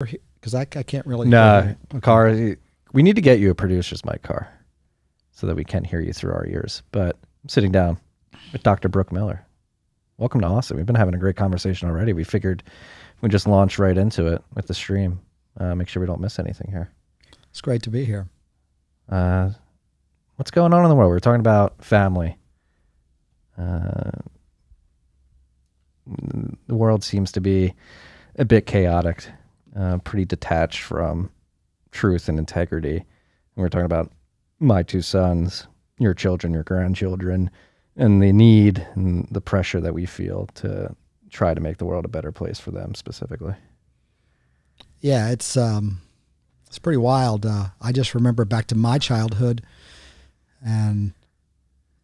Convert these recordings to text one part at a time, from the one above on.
Because I can't really. No, car. We need to get you a producer's mic, car, so that we can hear you through our ears. But I'm sitting down with Dr. Brooke Miller. Welcome to Austin. We've been having a great conversation already. We figured we'd just launch right into it with the stream. Make sure we don't miss anything here. It's great to be here. What's going on in the world? We're talking about family. The world seems to be a bit chaotic, pretty detached from truth and integrity. And we're talking about my two sons, your children, your grandchildren, and the need and the pressure that we feel to try to make the world a better place for them specifically. Yeah, it's pretty wild. I just remember back to my childhood and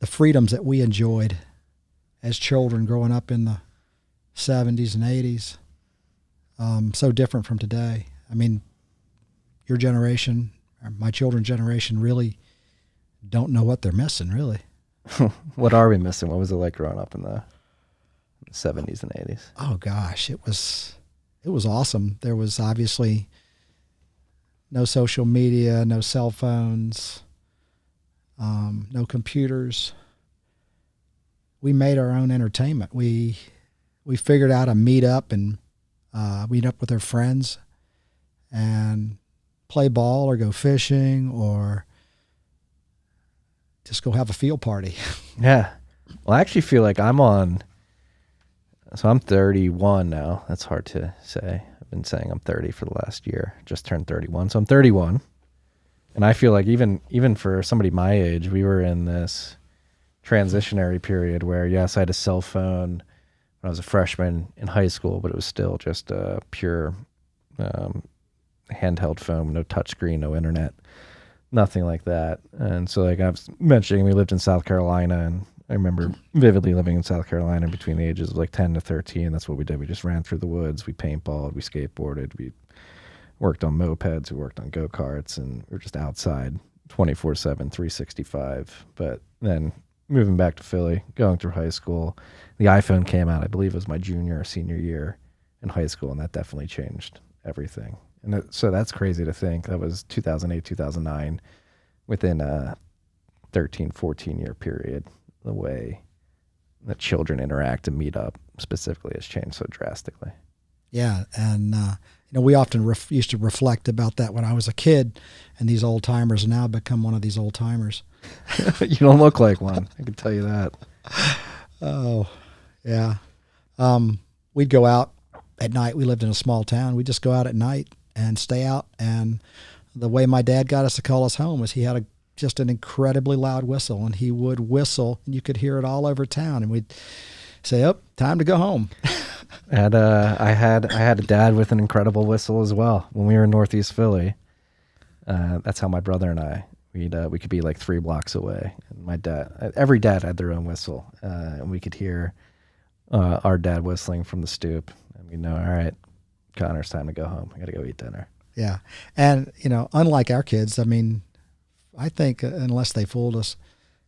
the freedoms that we enjoyed as children growing up in the 70s and 80s. So different from today. I mean, your generation, or my children's generation, really don't know what they're missing, really. What are we missing? What was it like growing up in the 70s and 80s? Oh gosh, it was awesome. There was obviously no social media, no cell phones, no computers. We made our own entertainment. We figured out a meet up and meet up with our friends and play ball or go fishing or just go have a field party. Yeah. Well, I actually feel like I'm 31 now. That's hard to say. I've been saying I'm 30 for the last year. Just turned 31. So I'm 31. And I feel like even for somebody my age, we were in this transitionary period where, yes, I had a cell phone when I was a freshman in high school, but it was still just a pure handheld phone, no touchscreen, no internet, nothing like that. And so, like I was mentioning, we lived in South Carolina, and I remember vividly living in South Carolina between the ages of like 10 to 13. That's what we did. We just ran through the woods. We paintballed. We skateboarded. We worked on mopeds. We worked on go-karts, and we were just outside 24/7, 365. But then moving back to Philly, going through high school, the iPhone came out, I believe it was my junior or senior year in high school, and that definitely changed everything. And so that's crazy to think. That was 2008, 2009, within a 13, 14-year period. The way that children interact and meet up specifically has changed so drastically. Yeah, and we often used to reflect about that when I was a kid, and these old timers now become one of these old timers. You don't look like one, I can tell you that. Oh, yeah. We'd go out at night. We lived in a small town. We'd just go out at night and stay out, and the way my dad got us to call us home was he had just an incredibly loud whistle, and he would whistle, and you could hear it all over town, and we'd say, "Oh, time to go home." And I had a dad with an incredible whistle as well. When we were in Northeast Philly, that's how my brother and I we could be like 3 blocks away. And every dad had their own whistle, and we could hear our dad whistling from the stoop, and we know, all right, Connor's time to go home. I got to go eat dinner. Yeah, and unlike our kids, I mean, I think unless they fooled us,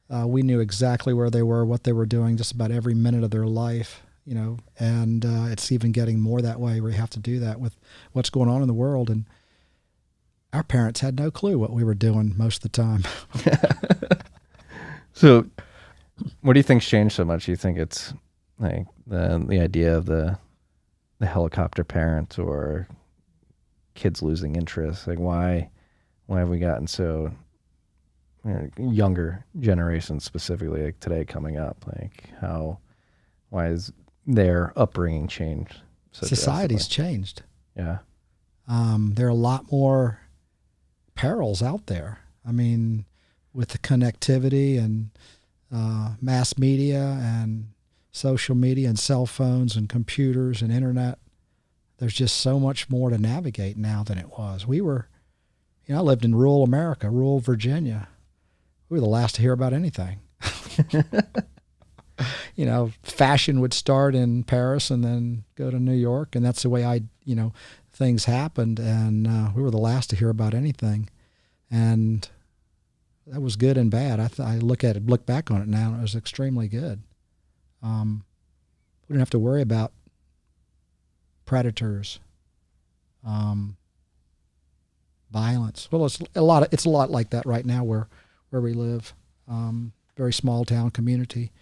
we knew exactly where they were, what they were doing, just about every minute of their life. And it's even getting more that way where you have to do that with what's going on in the world. And our parents had no clue what we were doing most of the time. So what do you think's changed so much? Do you think it's like the idea of the helicopter parent or kids losing interest? Like why have we gotten so younger generations specifically, like today coming up, like why is their upbringing changed? Society's changed. Yeah. There are a lot more perils out there. I mean, with the connectivity and mass media and social media and cell phones and computers and internet, there's just so much more to navigate now than it was. I lived in rural America, rural Virginia. We were the last to hear about anything. Fashion would start in Paris and then go to New York, and that's the way things happened, and we were the last to hear about anything. And that was good and bad. I look back on it now, and it was extremely good. We didn't have to worry about predators, violence. Well, it's a lot like that right now where we live. Very small town community,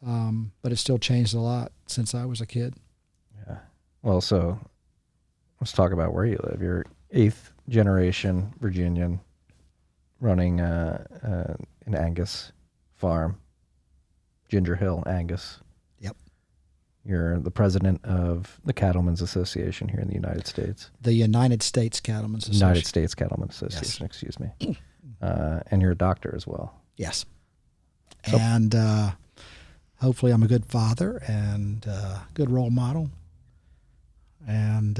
but it's still changed a lot since I was a kid. Yeah. Well, so let's talk about where you live. You're 8th generation Virginian, running an Angus farm, Ginger Hill Angus. Yep. You're the president of the Cattlemen's Association here in the United States. The United States Cattlemen's Association. United States Cattlemen's Association, yes. Excuse me. And you're a doctor as well. Yes. So, and hopefully I'm a good father and good role model and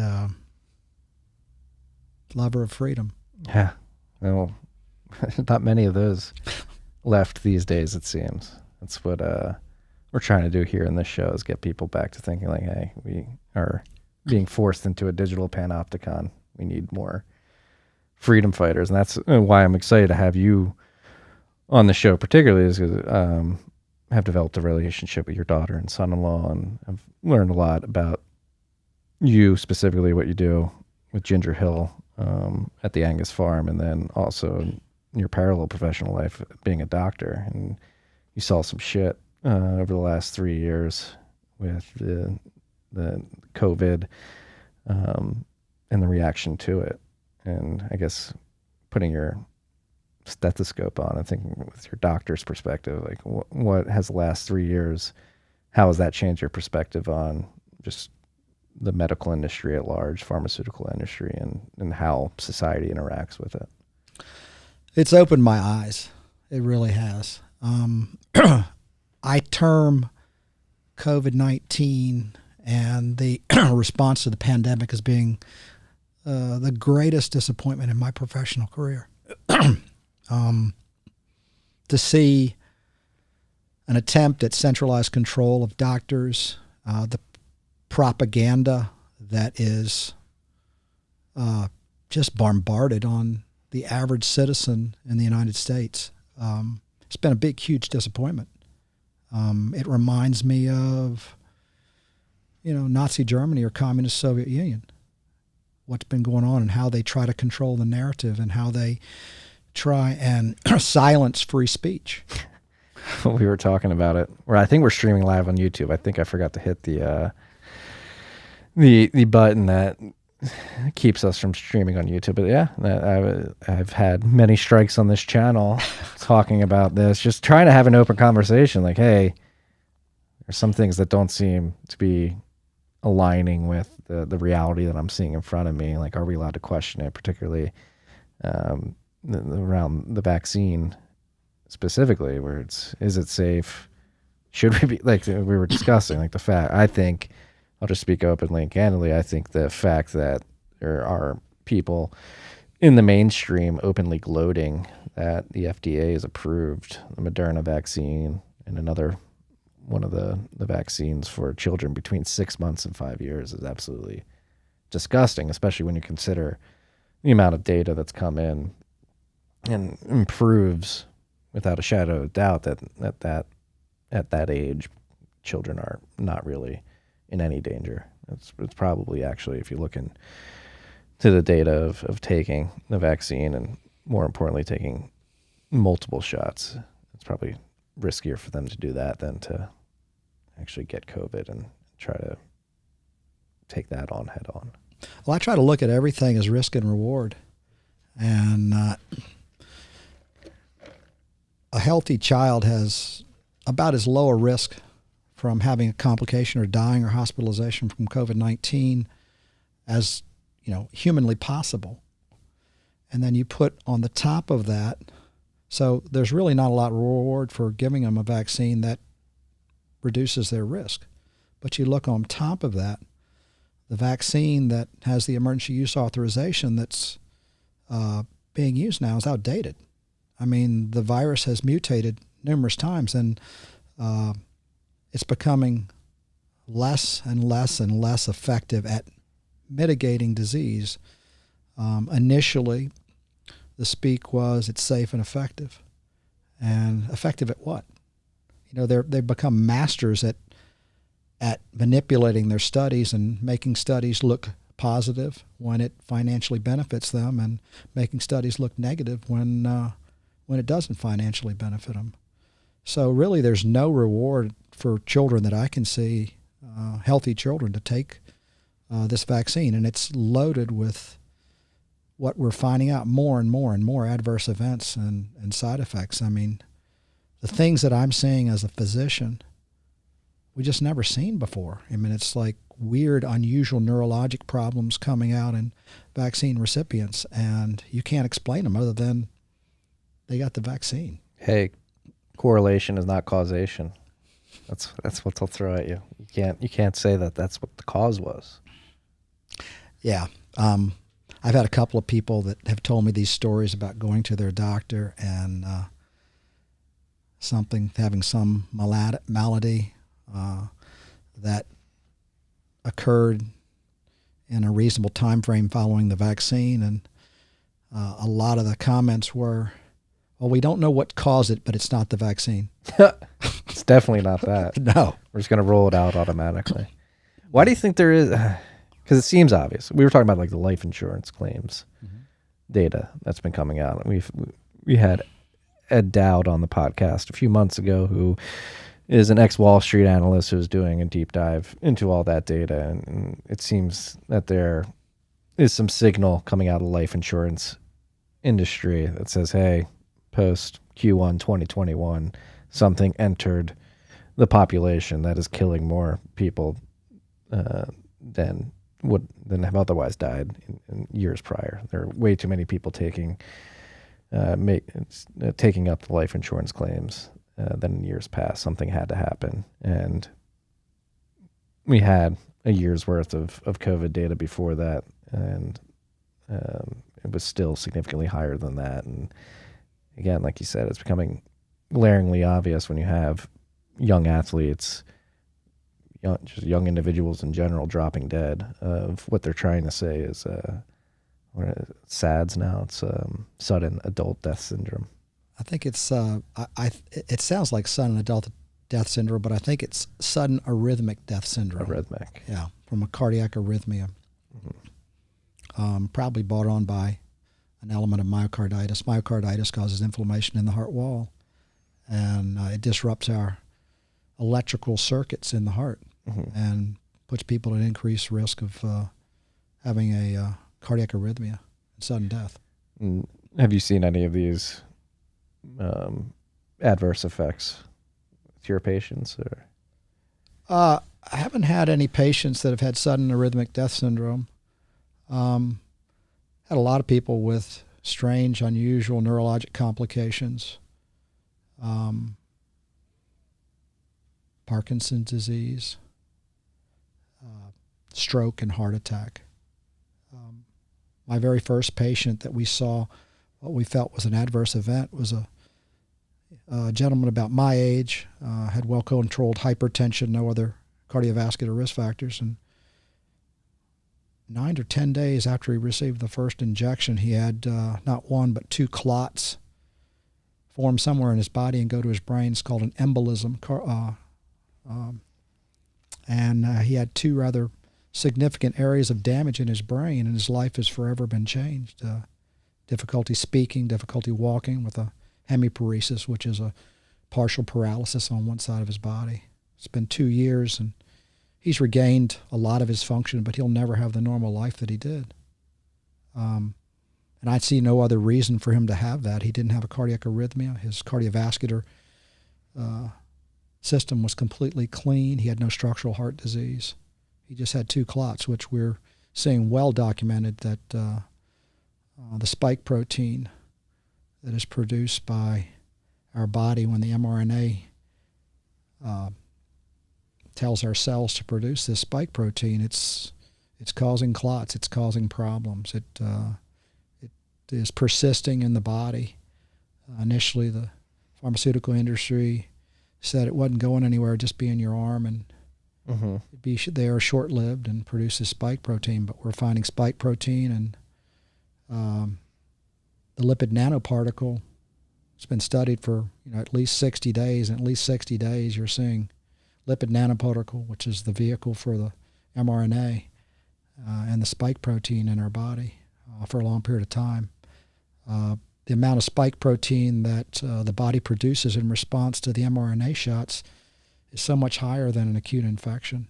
lover of freedom. Yeah. Well, not many of those left these days, it seems. That's what we're trying to do here in this show, is get people back to thinking like, hey, we are being forced into a digital panopticon. We need more freedom fighters. And that's why I'm excited to have you on the show, particularly, is because I have developed a relationship with your daughter and son-in-law, and I've learned a lot about you, specifically what you do with Ginger Hill at the Angus farm, and then also in your parallel professional life being a doctor. And you saw some shit over the last 3 years with the COVID and the reaction to it. And I guess putting your stethoscope on and thinking with your doctor's perspective, like what has the last 3 years, how has that changed your perspective on just the medical industry at large, pharmaceutical industry, and how society interacts with it? It's opened my eyes. It really has. I term COVID-19 and the response to the pandemic as being the greatest disappointment in my professional career. To see an attempt at centralized control of doctors, the propaganda that is just bombarded on the average citizen in the United States. It's been a big, huge disappointment. It reminds me of, Nazi Germany or Communist Soviet Union. What's been going on and how they try to control the narrative and how they try and silence free speech. We were talking about it. I think we're streaming live on YouTube. I think I forgot to hit the button that keeps us from streaming on YouTube. But yeah, I've had many strikes on this channel talking about this, just trying to have an open conversation. Like, hey, there's some things that don't seem to be aligning with the reality that I'm seeing in front of me. Like, are we allowed to question it, particularly around the vaccine specifically, where is it safe? Should we be, like we were discussing, like the fact, I think, I'll just speak openly and candidly, I think the fact that there are people in the mainstream openly gloating that the FDA has approved the Moderna vaccine and another one of the vaccines for children between 6 months and 5 years is absolutely disgusting, especially when you consider the amount of data that's come in and improves without a shadow of doubt that at that age, children are not really in any danger. It's probably, actually, if you look into the data of taking the vaccine and more importantly taking multiple shots, it's probably riskier for them to do that than to actually get COVID and try to take that on head on. Well, I try to look at everything as risk and reward. And a healthy child has about as low a risk from having a complication or dying or hospitalization from COVID-19 as, humanly possible. And then you put on the top of that, so there's really not a lot of reward for giving them a vaccine that reduces their risk. But you look on top of that, the vaccine that has the emergency use authorization that's being used now is outdated. I mean, the virus has mutated numerous times, and it's becoming less and less and less effective at mitigating disease. Initially, the speak was it's safe and effective. And effective at what? They've become masters at manipulating their studies and making studies look positive when it financially benefits them, and making studies look negative when it doesn't financially benefit them. So really, there's no reward for children that I can see, healthy children, to take this vaccine, and it's loaded with what we're finding out more and more and more adverse events and side effects. I mean, the things that I'm seeing as a physician, we just never seen before. I mean, it's like weird, unusual neurologic problems coming out in vaccine recipients, and you can't explain them other than they got the vaccine. Hey, correlation is not causation. That's what they'll throw at you. You can't say that that's what the cause was. Yeah. I've had a couple of people that have told me these stories about going to their doctor and having some malady that occurred in a reasonable time frame following the vaccine, and a lot of the comments were, well, we don't know what caused it, but it's not the vaccine. It's definitely not that. No. We're just going to roll it out automatically. Why do you think there is? Because it seems obvious. We were talking about like the life insurance claims data that's been coming out. We had Ed Dowd on the podcast a few months ago, who is an ex-Wall Street analyst who's doing a deep dive into all that data. And it seems that there is some signal coming out of the life insurance industry that says, hey, post Q1 2021, something entered the population that is killing more people than have otherwise died in years prior. There are way too many people taking up the life insurance claims than in years past. Something had to happen, and we had a year's worth of COVID data before that, and it was still significantly higher than that. And again, like you said, it's becoming glaringly obvious when you have young athletes, just young individuals in general, dropping dead of what they're trying to say is SADS now. It's sudden adult death syndrome. I think it's it sounds like sudden adult death syndrome, but I think it's sudden arrhythmic death syndrome. Arrhythmic. Yeah, from a cardiac arrhythmia. Probably brought on by an element of myocarditis. Myocarditis causes inflammation in the heart wall, and it disrupts our electrical circuits in the heart and puts people at increased risk of having a cardiac arrhythmia and sudden death. Have you seen any of these adverse effects with your patients? Or? I haven't had any patients that have had sudden arrhythmic death syndrome. Had a lot of people with strange, unusual neurologic complications. Parkinson's disease, stroke, and heart attack. My very first patient that we saw, what we felt was an adverse event, was a gentleman about my age, had well-controlled hypertension, no other cardiovascular risk factors, and 9 or 10 days after he received the first injection, he had not one but 2 clots form somewhere in his body and go to his brain. It's called an embolism. And he had 2 rather significant areas of damage in his brain, and his life has forever been changed. Difficulty speaking, difficulty walking with a hemiparesis, which is a partial paralysis on one side of his body. It's been 2 years, and he's regained a lot of his function, but he'll never have the normal life that he did. And I see no other reason for him to have that. He didn't have a cardiac arrhythmia. His cardiovascular system was completely clean. He had no structural heart disease. He just had 2 clots, which we're seeing well documented that the spike protein that is produced by our body when the mRNA tells our cells to produce this spike protein, it's causing clots, it's causing problems. It is persisting in the body. Initially, the pharmaceutical industry said it wasn't going anywhere, just be in your arm, and it'd be there short-lived and produce this spike protein. But we're finding spike protein and the lipid nanoparticle. It's been studied for at least 60 days, and at least 60 days you're seeing lipid nanoparticle, which is the vehicle for the mRNA, and the spike protein in our body for a long period of time. The amount of spike protein that the body produces in response to the mRNA shots is so much higher than an acute infection.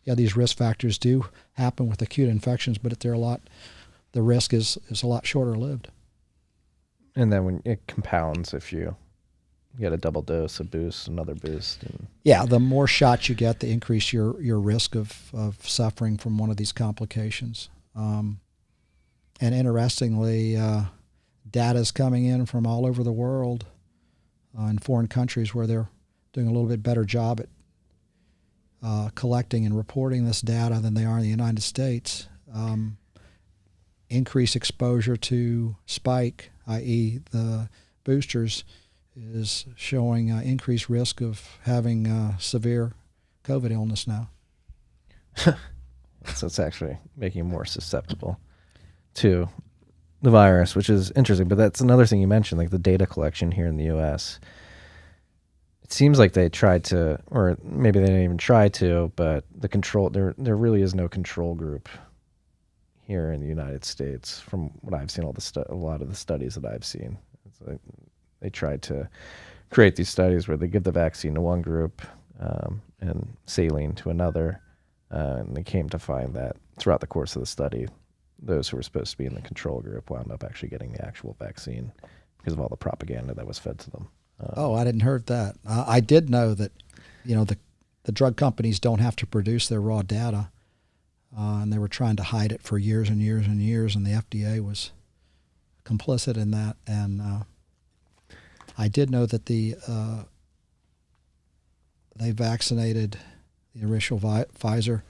These risk factors do happen with acute infections, but the risk is a lot shorter lived. And then when it compounds, if you get a double dose, a boost, another boost. The more shots you get, the increase your risk of suffering from one of these complications. And interestingly, data is coming in from all over the world in foreign countries where they're doing a little bit better job at collecting and reporting this data than they are in the United States. Increased exposure to spike, i.e. the boosters, is showing increased risk of having severe COVID illness now. So it's actually making you more susceptible to the virus, which is interesting. But that's another thing you mentioned, like the data collection here in the U.S. It seems like they tried to, or maybe they didn't even try to, but there really is no control group here in the United States from what I've seen, a lot of the studies that I've seen. It's like they tried to create these studies where they give the vaccine to one group and saline to another, and they came to find that throughout the course of the study, those who were supposed to be in the control group wound up actually getting the actual vaccine because of all the propaganda that was fed to them. I didn't heard that. I did know that, the drug companies don't have to produce their raw data, and they were trying to hide it for years and years and years, and the FDA was complicit in that. And I did know that they vaccinated the initial Pfizer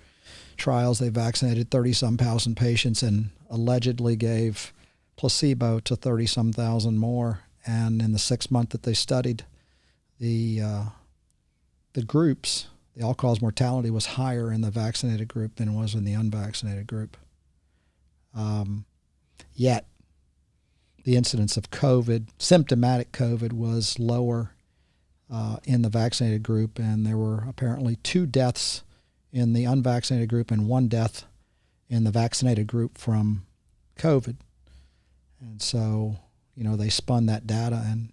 trials. They vaccinated 30-some thousand patients and allegedly gave placebo to 30-some thousand more. And in the 6 month that they studied, the groups, the all-cause mortality was higher in the vaccinated group than it was in the unvaccinated group. Yet, the incidence of COVID, symptomatic COVID, was lower in the vaccinated group, and there were apparently 2 deaths in the unvaccinated group and 1 death in the vaccinated group from COVID. And so, they spun that data and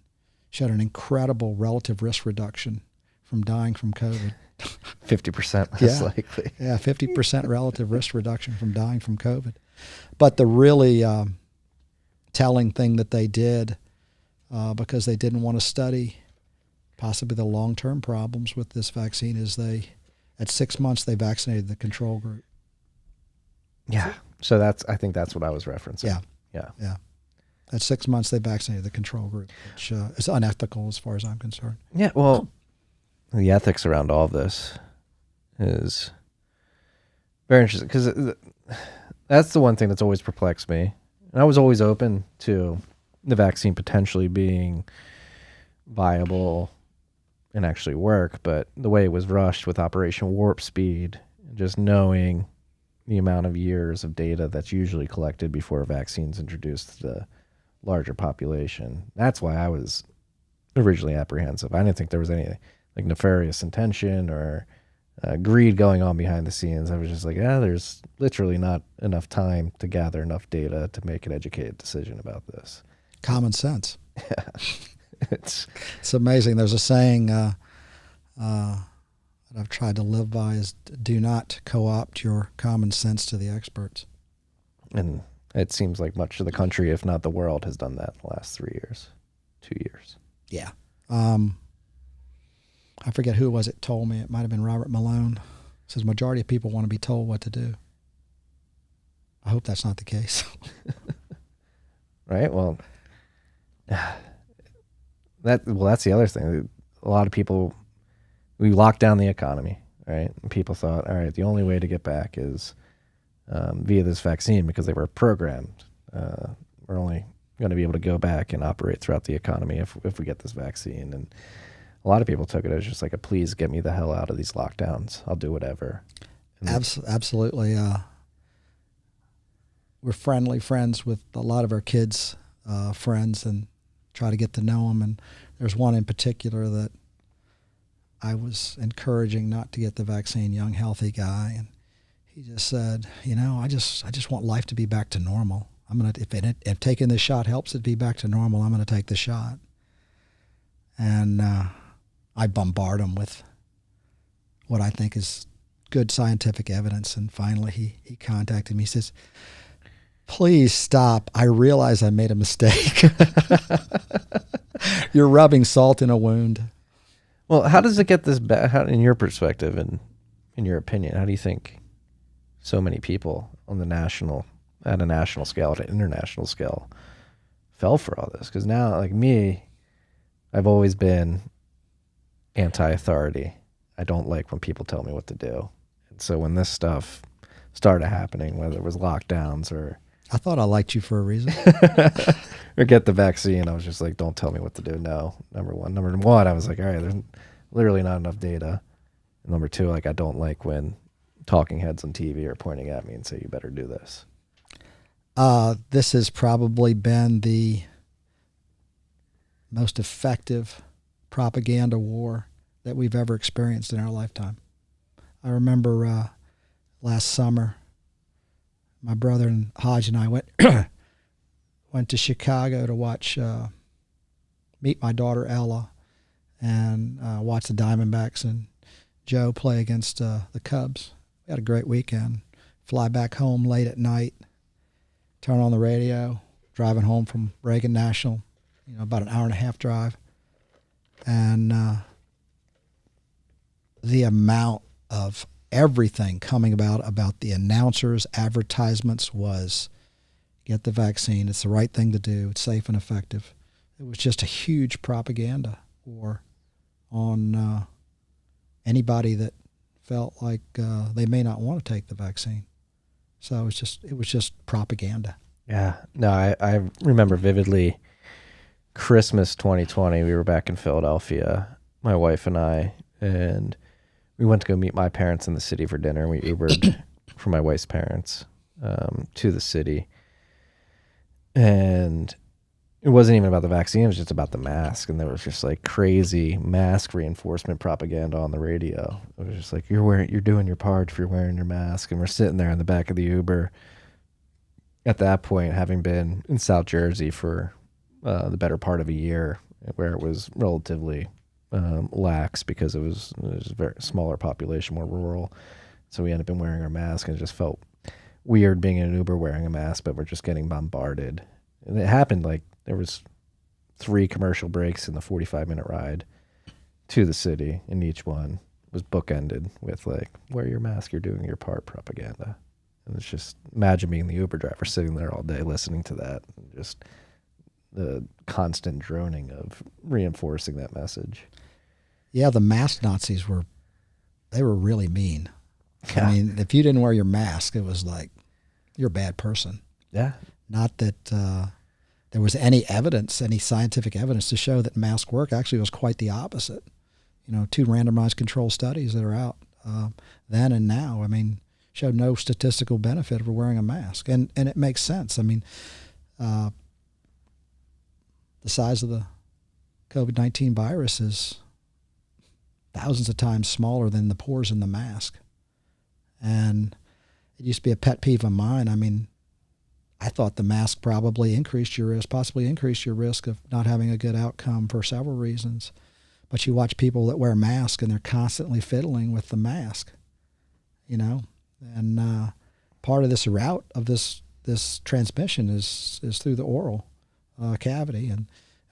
showed an incredible relative risk reduction from dying from COVID. 50% less likely. Yeah, 50% relative risk reduction from dying from COVID. But the really telling thing that they did, because they didn't want to study possibly the long-term problems with this vaccine, is at 6 months, they vaccinated the control group. Yeah. So I think that's what I was referencing. Yeah. At 6 months, they vaccinated the control group, which is unethical as far as I'm concerned. Yeah, well, the ethics around all of this is very interesting because that's the one thing that's always perplexed me. And I was always open to the vaccine potentially being viable and actually work, but the way it was rushed with Operation Warp Speed, just knowing the amount of years of data that's usually collected before a vaccine's introduced to the larger population, that's why I was originally apprehensive. I didn't think there was any nefarious intention or greed going on behind the scenes. I was just like, there's literally not enough time to gather enough data to make an educated decision about this. Common sense. Yeah. It's amazing. There's a saying that I've tried to live by is do not co-opt your common sense to the experts. And it seems like much of the country, if not the world, has done that in the last 2 years. Yeah. I forget who it was that told me. It might have been Robert Malone. It says majority of people want to be told what to do. I hope that's not the case. Right? Well, that's the other thing. A lot of people, we locked down the economy, right? And people thought, all right, the only way to get back is via this vaccine because they were programmed. We're only going to be able to go back and operate throughout the economy if we get this vaccine. And a lot of people took it as just like a please get me the hell out of these lockdowns. I'll do whatever. Absolutely. We're friendly friends with a lot of our kids' friends and try to get to know them. And there's one in particular that I was encouraging not to get the vaccine, young, healthy guy. And he just said, I just want life to be back to normal. If taking this shot helps it be back to normal, I'm going to take the shot. And I bombard him with what I think is good scientific evidence. And finally he contacted me. He says, please stop. I realize I made a mistake. You're rubbing salt in a wound. Well, how does it get this bad? In your perspective and in your opinion, how do you think so many people on at a national scale, at an international scale, fell for all this? Because now, like me, I've always been anti-authority. I don't like when people tell me what to do. And so when this stuff started happening, whether it was lockdowns or... I thought I liked you for a reason. or get the vaccine, I was just like, don't tell me what to do. No, number one. I was like, all right, there's literally not enough data. And number two, like, I don't like when talking heads on TV are pointing at me and say, you better do this. This has probably been the most effective propaganda war that we've ever experienced in our lifetime. I remember last summer, my brother and Hodge and I went to Chicago to watch meet my daughter Ella and watch the Diamondbacks and Joe play against the Cubs. We had a great weekend. Fly back home late at night, turn on the radio, driving home from Reagan National, about an hour and a half drive. And the amount of everything coming about the announcers, advertisements was, get the vaccine. It's the right thing to do. It's safe and effective. It was just a huge propaganda war on anybody that felt like they may not want to take the vaccine. So it was just propaganda. Yeah. No, I remember vividly Christmas 2020. We were back in Philadelphia, my wife and I, and we went to go meet my parents in the city for dinner. We Ubered for my wife's parents to the city. And it wasn't even about the vaccine. It was just about the mask. And there was just like crazy mask reinforcement propaganda on the radio. It was just like, you're doing your part if you're wearing your mask. And we're sitting there in the back of the Uber at that point, having been in South Jersey for the better part of a year, where it was relatively lax because it was a very smaller population, more rural. So we ended up wearing our mask, and it just felt weird being in an Uber wearing a mask, but we're just getting bombarded. And it happened like there was 3 commercial breaks in the 45-minute ride to the city, and each one was bookended with like, wear your mask, you're doing your part propaganda. And it's just, imagine being the Uber driver sitting there all day listening to that, and just the constant droning of reinforcing that message. Yeah, the mask Nazis were really mean. Yeah. I mean, if you didn't wear your mask, it was like, you're a bad person. Yeah. Not that there was any scientific evidence to show that masks work. Actually, it was quite the opposite. 2 randomized control studies that are out then and now, I mean, showed no statistical benefit for wearing a mask. And it makes sense. I mean, the size of the COVID-19 virus is thousands of times smaller than the pores in the mask. And it used to be a pet peeve of mine. I mean, I thought the mask possibly increased your risk of not having a good outcome for several reasons. But you watch people that wear masks and they're constantly fiddling with the mask, and part of this route of this transmission is through the oral cavity.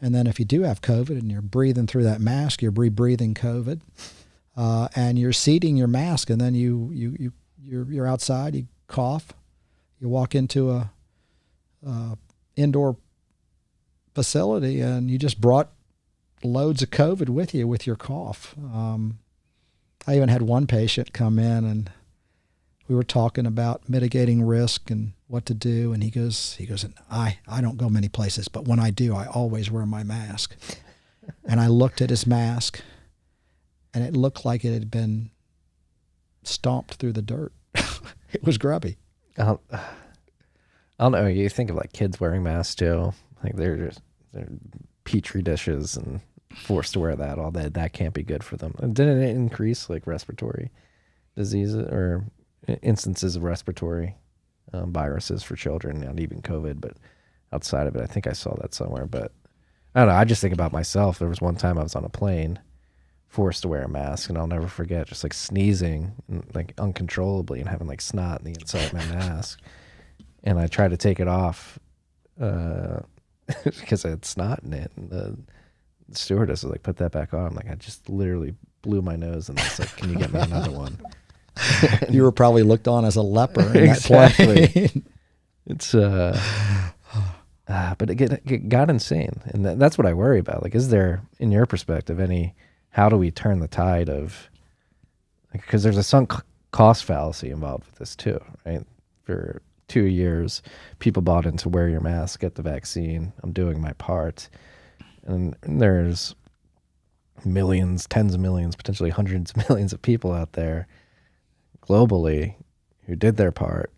And then if you do have COVID and you're breathing through that mask, you're rebreathing COVID, and you're seating your mask, and then you're outside, you cough, you walk into a indoor facility, and you just brought loads of COVID with you with your cough. I even had one patient come in, and we were talking about mitigating risk and what to do, and he goes, I don't go many places, but when I do, I always wear my mask. And I looked at his mask, and it looked like it had been stomped through the dirt. It was grubby. I don't know. You think of like kids wearing masks too. Like they're petri dishes and forced to wear that all day. That can't be good for them. And didn't it increase like respiratory diseases or instances of respiratory viruses for children, not even COVID, but outside of it. I think I saw that somewhere. But I don't know. I just think about myself. There was one time I was on a plane, forced to wear a mask, and I'll never forget just like sneezing like uncontrollably and having like snot in the inside of my mask. And I tried to take it off because I had snot in it. And the stewardess was like, put that back on. I'm like, I just literally blew my nose, and it's like, can you get me another one? You were probably looked on as a leper in exactly. that plane. It's but it got insane, and that's what I worry about. Like, is there, in your perspective, how do we turn the tide of, because there's a sunk cost fallacy involved with this too, right? For 2 years, people bought into wear your mask, get the vaccine, I'm doing my part, and there's millions, tens of millions, potentially hundreds of millions of people out there globally who did their part,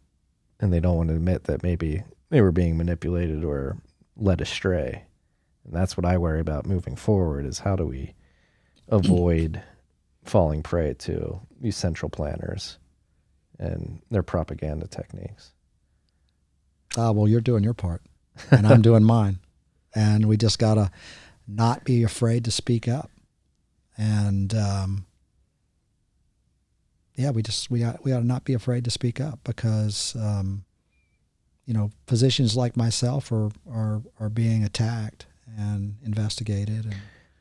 and they don't want to admit that maybe they were being manipulated or led astray. And that's what I worry about moving forward, is how do we avoid falling prey to these central planners and their propaganda techniques. Well, you're doing your part, and I'm doing mine. And we just got to not be afraid to speak up. And, we ought to not be afraid to speak up, because, physicians like myself are being attacked and investigated. And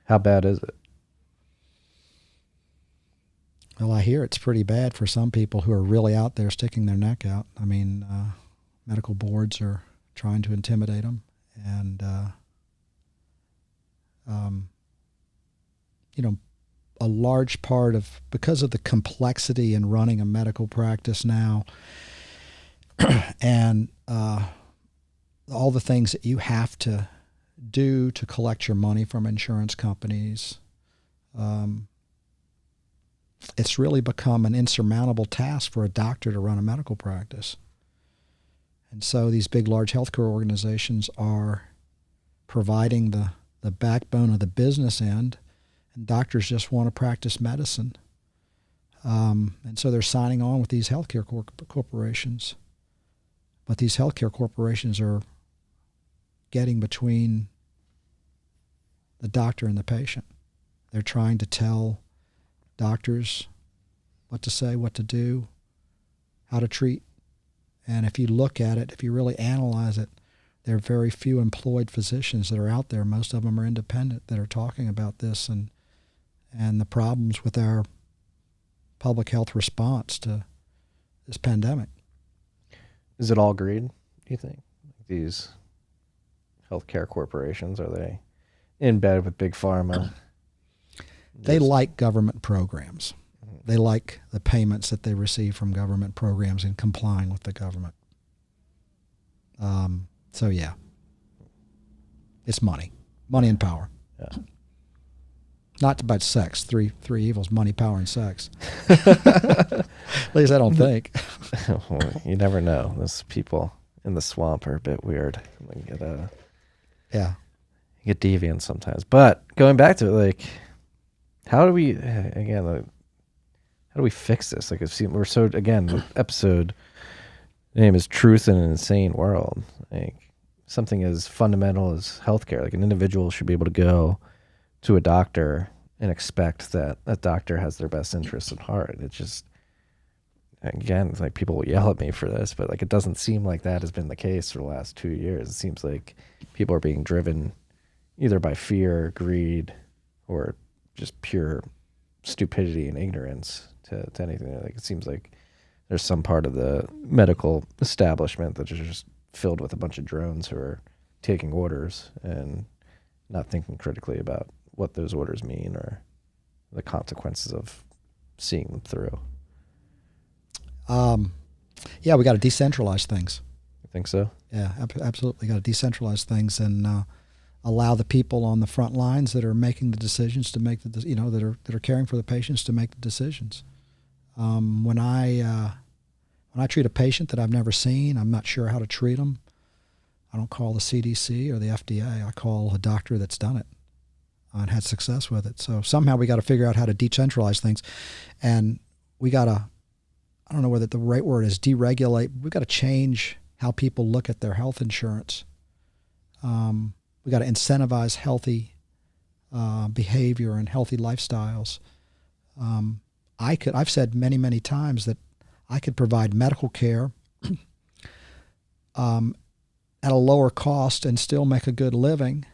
how bad is it? Well, I hear it's pretty bad for some people who are really out there sticking their neck out. I mean, medical boards are trying to intimidate them, and a large part of, because of the complexity in running a medical practice now, and all the things that you have to do to collect your money from insurance companies, it's really become an insurmountable task for a doctor to run a medical practice. And so these big, large healthcare organizations are providing the backbone of the business end, and doctors just want to practice medicine. And so they're signing on with these healthcare corporations. But these healthcare corporations are getting between the doctor and the patient. They're trying to tell doctors what to say, what to do, how to treat. And if you look at it, if you really analyze it, there are very few employed physicians that are out there. Most of them are independent, that are talking about this and the problems with our public health response to this pandemic. Is it all greed, do you think? These healthcare corporations, are they in bed with big pharma? They like government programs. They like the payments that they receive from government programs and complying with the government. So yeah, it's money and power. Yeah. Not about sex. Three evils: money, power, and sex. At least I don't think. Well, you never know. Those people in the swamp are a bit weird. They get deviant sometimes. But going back to it, like, how do we fix this? Like, we're so, again, the episode name is "Truth in an Insane World." Like, something as fundamental as healthcare. Like, an individual should be able to go to a doctor and expect that that doctor has their best interests at heart. It's just, again, it's like, people will yell at me for this, but like, it doesn't seem like that has been the case for the last 2 years. It seems like people are being driven either by fear, greed, or just pure stupidity and ignorance to anything. Like, it seems like there's some part of the medical establishment that's just filled with a bunch of drones who are taking orders and not thinking critically about what those orders mean or the consequences of seeing them through. Yeah, we got to decentralize things. I think so. Yeah, absolutely. Got to decentralize things and allow the people on the front lines that are making the decisions to make that are caring for the patients to make the decisions. When I treat a patient that I've never seen, I'm not sure how to treat them. I don't call the CDC or the FDA. I call a doctor that's done it and had success with it. So somehow we got to figure out how to decentralize things, and we got to I don't know whether the right word is deregulate. We've got to change how people look at their health insurance. We've got to incentivize healthy behavior and healthy lifestyles. I've said many, many times that I could provide medical care at a lower cost and still make a good living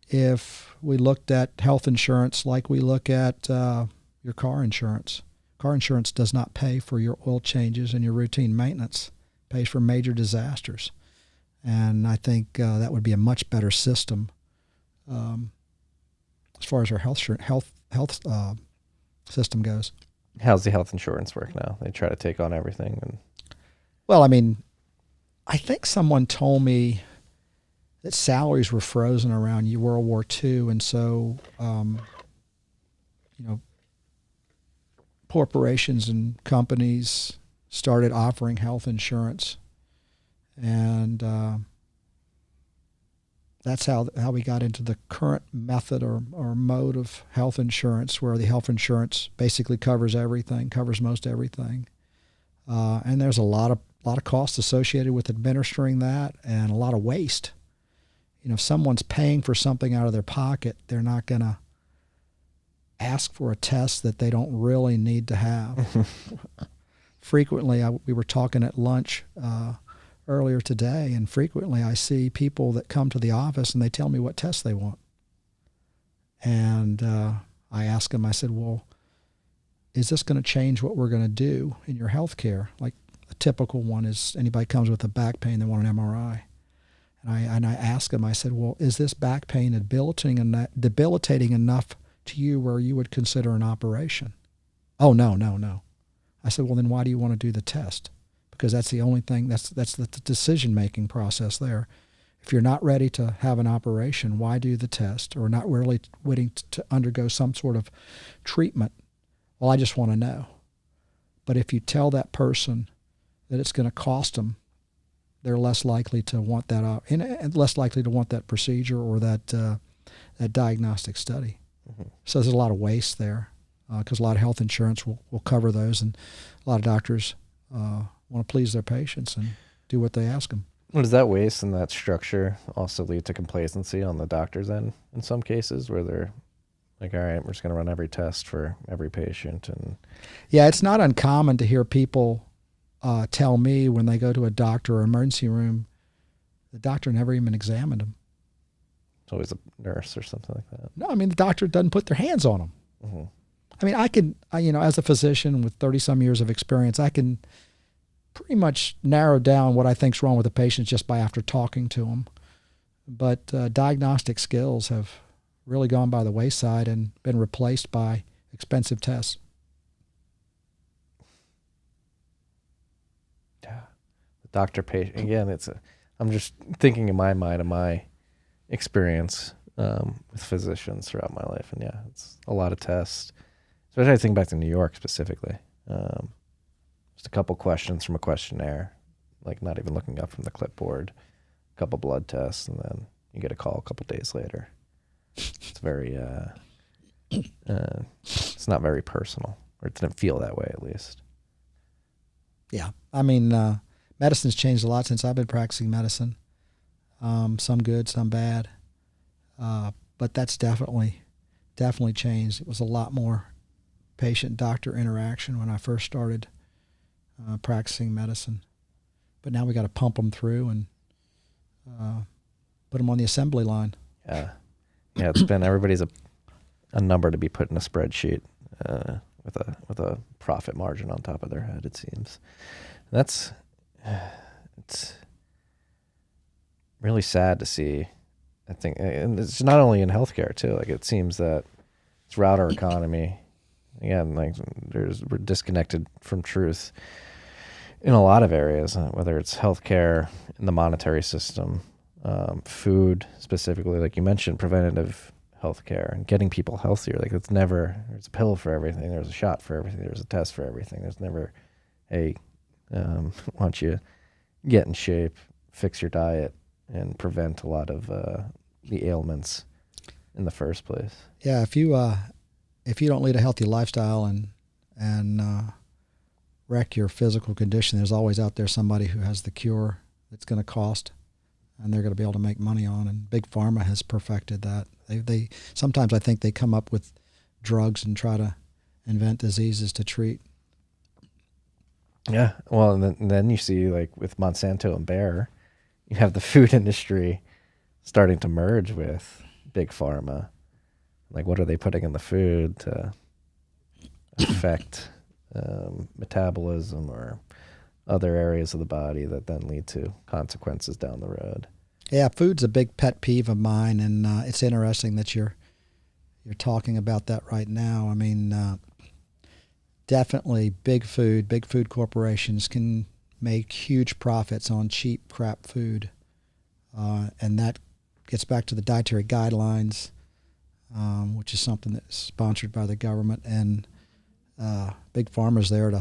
if we looked at health insurance like we look at your car insurance. Car insurance does not pay for your oil changes and your routine maintenance. It pays for major disasters. And I think that would be a much better system as far as our health system goes. How's the health insurance work now? They try to take on everything. And Well, I mean, I think someone told me that salaries were frozen around World War II, and so corporations and companies started offering health insurance, and that's how we got into the current method or mode of health insurance, where the health insurance basically covers everything, covers most everything, and there's a lot of costs associated with administering that, and a lot of waste. If someone's paying for something out of their pocket, they're not going to ask for a test that they don't really need to have. Frequently, we were talking at lunch earlier today, and frequently I see people that come to the office and they tell me what tests they want. And I ask them, I said, well, is this going to change what we're going to do in your health care? Like a typical one is anybody comes with a back pain, they want an MRI. And I ask them, I said, well, is this back pain debilitating enough to you where you would consider an operation? Oh, no. I said, well, then why do you want to do the test? Because that's the only thing, that's the decision-making process there. If you're not ready to have an operation, why do the test? Or not really willing to undergo some sort of treatment? Well, I just want to know. But if you tell that person that it's going to cost them, they're less likely to want that, and less likely to want that procedure or that diagnostic study. Mm-hmm. So there's a lot of waste there because a lot of health insurance will cover those, and a lot of doctors want to please their patients and do what they ask them. Well, does that waste and that structure also lead to complacency on the doctor's end in some cases, where they're like, all right, we're just going to run every test for every patient? And yeah, it's not uncommon to hear people tell me when they go to a doctor or emergency room, the doctor never even examined them. It's always a nurse or something like that. No, I mean, the doctor doesn't put their hands on them. Mm-hmm. I mean, as a physician with 30-some years of experience, I can pretty much narrow down what I think's wrong with the patients just by after talking to them. But diagnostic skills have really gone by the wayside and been replaced by expensive tests. Doctor-patient, again, I'm just thinking in my mind of my experience with physicians throughout my life, and yeah, it's a lot of tests, especially I think back to New York specifically. Just a couple questions from a questionnaire, like not even looking up from the clipboard, a couple blood tests, and then you get a call a couple days later. It's very, it's not very personal, or it didn't feel that way at least. Yeah, I mean, medicine's changed a lot since I've been practicing medicine. Some good, some bad. But that's definitely changed. It was a lot more patient-doctor interaction when I first started practicing medicine. But now we got to pump them through and put them on the assembly line. Yeah, it's been everybody's a number to be put in a spreadsheet with a profit margin on top of their head, it seems. It's really sad to see. I think, and it's not only in healthcare too. Like it seems that throughout our economy, again, like we're disconnected from truth in a lot of areas. Whether it's healthcare, in the monetary system, food specifically, like you mentioned, preventative healthcare and getting people healthier. Like there's a pill for everything. There's a shot for everything. There's a test for everything. There's never, hey, why don't you get in shape, fix your diet, and prevent a lot of the ailments in the first place. Yeah, if you don't lead a healthy lifestyle and wreck your physical condition, there's always out there somebody who has the cure that's going to cost, and they're going to be able to make money on. And Big Pharma has perfected that. They sometimes I think they come up with drugs and try to invent diseases to treat. Yeah. Well, and then you see, like, with Monsanto and Bayer, you have the food industry starting to merge with Big Pharma. Like, what are they putting in the food to affect metabolism or other areas of the body that then lead to consequences down the road? Yeah, food's a big pet peeve of mine, and it's interesting that you're talking about that right now. I mean, definitely big food corporations can make huge profits on cheap crap food, and that gets back to the dietary guidelines, which is something that's sponsored by the government, and Big Pharma's there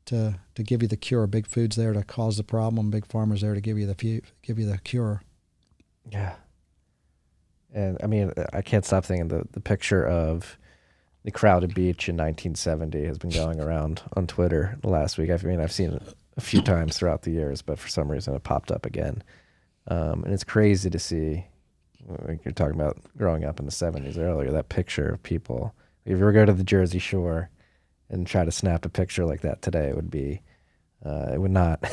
to give you the cure. Big Food's there to cause the problem. Big Pharma's there to give you the cure. Yeah. And I mean, I can't stop thinking the picture of the crowded beach in 1970 has been going around on Twitter the last week. I mean, I've seen it a few times throughout the years, but for some reason it popped up again. And it's crazy to see, like you're talking about growing up in the 70s earlier, that picture of people. If you ever go to the Jersey Shore and try to snap a picture like that today, it would be, it would not,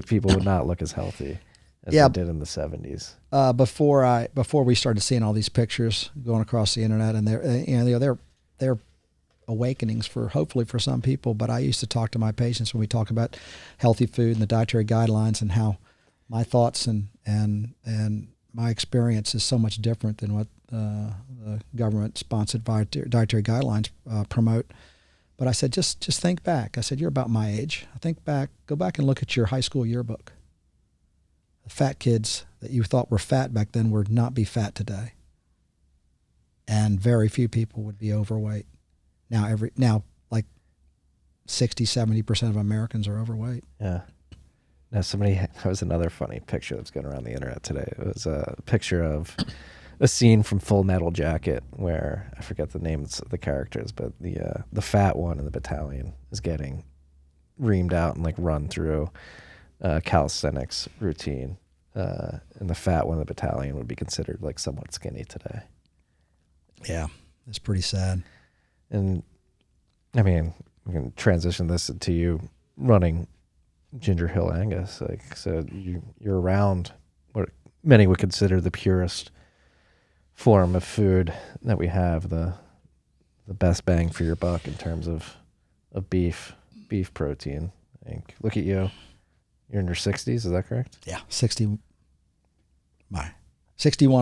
people would not look as healthy as they did in the 70s. Before we started seeing all these pictures going across the internet, and they're awakenings hopefully for some people. But I used to talk to my patients when we talk about healthy food and the dietary guidelines, and how my thoughts and my experience is so much different than what the government-sponsored dietary guidelines promote. But I said, just think back. I said, you're about my age. Go back and look at your high school yearbook. The fat kids that you thought were fat back then would not be fat today. And very few people would be overweight. Now like 60-70% of Americans are overweight. Yeah. Now that was another funny picture that's going around the internet today. It was a picture of a scene from Full Metal Jacket where, I forget the names of the characters, but the fat one in the battalion is getting reamed out and like run through calisthenics routine. And the fat one in the battalion would be considered like somewhat skinny today. Yeah, it's pretty sad. And I mean, we can transition this into you running Ginger Hill Angus. Like, so you're around what many would consider the purest form of food that we have, the best bang for your buck in terms of beef protein. I think. Look at you. You're in your 60s, is that correct? Yeah, 61,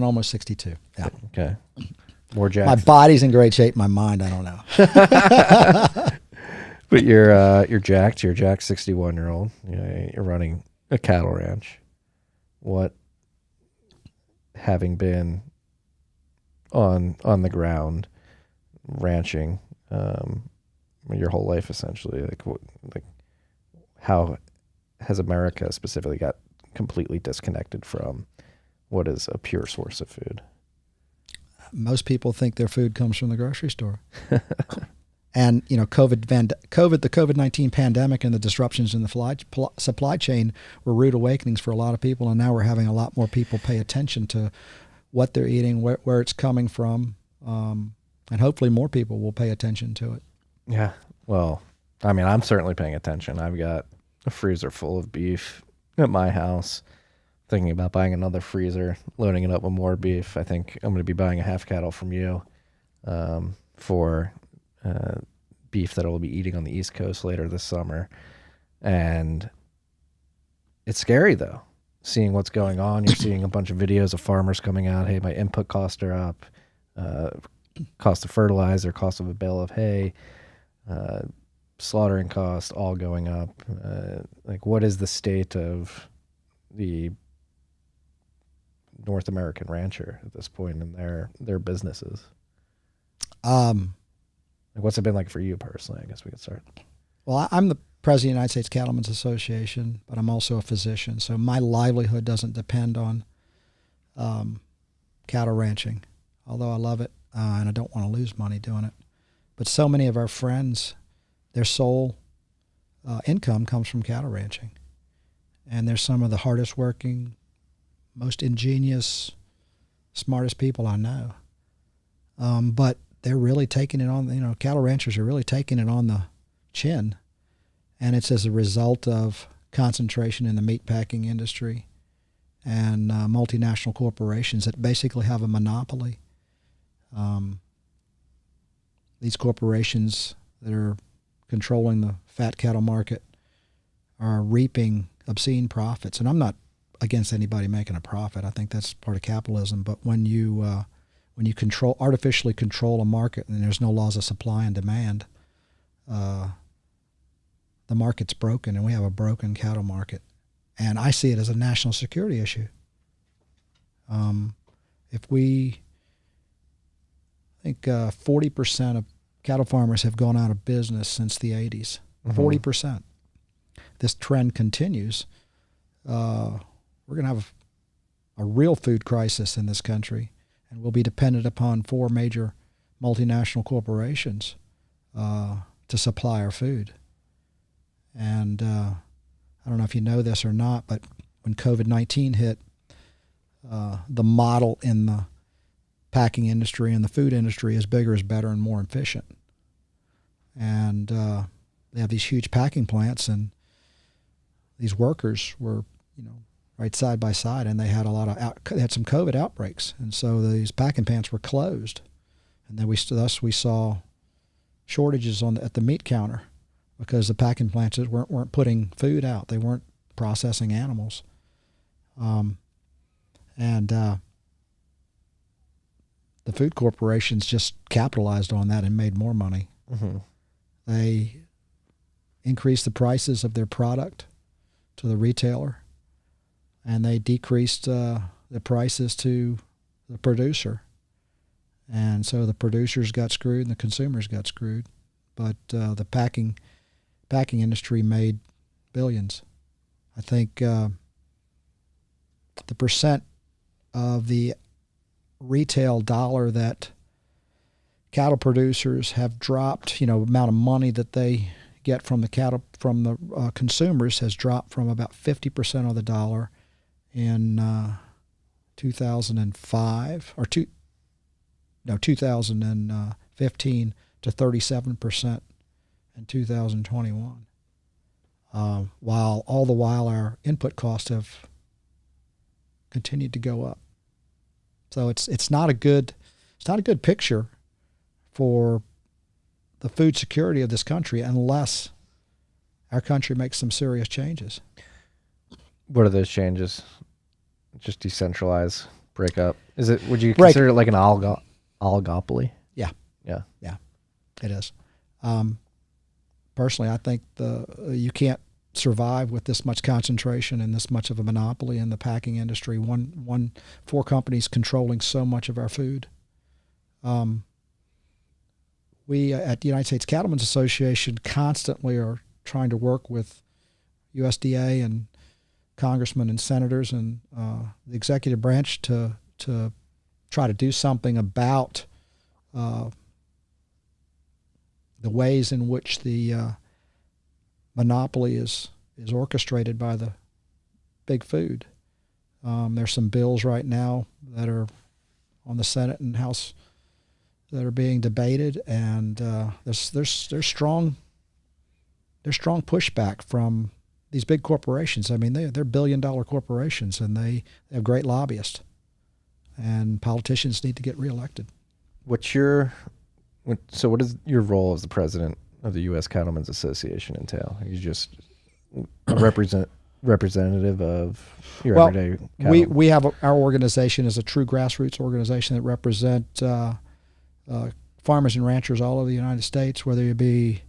almost 62. Yeah. Okay. More jacked. My body's in great shape. My mind, I don't know. But you're jacked. You're a jacked 61-year-old. You're running a cattle ranch. What, having been on the ground ranching your whole life essentially, how has America specifically got completely disconnected from what is a pure source of food? Most people think their food comes from the grocery store. And, the COVID-19 pandemic and the disruptions in the supply chain were rude awakenings for a lot of people. And now we're having a lot more people pay attention to what they're eating, where it's coming from. And hopefully more people will pay attention to it. Yeah. Well, I mean, I'm certainly paying attention. I've got a freezer full of beef at my house. Thinking about buying another freezer, loading it up with more beef. I think I'm going to be buying a half cattle from you for beef that I will be eating on the East Coast later this summer. And it's scary, though, seeing what's going on. You're seeing a bunch of videos of farmers coming out, hey, my input costs are up, cost of fertilizer, cost of a bale of hay, slaughtering costs all going up. What is the state of the North American rancher at this point in their businesses? What's it been like for you personally? I guess we could start. Well, I'm the president of the United States Cattlemen's Association, but I'm also a physician. So my livelihood doesn't depend on cattle ranching, although I love it and I don't want to lose money doing it. But so many of our friends their sole income comes from cattle ranching. And they're some of the hardest working, most ingenious, smartest people I know. But they're really taking it on, cattle ranchers are really taking it on the chin. And it's as a result of concentration in the meat packing industry and multinational corporations that basically have a monopoly. These corporations that are controlling the fat cattle market are reaping obscene profits. And I'm not against anybody making a profit. I think that's part of capitalism. But when you artificially control a market and there's no laws of supply and demand, the market's broken, and we have a broken cattle market. And I see it as a national security issue. I think 40% of cattle farmers have gone out of business since the 80s. 40%. This trend continues. We're going to have a real food crisis in this country, and we'll be dependent upon 4 major multinational corporations to supply our food. And I don't know if you know this or not, but when COVID-19 hit, the model in the packing industry and the food industry is bigger is better and more efficient. And they have these huge packing plants, and these workers were, right side by side, and they had they had some COVID outbreaks, and so these packing plants were closed, and then we saw shortages at the meat counter because the packing plants weren't putting food out. They weren't processing animals, and the food corporations just capitalized on that and made more money. Mm-hmm. They increased the prices of their product to the retailer, and they decreased the prices to the producer. And so the producers got screwed and the consumers got screwed. But the packing industry made billions. I think the percent of the retail dollar that cattle producers have dropped, amount of money that they get from the consumers has dropped from about 50% of the dollar in 2005 or 2015 to 37% in 2021. While our input costs have continued to go up. So it's not a good picture for the food security of this country unless our country makes some serious changes. What are those changes? Just decentralize, break up. Would you consider it like an oligopoly? Yeah. It is. Personally, I think you can't survive with this much concentration and this much of a monopoly in the packing industry. 4 companies controlling so much of our food. We at the United States Cattlemen's Association constantly are trying to work with USDA and congressmen and senators and the executive branch to try to do something about the ways in which the monopoly is orchestrated by the big food. There's some bills right now that are on the Senate and House that are being debated, and there's strong pushback from these big corporations. I mean, they're billion-dollar corporations, and they have great lobbyists, and politicians need to get reelected. What is your role as the president of the U.S. Cattlemen's Association entail? Are you just a representative of your everyday cattle? We have our organization is a true grassroots organization that represent farmers and ranchers all over the United States, whether you be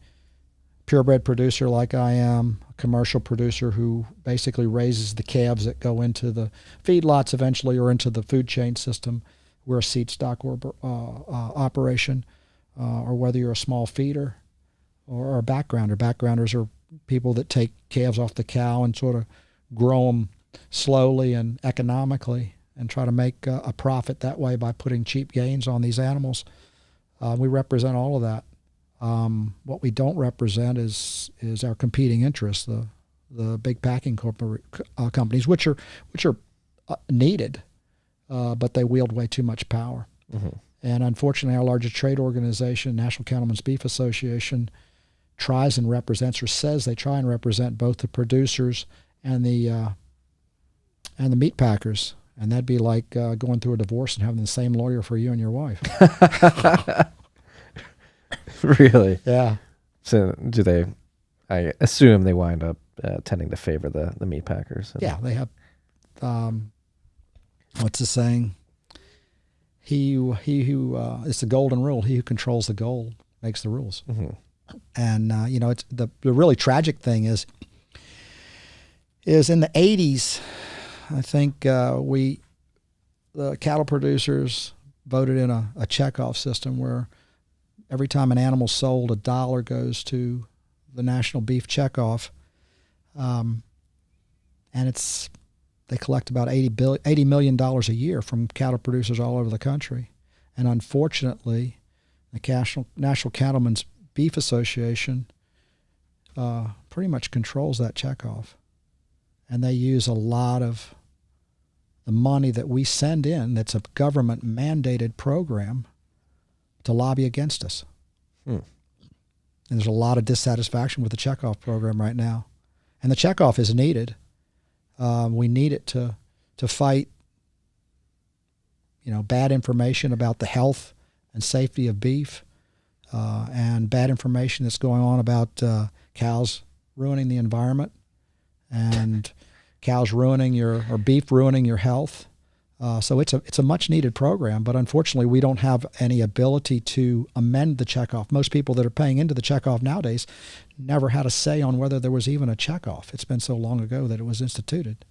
purebred producer like I am, a commercial producer who basically raises the calves that go into the feedlots eventually or into the food chain system. We're a seed stock operation, or whether you're a small feeder or a backgrounder. Backgrounders are people that take calves off the cow and sort of grow them slowly and economically and try to make a profit that way by putting cheap gains on these animals. We represent all of that. What we don't represent is our competing interests, the big packing companies, which are needed, but they wield way too much power. Mm-hmm. And unfortunately, our largest trade organization, National Cattlemen's Beef Association, tries and represents, or says they try and represent, both the producers and the meat packers. And that'd be like going through a divorce and having the same lawyer for you and your wife. Really? Yeah. So do they? I assume they wind up tending to favor the meat packers. Yeah, they have. What's the saying? He who it's the golden rule. He who controls the gold makes the rules. Mm-hmm. And it's the really tragic thing is in the 80s, I think the cattle producers voted in a checkoff system where every time an animal sold, $1 goes to the National Beef Checkoff, and they collect about $80 million a year from cattle producers all over the country. And unfortunately, the National Cattlemen's Beef Association pretty much controls that checkoff. And they use a lot of the money that we send in, that's a government-mandated program, to lobby against us. And there's a lot of dissatisfaction with the checkoff program right now. And the checkoff is needed. We need it to fight, bad information about the health and safety of beef, and bad information that's going on about cows ruining the environment, and cows beef ruining your health. So it's a much needed program, but unfortunately we don't have any ability to amend the checkoff. Most people that are paying into the checkoff nowadays never had a say on whether there was even a checkoff. It's been so long ago that it was instituted.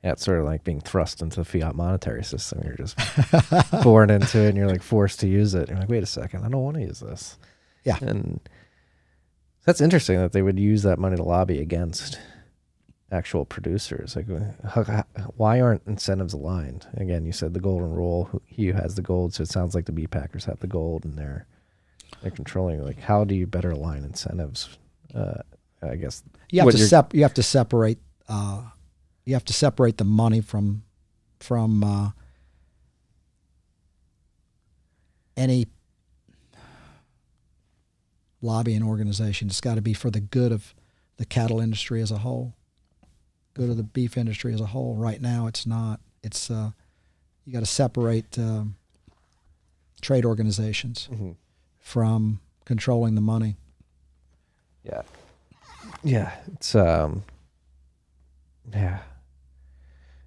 Yeah, it's sort of like being thrust into the fiat monetary system. You're just born into it, and you're like forced to use it. You're like, wait a second, I don't want to use this. Yeah. And that's interesting that they would use that money to lobby against actual producers. Like, why aren't incentives aligned? Again, you said the golden rule, he who has the gold, so it sounds like the meat packers have the gold, and they're controlling. Like, how do you better align incentives? I guess you have to separate the money from any lobbying organization. It's got to be for the good of the cattle industry as a whole, good of the beef industry as a whole. Right now, it's not. It's you got to separate trade organizations from controlling the money. Yeah. Yeah, it's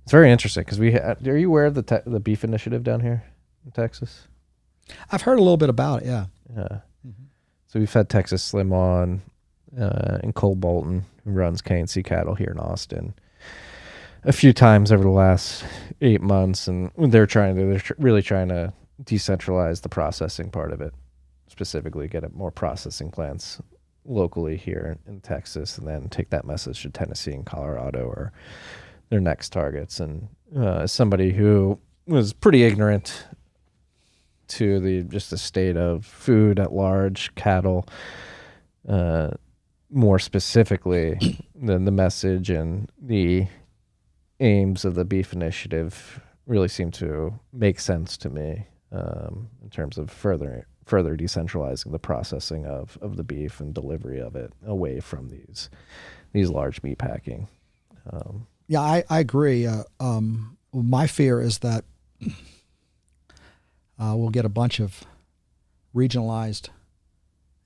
it's very interesting because are you aware of the beef initiative down here in Texas? I've heard a little bit about it. Yeah. Yeah. So we've had Texas Slim on, and Cole Bolton, who runs K&C Cattle here in Austin, a few times over the last 8 months, and they're really trying to decentralize the processing part of it, specifically get more processing plants locally here in Texas, and then take that message to Tennessee and Colorado, or their next targets. And as somebody who was pretty ignorant to the state of food at large, cattle, more specifically, the message and the aims of the beef initiative really seem to make sense to me, in terms of further decentralizing the processing of the beef and delivery of it away from these large meat packing. Yeah, I agree. My fear is that we'll get a bunch of regionalized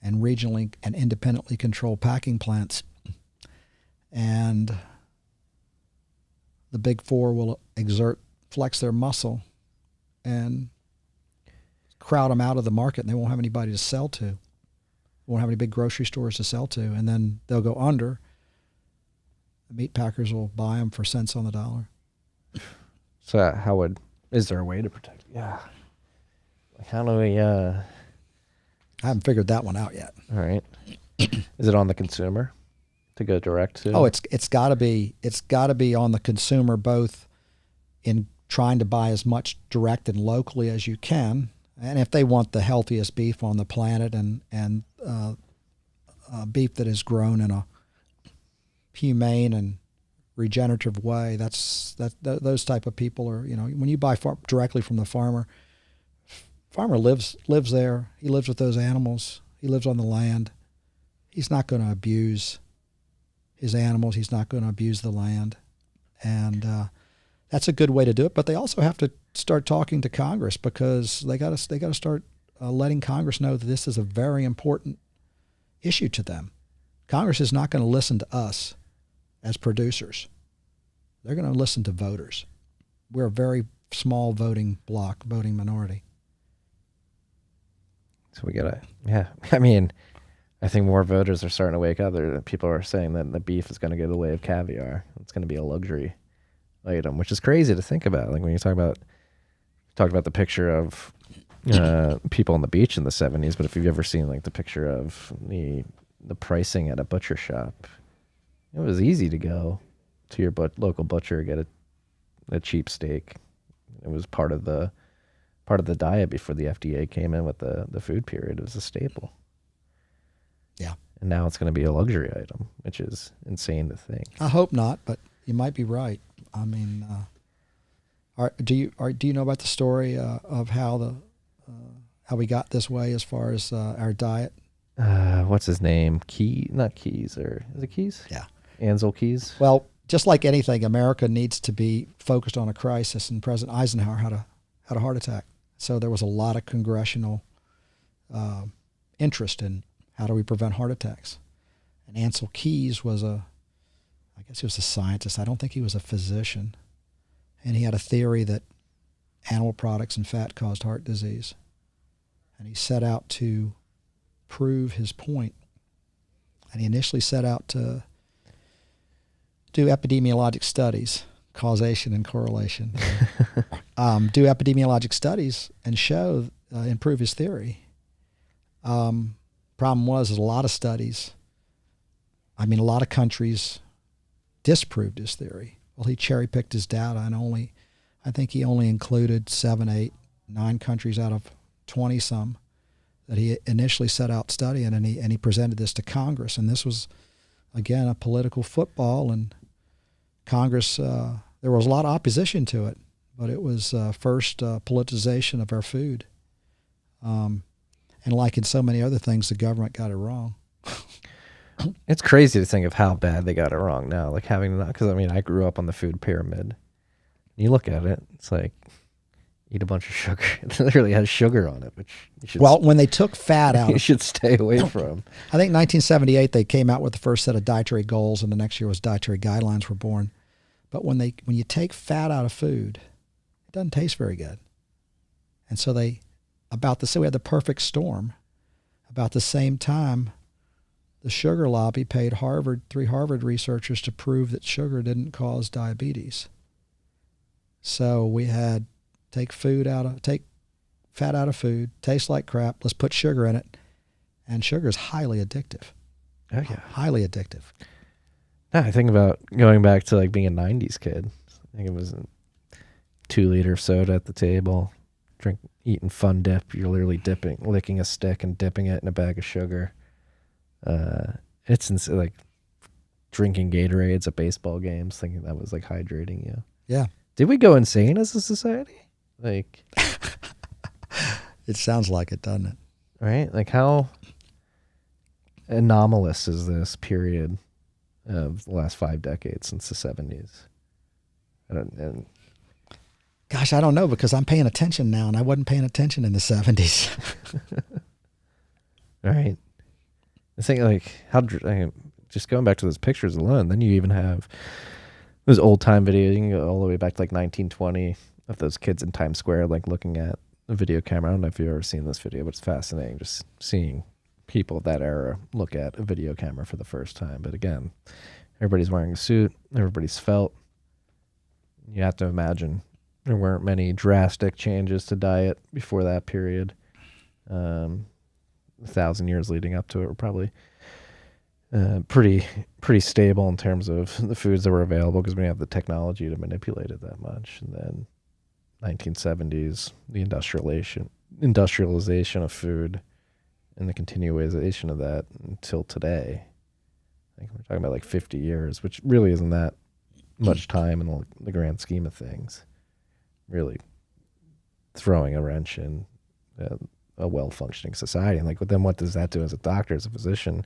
and regionally and independently controlled packing plants, and the big four will flex their muscle and crowd them out of the market, and they won't have anybody to sell to. Won't have any big grocery stores to sell to, and then they'll go under. The meat packers will buy them for cents on the dollar. So is there a way to protect? Yeah. Like, how do we? I haven't figured that one out yet. All right. Is it on the consumer to go direct to? Oh, it's got to be on the consumer, both in trying to buy as much direct and locally as you can, and if they want the healthiest beef on the planet and beef that is grown in a humane and regenerative way. Those type of people are, when you buy directly from the farmer lives there. He lives with those animals. He lives on the land. He's not going to abuse his animals. He's not going to abuse the land. And that's a good way to do it. But they also have to start talking to Congress, because they got to start letting Congress know that this is a very important issue to them. Congress is not going to listen to us as producers. They're going to listen to voters. We're a very small voting minority. So we gotta, I mean, I think more voters are starting to wake up. People are saying that the beef is going to go the way of caviar. It's going to be a luxury item, which is crazy to think about. Like when you talked about the picture of people on the beach in the 70s, but if you've ever seen like the picture of the pricing at a butcher shop, it was easy to go to your local butcher, get a cheap steak. It was part of the diet before the FDA came in with the food period. It was a staple. Yeah. And now it's going to be a luxury item, which is insane to think. I hope not, but you might be right. I mean, do you know about the story of how we got this way as far as our diet? What's his name? Not Keys, or is it Keys? Yeah. Ansel Keys. Well, just like anything, America needs to be focused on a crisis, and President Eisenhower had a heart attack. So there was a lot of congressional interest in how do we prevent heart attacks. And Ansel Keys was I guess he was a scientist. I don't think he was a physician. And he had a theory that animal products and fat caused heart disease. And he set out to prove his point. And he initially set out to do epidemiologic studies, causation and correlation. Do epidemiologic studies and improve his theory. Problem was, a lot of studies, a lot of countries disproved his theory. Well, he cherry-picked his data, and I think he only included 7, 8, 9 countries out of 20-some that he initially set out studying, and he presented this to Congress. And this was, again, a political football, and Congress, there was a lot of opposition to it, but it was first politicization of our food. And like in so many other things, the government got it wrong. It's crazy to think of how bad they got it wrong now. Like because I grew up on the food pyramid. You look at it, it's like eat a bunch of sugar. It literally has sugar on it, which you should. Well, when they took fat out, you should stay away from. I think 1978 they came out with the first set of dietary goals, and the next year was dietary guidelines were born. But when you take fat out of food, it doesn't taste very good. And so we had the perfect storm. About the same time, the sugar lobby paid 3 Harvard researchers to prove that sugar didn't cause diabetes. So we had take fat out of food, tastes like crap, let's put sugar in it. And sugar is highly addictive. Oh yeah. Highly addictive. I think about going back to like being a 90s kid. I think it was a 2-liter soda at the table, eating Fun Dip. You're literally licking a stick and dipping it in a bag of sugar. It's like drinking Gatorades at baseball games, thinking that was like hydrating you. Yeah. Did we go insane as a society? Like, it sounds like it, doesn't it? Right? Like, how anomalous is this period of the last 5 decades since the 70s? Gosh, I don't know, because I'm paying attention now, and I wasn't paying attention in the 70s. Right. I think, like, just going back to those pictures alone, then you even have those old-time videos. You can go all the way back to, like, 1920 of those kids in Times Square, like, looking at a video camera. I don't know if you've ever seen this video, but it's fascinating just seeing people of that era look at a video camera for the first time. But again, everybody's wearing a suit. Everybody's felt. You have to imagine there weren't many drastic changes to diet before that period. 1,000 years leading up to it were probably pretty stable in terms of the foods that were available, because we didn't have the technology to manipulate it that much. And then 1970s, the industrialization of food, and the continuation of that until today. I think we're talking about like 50 years, which really isn't that much time in the grand scheme of things. Really throwing a wrench in a well-functioning society. And like, then what does that do as a doctor, as a physician?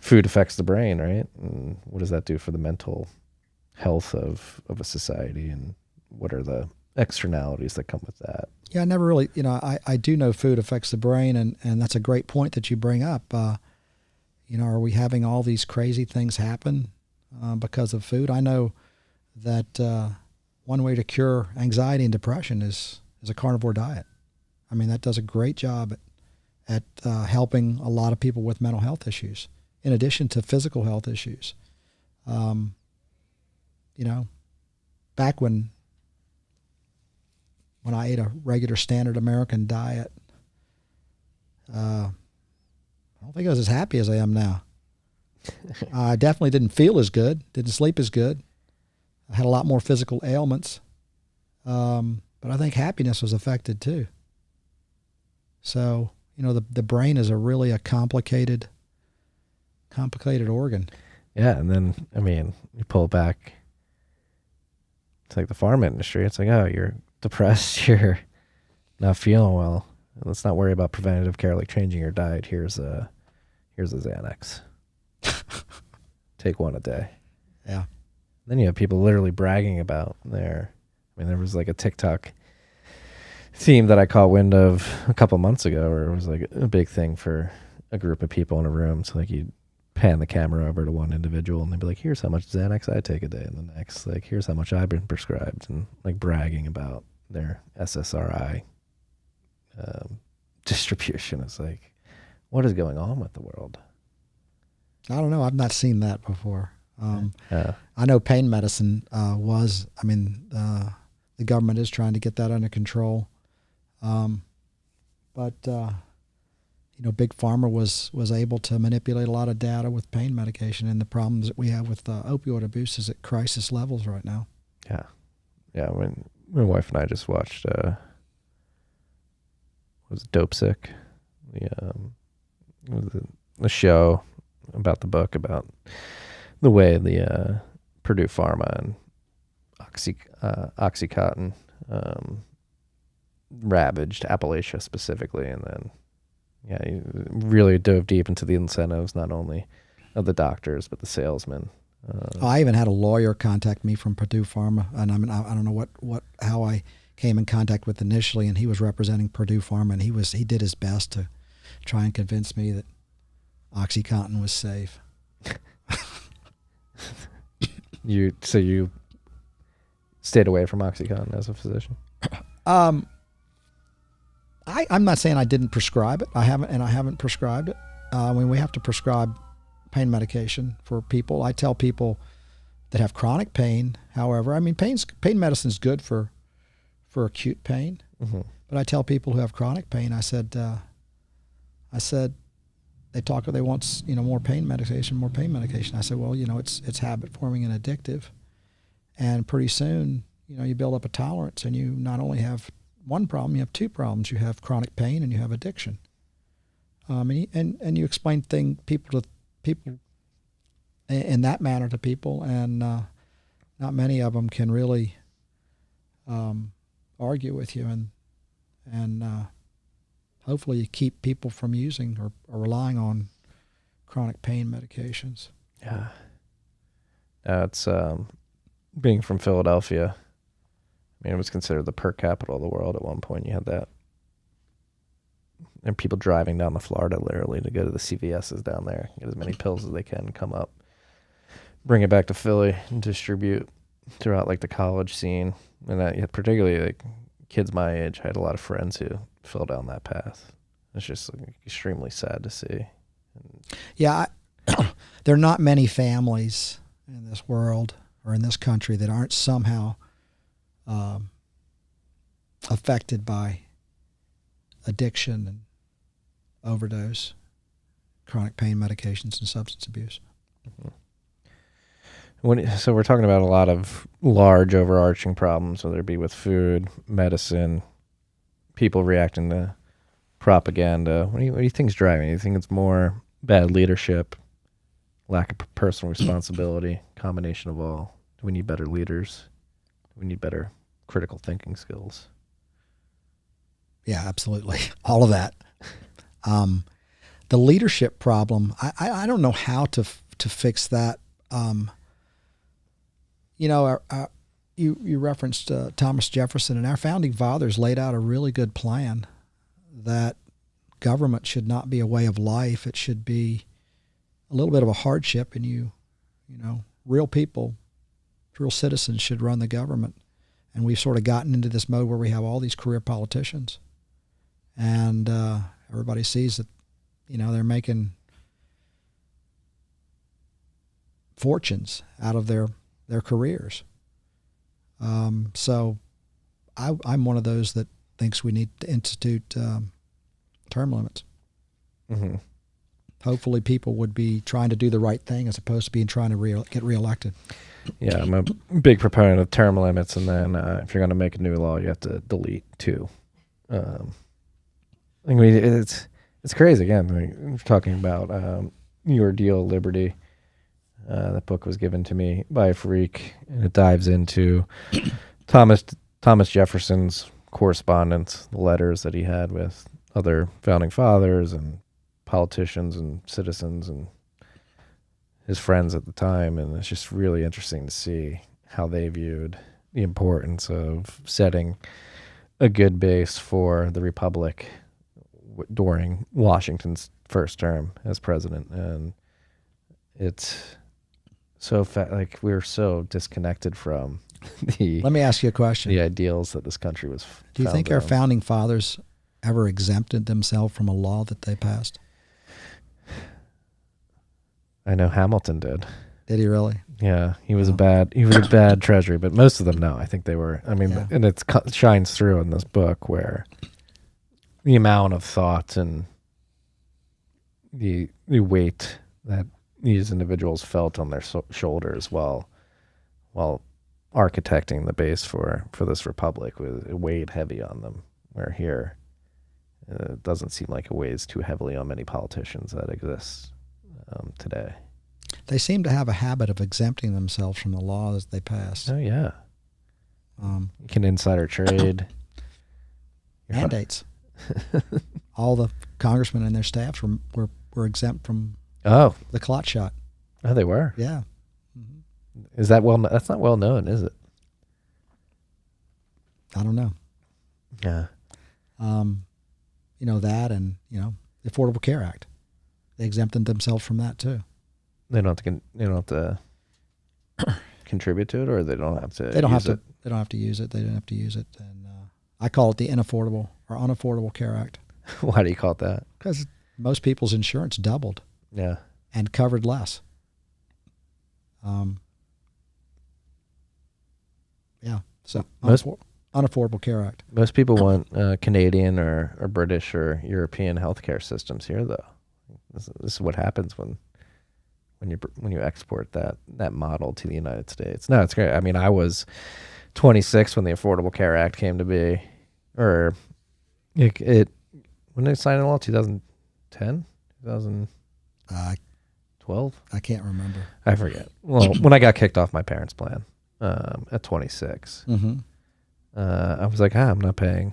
Food affects the brain, right? And what does that do for the mental health of a society? And what are the externalities that come with that? Yeah, I never really, I do know food affects the brain, and that's a great point that you bring up. Are we having all these crazy things happen because of food? I know that one way to cure anxiety and depression is a carnivore diet. I mean, that does a great job at helping a lot of people with mental health issues, in addition to physical health issues. Back when I ate a regular standard American diet, I don't think I was as happy as I am now. I definitely didn't feel as good, didn't sleep as good. I had a lot more physical ailments. But I think happiness was affected too. So, the brain is really a complicated organ. Yeah, and then, I mean, you pull it back. It's like the farm industry. It's like, oh, you're depressed, you're not feeling well. Let's not worry about preventative care like changing your diet. Here's a Xanax. Take one a day. Yeah. Then you have people literally bragging about there was like a TikTok theme that I caught wind of a couple months ago, where it was like a big thing for a group of people in a room. So like you'd pan the camera over to one individual and they'd be like, here's how much Xanax I take a day. And the next, like, here's how much I've been prescribed, and like bragging about their SSRI distribution. It's like, what is going on with the world? I don't know. I've not seen that before. Yeah. I know pain medicine the government is trying to get that under control. But Big Pharma was able to manipulate a lot of data with pain medication, and the problems that we have with opioid abuse is at crisis levels right now. Yeah. Yeah. When my wife and I just watched, was it Dope Sick? The show about the book, about the way the Purdue Pharma and Oxycontin ravaged Appalachia specifically, and then he really dove deep into the incentives, not only of the doctors but the salesmen. I even had a lawyer contact me from Purdue Pharma, and I don't know how I came in contact with initially, and he was representing Purdue Pharma, and he did his best to try and convince me that Oxycontin was safe. You stayed away from Oxycontin as a physician? I'm not saying I didn't prescribe it. I haven't prescribed it. We have to prescribe pain medication for people. I tell people that have chronic pain, however, pain medicine is good for acute pain. Mm-hmm. But I tell people who have chronic pain, I said, they want more pain medication. I said, well, it's habit forming and addictive, and pretty soon, you build up a tolerance, and you not only have one problem, you have two problems. You have chronic pain and you have addiction. And you explain people in that manner to people, and not many of them can really argue with you, and hopefully you keep people from using or relying on chronic pain medications. Yeah. It's being from Philadelphia. It was considered the perk capital of the world at one point. You had that. And people driving down to Florida literally to go to the CVS's down there, get as many pills as they can, come up, bring it back to Philly, and distribute throughout like the college scene. And that, particularly like kids my age, I had a lot of friends who fell down that path. It's just like, extremely sad to see. Yeah, there are not many families in this world or in this country that aren't somehow affected by addiction and overdose, chronic pain medications, and substance abuse. Mm-hmm. So we're talking about a lot of large overarching problems, whether it be with food, medicine, people reacting to propaganda. What do you think's driving? Do you think it's more bad leadership, lack of personal responsibility, combination of all? Do we need better leaders? Do we need better critical thinking skills? Yeah, absolutely. All of that. The leadership problem, I don't know how to fix that. You referenced Thomas Jefferson, and our founding fathers laid out a really good plan that government should not be a way of life. It should be a little bit of a hardship, and real people, real citizens should run the government. And we've sort of gotten into this mode where we have all these career politicians, and everybody sees that, they're making fortunes out of their careers. So I'm one of those that thinks we need to institute term limits. Mm-hmm. Hopefully people would be trying to do the right thing as opposed to being trying to get reelected. Yeah, I'm a big proponent of term limits, and then if you're going to make a new law, you have to delete two. It's crazy. Again, we're talking about Your Deal, Liberty. That book was given to me by a freak, and it dives into Thomas Jefferson's correspondence, the letters that he had with other founding fathers and politicians and citizens and his friends at the time. And it's just really interesting to see how they viewed the importance of setting a good base for the Republic during Washington's first term as president. And it's so we're so disconnected from Let me ask you a question. The ideals that this country was. Do you think our founding fathers ever exempted themselves from a law that they passed? I know Hamilton did. Did he really? Yeah, he was a bad treasury, but most of them no. I think they were. I mean, yeah. And it shines through in this book where the amount of thought and the weight that these individuals felt on their shoulders while architecting the base for this republic weighed heavy on them. Where here, it doesn't seem like it weighs too heavily on many politicians that exist today. They seem to have a habit of exempting themselves from the laws they pass. Oh yeah, you can insider trade. Mandates. All the congressmen and their staffs were exempt from the clot shot. Oh, they were? Yeah. Mm-hmm. Is that that's not well known, is it? I don't know. Yeah. That and, the Affordable Care Act. They exempted themselves from that too. They don't have to contribute to it, or they don't have to They don't have to use it. They don't have to use it. And I call it the Unaffordable Care Act. Why do you call it that? Because most people's insurance doubled. Yeah. And covered less. So Unaffordable Care Act. Most people want Canadian or British or European healthcare systems here, though. This is what happens when you export that model to the United States. No, it's great. I mean, I was 26 when the Affordable Care Act came to be, or when did they sign it all? 2010, 2012. I can't remember. I forget. Well, when I got kicked off my parents' plan at 26, I was like, I'm not paying.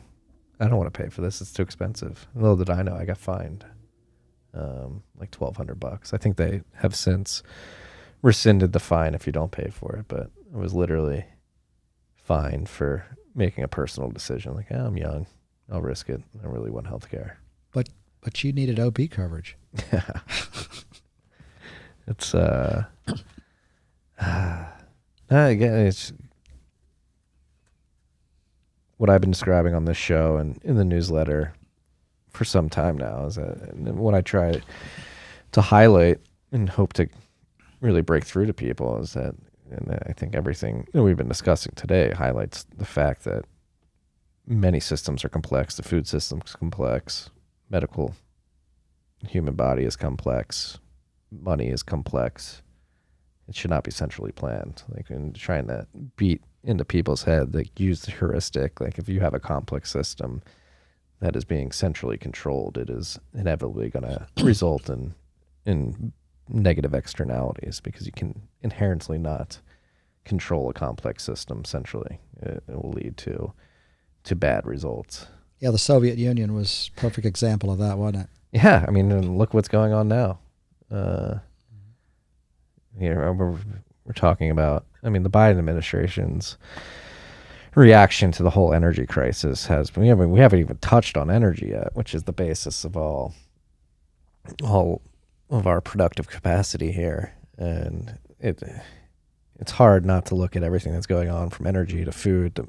I don't want to pay for this. It's too expensive. Little did I know, I got fined like $1,200. I think they have since rescinded the fine if you don't pay for it, but it was literally fined for making a personal decision. Like, I'm young, I'll risk it. I really want health care. But you needed OB coverage. Yeah. It's again, it's what I've been describing on this show and in the newsletter for some time now is that what I try to highlight and hope to really break through to people is that, and I think everything we've been discussing today highlights the fact that many systems are complex. The food system's complex. Medical, human body is complex. Money is complex. It should not be centrally planned. Like, and trying to beat into people's head, like, use the heuristic. Like, if you have a complex system, that is being centrally controlled, it is inevitably going to result in negative externalities, because you can inherently not control a complex system centrally. It will lead to bad results. Yeah, the Soviet Union was a perfect example of that, wasn't it? Yeah, I mean, and look what's going on now. We're talking about, I mean, the Biden administration's reaction to the whole energy crisis has been, we haven't even touched on energy yet, which is the basis of all of our productive capacity here. And it's hard not to look at everything that's going on, from energy to food to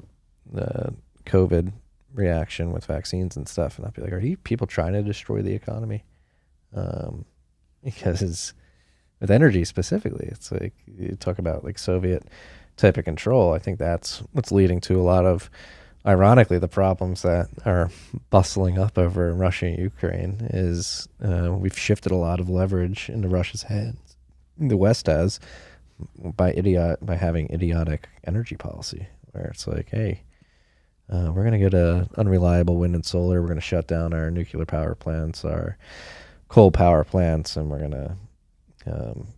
the COVID reaction with vaccines and stuff, and I'd be like, are you people trying to destroy the economy? Because with energy specifically, it's like, you talk about like Soviet type of control. I think that's what's leading to a lot of, ironically, the problems that are bustling up over in Russia and Ukraine is we've shifted a lot of leverage into Russia's hands. The West has, by having idiotic energy policy, where it's like, hey, we're going to get unreliable wind and solar. We're going to shut down our nuclear power plants, our coal power plants, and we're going to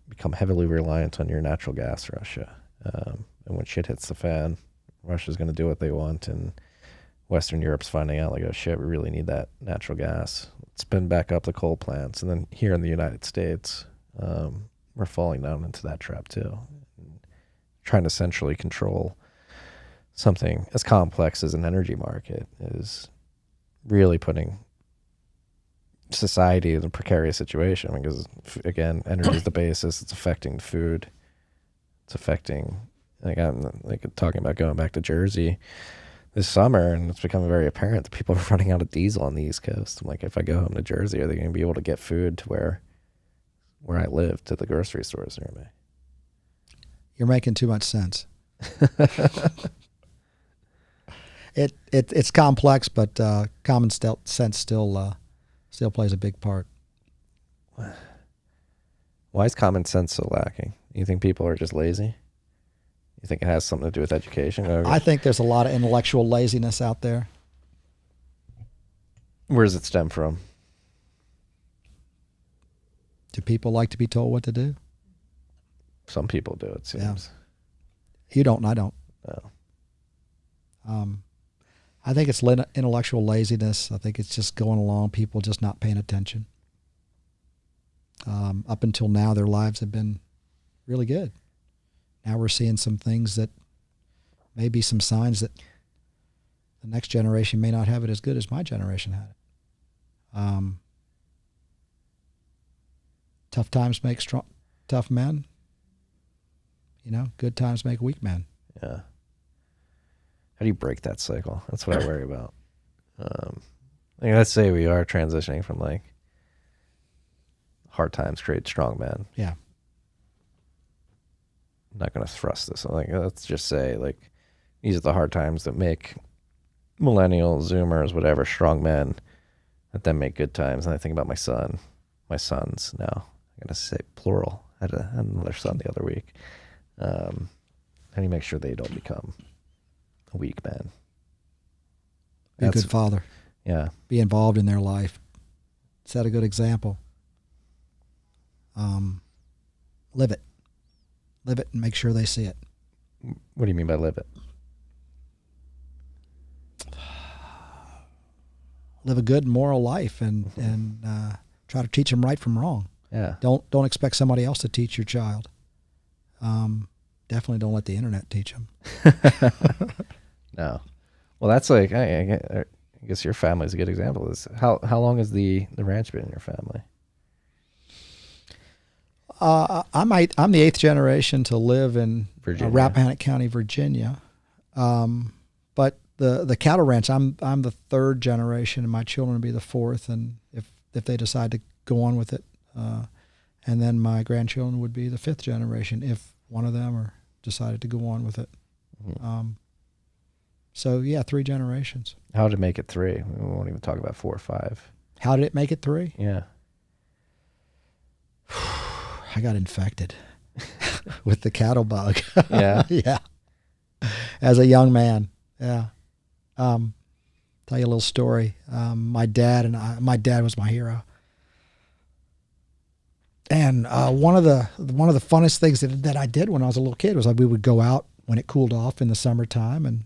become heavily reliant on your natural gas, Russia. And when shit hits the fan, Russia's going to do what they want, and Western Europe's finding out, like, oh shit, we really need that natural gas. Let's spin back up the coal plants. And then here in the United States, we're falling down into that trap too. Trying to centrally control something as complex as an energy market is really putting society in a precarious situation, because, again, energy is the basis. It's affecting food. It's affecting, like, I'm like talking about going back to Jersey this summer, and it's becoming very apparent that people are running out of diesel on the East Coast. I'm like, if I go home to Jersey, are they going to be able to get food to where I live, to the grocery stores near me? You're making too much sense. It's complex, but common sense still plays a big part. Why is common sense so lacking? You think people are just lazy? You think it has something to do with education? I think there's a lot of intellectual laziness out there. Where does it stem from? Do people like to be told what to do? Some people do, it seems. Yeah. You don't, and I don't. No. I think it's intellectual laziness. I think it's just going along, people just not paying attention. Up until now, their lives have been really good. Now we're seeing some things that may be some signs that the next generation may not have it as good as my generation had it. Tough times make tough men. Good times make weak men. Yeah. How do you break that cycle? That's what I worry about. Let's say we are transitioning from, like, hard times create strong men. Yeah. I'm not going to thrust this. Like, let's just say, like, these are the hard times that make millennials, Zoomers, whatever, strong men, that then make good times. And I think about my sons now. I'm going to say plural. I had another son the other week. How do you make sure they don't become a weak man? Be a good father. Yeah. Be involved in their life. Set a good example. Live it. Live it and make sure they see it. What do you mean by live it? Live a good moral life and try to teach them right from wrong. Yeah. Don't expect somebody else to teach your child. Definitely don't let the internet teach them. No. Well, that's like, I guess your family is a good example of this. How long has the ranch been in your family? I'm the 8th generation to live in Rappahannock County, Virginia. But the cattle ranch, I'm the 3rd generation, and my children will be the 4th, and if they decide to go on with it, and then my grandchildren would be the 5th generation if one of them decided to go on with it. Mm-hmm. So yeah, 3 generations. How did it make it 3? We won't even talk about 4 or 5. How did it make it 3? Yeah. I got infected with the cattle bug. Yeah. Yeah. As a young man. Yeah. tell you a little story. My dad was my hero. And one of the funnest things that I did when I was a little kid was we would go out when it cooled off in the summertime, and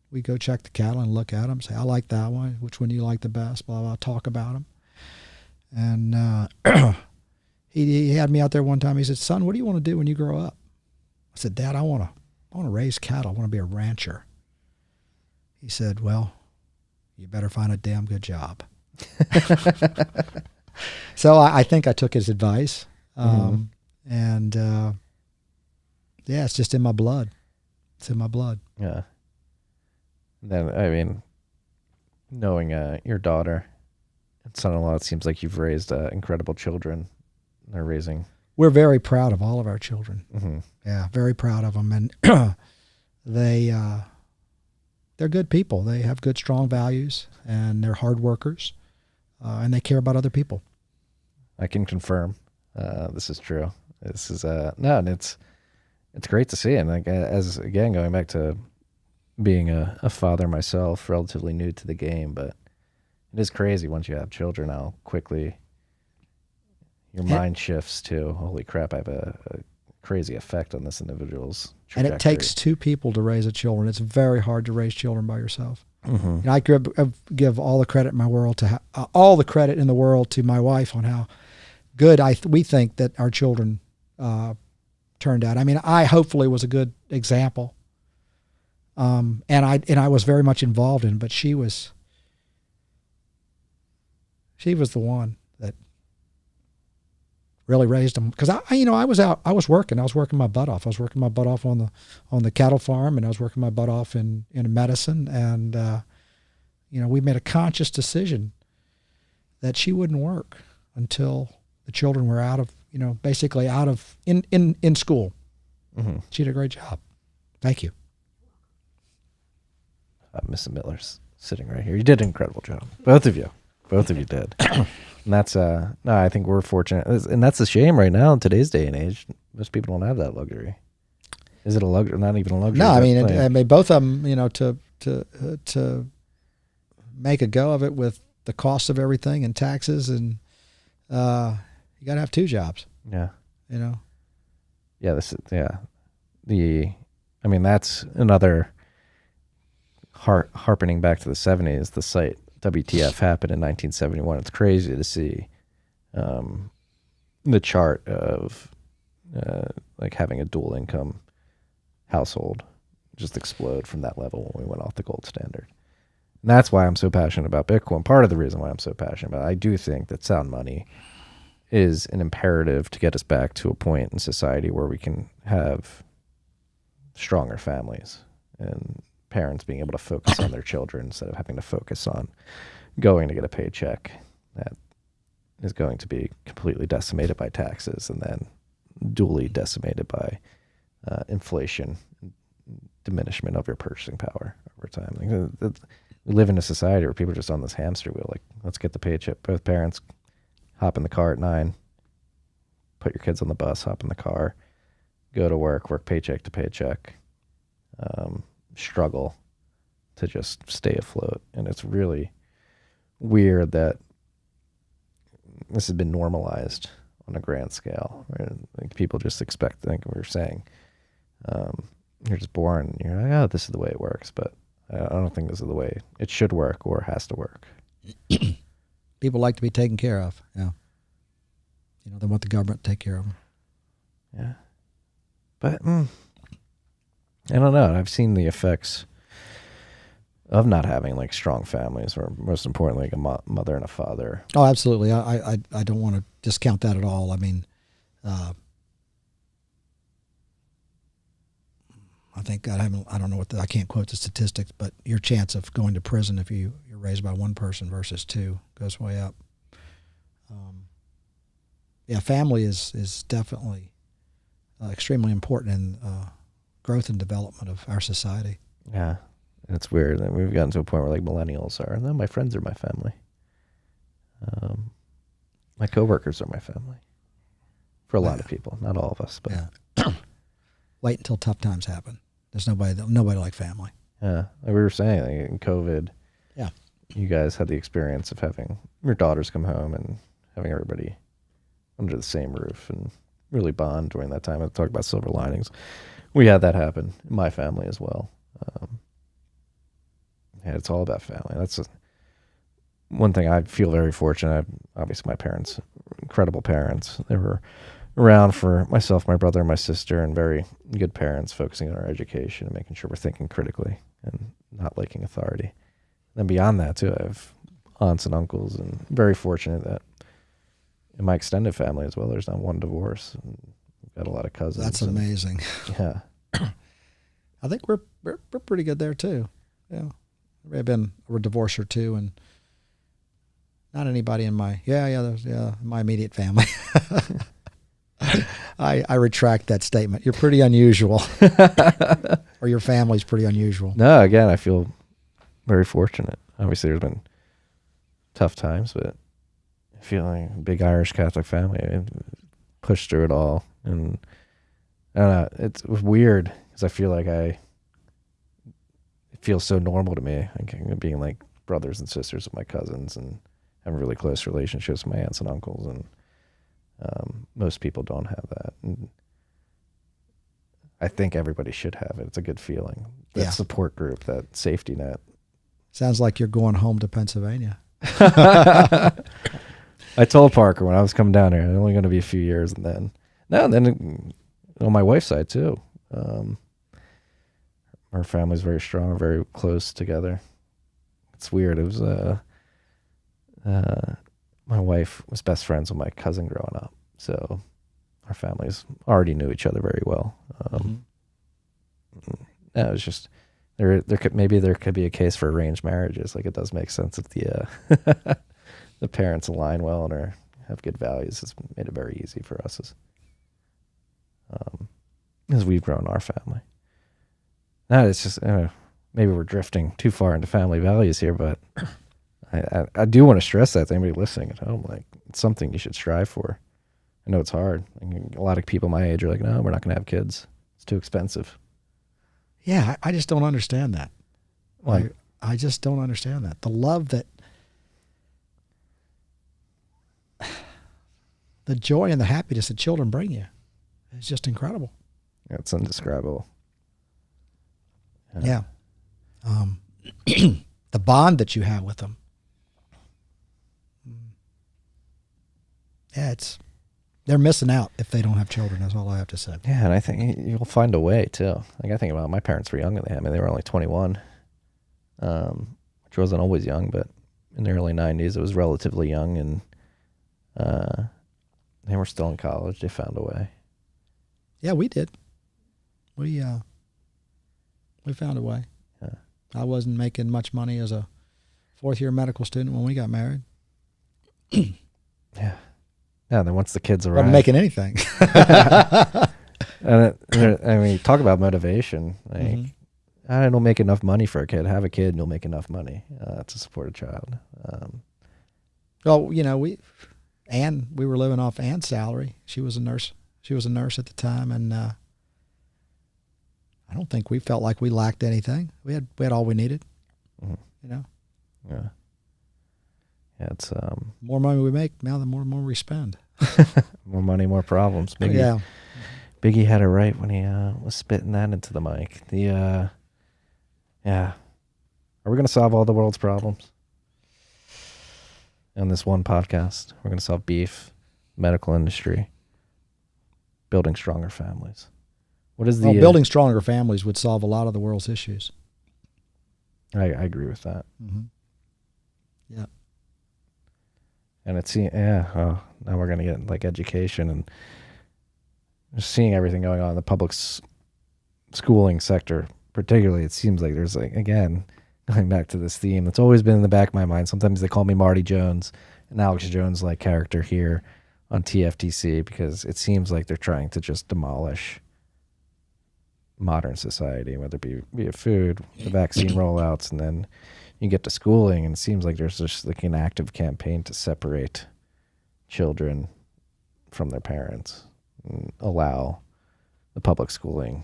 we'd go check the cattle and look at them, say, I like that one. Which one do you like the best? Blah, blah, talk about them. And he had me out there one time. He said, son, what do you want to do when you grow up? I said, Dad, I want to raise cattle. I want to be a rancher. He said, well, you better find a damn good job. So I think I took his advice. And yeah, it's just in my blood. It's in my blood. Yeah. Then, I mean, knowing your daughter and son-in-law, it seems like you've raised incredible children. They're raising. We're very proud of all of our children. Mm-hmm. Yeah, very proud of them. And they're good people. They have good, strong values, and they're hard workers, and they care about other people. I can confirm this is true. This is no, and it's great to see. And like, as again, going back to being a father myself, relatively new to the game, but it is crazy once you have children how quickly your mind shifts to, holy crap, I have a crazy effect on this individual's trajectory. And it takes two people to raise a children. It's very hard to raise children by yourself. Mm-hmm. You know, I give all the credit in my world to all the credit in the world to my wife on how good we think that our children turned out. I mean, I hopefully was a good example, and I was very much involved in it, but she was the one that really raised them. Because I was working my butt off. I was working my butt off on the cattle farm, and I was working my butt off in medicine, and we made a conscious decision that she wouldn't work until the children were basically out of in school. Mm-hmm. She did a great job. Thank you. Mrs. Miller's sitting right here. You did an incredible job. Both of you did. And that's no, I think we're fortunate, and that's a shame right now in today's day and age. Most people don't have that luxury. Is it a luxury? Not even a luxury. No, I mean, both of them, to make a go of it with the cost of everything and taxes, and you got to have two jobs. Yeah. Yeah, that's another harpening back to the 70s. The site WTF happened in 1971. It's crazy to see the chart of like having a dual income household just explode from that level when we went off the gold standard. And that's why I'm so passionate about Bitcoin. Part of the reason why I'm so passionate about it, I do think that sound money is an imperative to get us back to a point in society where we can have stronger families and parents being able to focus on their children instead of having to focus on going to get a paycheck that is going to be completely decimated by taxes and then duly decimated by inflation, diminishment of your purchasing power over time. Like, we live in a society where people are just on this hamster wheel. Like, let's get the paycheck. Both parents hop in the car at 9, put your kids on the bus, hop in the car, go to work paycheck to paycheck, struggle to just stay afloat. And it's really weird that this has been normalized on a grand scale. Right? Like, people just expect, like we were saying, you're just born, you're like, oh, this is the way it works. But I don't think this is the way it should work or has to work. People like to be taken care of. Yeah. They want the government to take care of them. Yeah. But I don't know. I've seen the effects of not having like strong families, or most importantly, like a mother and a father. Oh, absolutely. I don't want to discount that at all. I mean, I think I don't know I can't quote the statistics, but your chance of going to prison if you're raised by one person versus two goes way up. Family is definitely extremely important in growth and development of our society. Yeah, and it's weird that we've gotten to a point where like millennials are, no, my friends are my family. My coworkers are my family. For a lot of people, not all of us, but wait until tough times happen. There's nobody like family. Yeah, like we were saying, like in COVID. Yeah, you guys had the experience of having your daughters come home and having everybody under the same roof and really bond during that time. I talk about silver linings. We had that happen in my family as well. Yeah, it's all about family. That's one thing I feel very fortunate. Obviously, my parents, incredible parents. They were around for myself, my brother, and my sister, and very good parents, focusing on our education and making sure we're thinking critically and not liking authority. And beyond that, too, I have aunts and uncles, and very fortunate that in my extended family as well, there's not one divorce. And we've got a lot of cousins. That's amazing. Yeah. I think we're pretty good there too. Yeah. I've been a divorce or two, and not anybody in my my immediate family. I retract that statement. You're pretty unusual. Or your family's pretty unusual. No, again, I feel very fortunate. Obviously, there's been tough times, but I feel like a big Irish Catholic family. I pushed through it all. And I don't know, it's weird because I feel like it feels so normal to me, like being like brothers and sisters with my cousins and having really close relationships with my aunts and uncles. And most people don't have that. And I think everybody should have it. It's a good feeling. That support group, that safety net. Sounds like you're going home to Pennsylvania. I told Parker when I was coming down here, it's only going to be a few years, and then on my wife's side too. Our family's very strong, very close together. It's weird. It was my wife was best friends with my cousin growing up, so our families already knew each other very well. Yeah, it was just there could be a case for arranged marriages. Like, it does make sense if the the parents align well and have good values. It's made it very easy for us as we've grown our family. Now it's just maybe we're drifting too far into family values here, but I do want to stress that to anybody listening at home. Like, it's something you should strive for. I know it's hard. I mean, a lot of people my age are like, no, we're not going to have kids. It's too expensive. Yeah, I just don't understand that. Like, I just don't understand that. The love that, the joy and the happiness that children bring you is just incredible. it's indescribable. Yeah. The bond that you have with them. Yeah, they're missing out if they don't have children. That's all I have to say. Yeah, and I think you'll find a way too. Like, I think about my parents were young when they had me. They were only 21, which wasn't always young, but in the early 90s it was relatively young, and they were still in college. They found a way. Yeah, we did. We found a way. Yeah. I wasn't making much money as a fourth-year medical student when we got married. Yeah. Yeah, then once the kids arrived. Wasn't making anything. I mean, talk about motivation. Like, I don't make enough money for a kid. Have a kid and you'll make enough money to support a child. Well, we were living off Ann's salary. She was a nurse. She was a nurse at the time, and I don't think we felt like we lacked anything. We had all we needed. Yeah. Yeah, it's more money we make now, the more we spend. more money, more problems. Biggie had it right when he was spitting that into the mic. Are we going to solve all the world's problems in this one podcast? We're going to solve beef, medical industry, building stronger families. What is the building stronger families would solve a lot of the world's issues. I agree with that. Yeah. And now we're going to get like education and just seeing everything going on in the public schooling sector, particularly. It seems like there's, like, again, going back to this theme that's always been in the back of my mind. Sometimes they call me Marty Jones, an Alex Jones-like character here on TFTC, because it seems like they're trying to just demolish modern society, whether it be food, the vaccine rollouts, and then you get to schooling, and it seems like there's just like an active campaign to separate children from their parents and allow the public schooling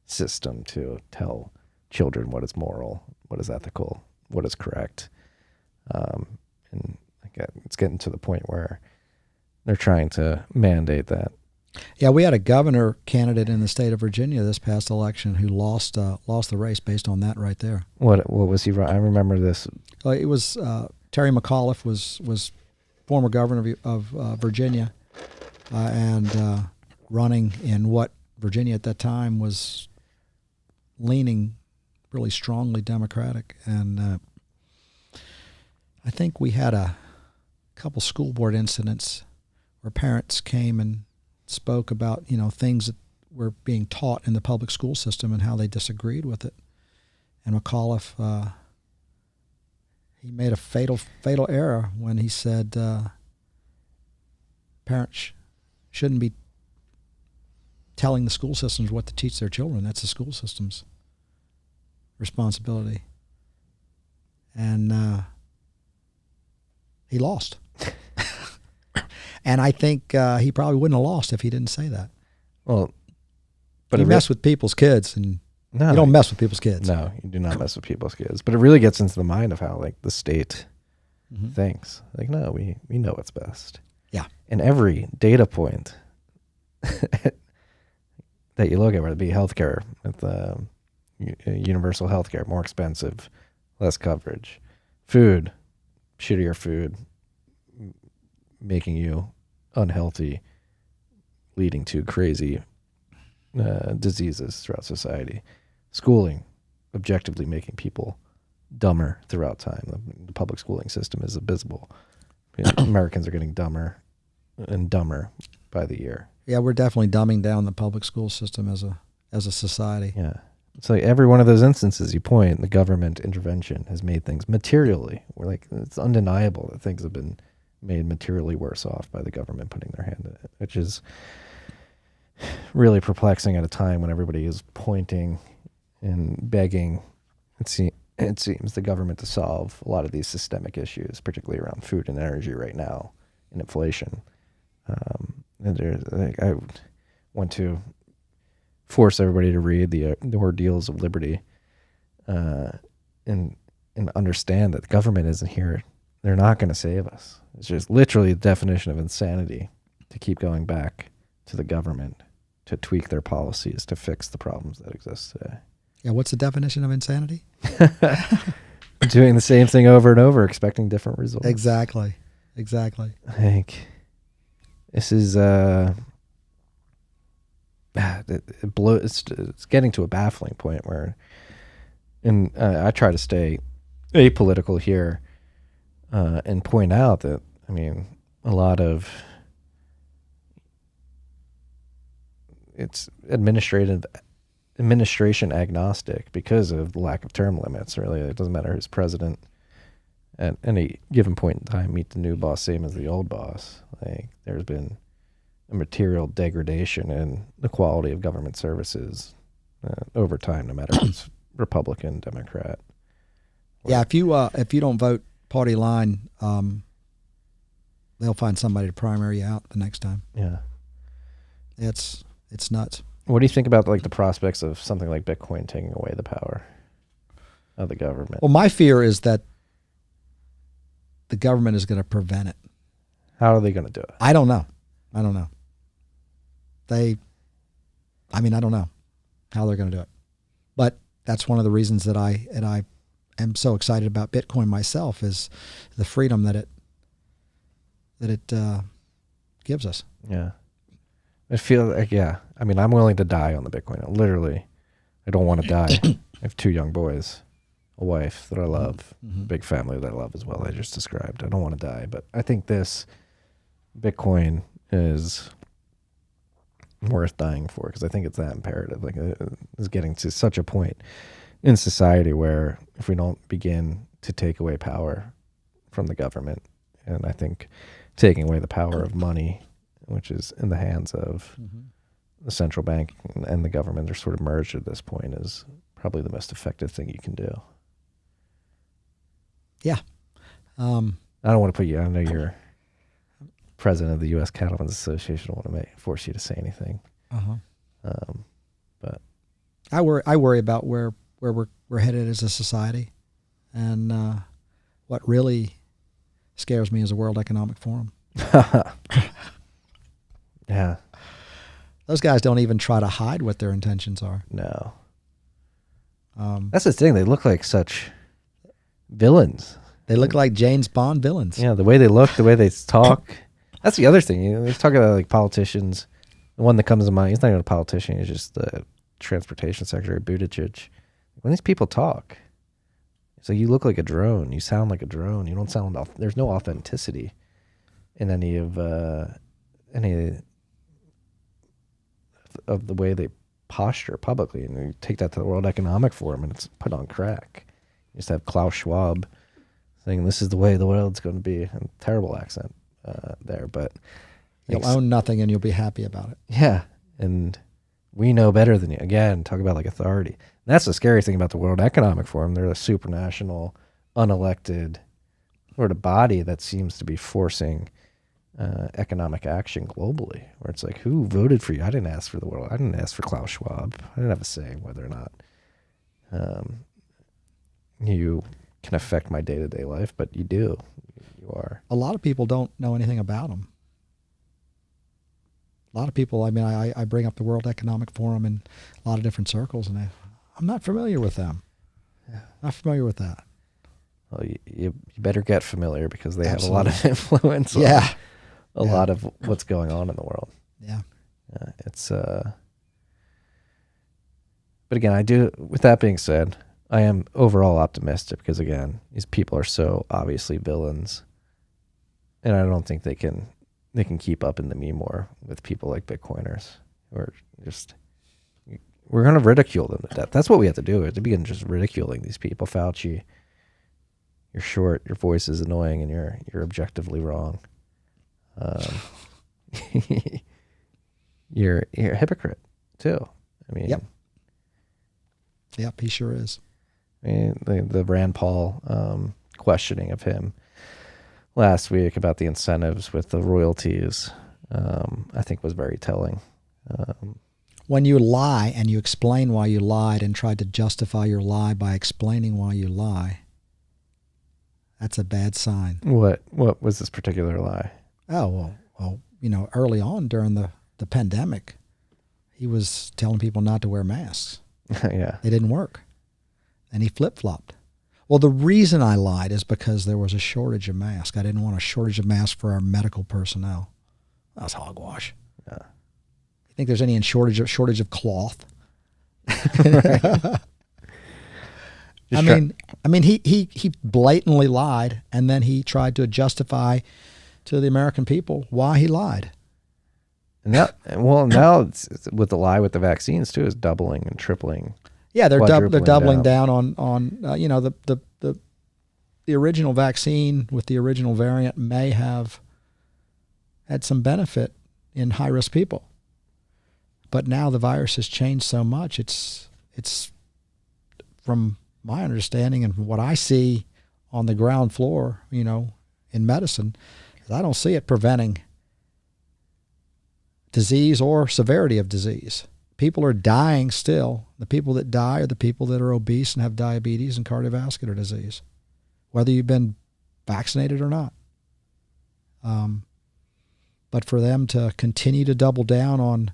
system to tell children what is moral, what is ethical, what is correct. And it's getting to the point where they're trying to mandate that. Yeah, we had a governor candidate in the state of Virginia this past election who lost the race based on that right there. What was he? I remember this. It was Terry McAuliffe was former governor of Virginia, and running in what Virginia at that time was leaning really strongly Democratic. And I think we had a couple school board incidents where parents came and spoke about, things that were being taught in the public school system and how they disagreed with it. And McAuliffe, he made a fatal error when he said parents shouldn't be telling the school systems what to teach their children. That's the school system's responsibility. And he lost. And I think he probably wouldn't have lost if he didn't say that. Well, but you mess with people's kids, and you don't mess with people's kids. No, you do not mess with people's kids. But it really gets into the mind of how the state thinks. No, we know what's best. Yeah. And every data point that you look at, whether it be healthcare, with universal healthcare, more expensive, less coverage, food, shittier food, making you unhealthy, leading to crazy diseases throughout society. Schooling, objectively making people dumber throughout time. The public schooling system is abysmal. Americans are getting dumber and dumber by the year. Yeah, we're definitely dumbing down the public school system as a society. Yeah. It's every one of those instances you point, the government intervention has made things materially. It's undeniable that things have been made materially worse off by the government putting their hand in it, which is really perplexing at a time when everybody is pointing and begging, it seems, the government to solve a lot of these systemic issues, particularly around food and energy right now, and inflation. And I want to force everybody to read the Ordeals of Liberty, and understand that the government isn't here. They're not going to save us. It's just literally the definition of insanity to keep going back to the government to tweak their policies to fix the problems that exist today. Yeah, what's the definition of insanity? Doing the same thing over and over, expecting different results. Exactly. I think this is it's getting to a baffling point where, and I try to stay apolitical here, and point out that, a lot of it's administration agnostic because of the lack of term limits. Really, it doesn't matter who's president at any given point in time. Meet the new boss, same as the old boss. There's been a material degradation in the quality of government services over time, no matter if it's Republican, Democrat. Yeah, if you don't vote party line, they'll find somebody to primary you out the next time. Yeah, it's nuts. What do you think about the prospects of something like Bitcoin taking away the power of the government? Well, my fear is that the government is going to prevent it. How are they going to do it? I don't know. I don't know how they're going to do it. But that's one of the reasons that I am so excited about Bitcoin myself, is the freedom that it gives us. Yeah. I feel I'm willing to die on the Bitcoin. Literally, I don't want to die. I have 2 young boys, a wife that I love, a big family that I love as well, I just described. I don't want to die, but I think this Bitcoin is worth dying for, because I think it's that imperative. It's getting to such a point in society where if we don't begin to take away power from the government, and I think taking away the power of money, which is in the hands of the central bank and the government, are sort of merged at this point, is probably the most effective thing you can do. Yeah. I don't want to put you, I know you're president of the U.S. Cattlemen's Association. I don't want to force you to say anything. But I worry about where we're headed as a society, and what really scares me is the World Economic Forum. Yeah. Those guys don't even try to hide what their intentions are. No. That's the thing. They look like such villains. They look like James Bond villains. Yeah, the way they look, the way they talk. That's the other thing. You know, they talk about like politicians. The one that comes to mind, he's not even a politician. He's just the transportation secretary, Buttigieg. When these people talk, so you look like a drone. You sound like a drone. You don't sound. There's no authenticity in any of the way they posture publicly. And you take that to the World Economic Forum, and it's put on crack. You just have Klaus Schwab saying this is the way the world's going to be. And terrible accent there, but you'll own nothing and you'll be happy about it. Yeah, and we know better than you. Again, talk about like authority. And that's the scary thing about the World Economic Forum. They're a supranational, unelected sort of body that seems to be forcing economic action globally, where it's like, who voted for you? I didn't ask for the world. I didn't ask for Klaus Schwab. I didn't have a say whether or not you can affect my day-to-day life, but you do. You are. A lot of people don't know anything about them. A lot of people, I mean, I bring up the World Economic Forum in a lot of different circles, and I'm not familiar with them. Yeah. Not familiar with that. Well, you better get familiar because they have a lot of influence on a lot of what's going on in the world. Yeah. It's but again, I do, with that being said, I am overall optimistic because again, these people are so obviously villains, and I don't think they can keep up in the meme war with people like Bitcoiners who are just, we're going to ridicule them to death. That's what we have to do, is to begin just ridiculing these people. Fauci, you're short, your voice is annoying, and you're objectively wrong. You're a hypocrite too. I mean, Yep, he sure is. I mean, the Rand Paul questioning of him last week about the incentives with the royalties, I think was very telling. When you lie and you explain why you lied and tried to justify your lie by explaining why you lie, that's a bad sign. What was this particular lie? Oh, well, early on during the pandemic, he was telling people not to wear masks. Yeah. They didn't work. And he flip-flopped. Well, the reason I lied is because there was a shortage of masks. I didn't want a shortage of masks for our medical personnel. That was hogwash. Yeah. You think there's any shortage of cloth? I mean, he blatantly lied, and then he tried to justify to the American people why he lied. And now it's with the lie with the vaccines too, is doubling and tripling. Yeah, they're doubling down on the original vaccine with the original variant may have had some benefit in high risk people, but now the virus has changed so much. It's from my understanding and what I see on the ground floor, in medicine, I don't see it preventing disease or severity of disease. People are dying still. The people that die are the people that are obese and have diabetes and cardiovascular disease, whether you've been vaccinated or not. But for them to continue to double down on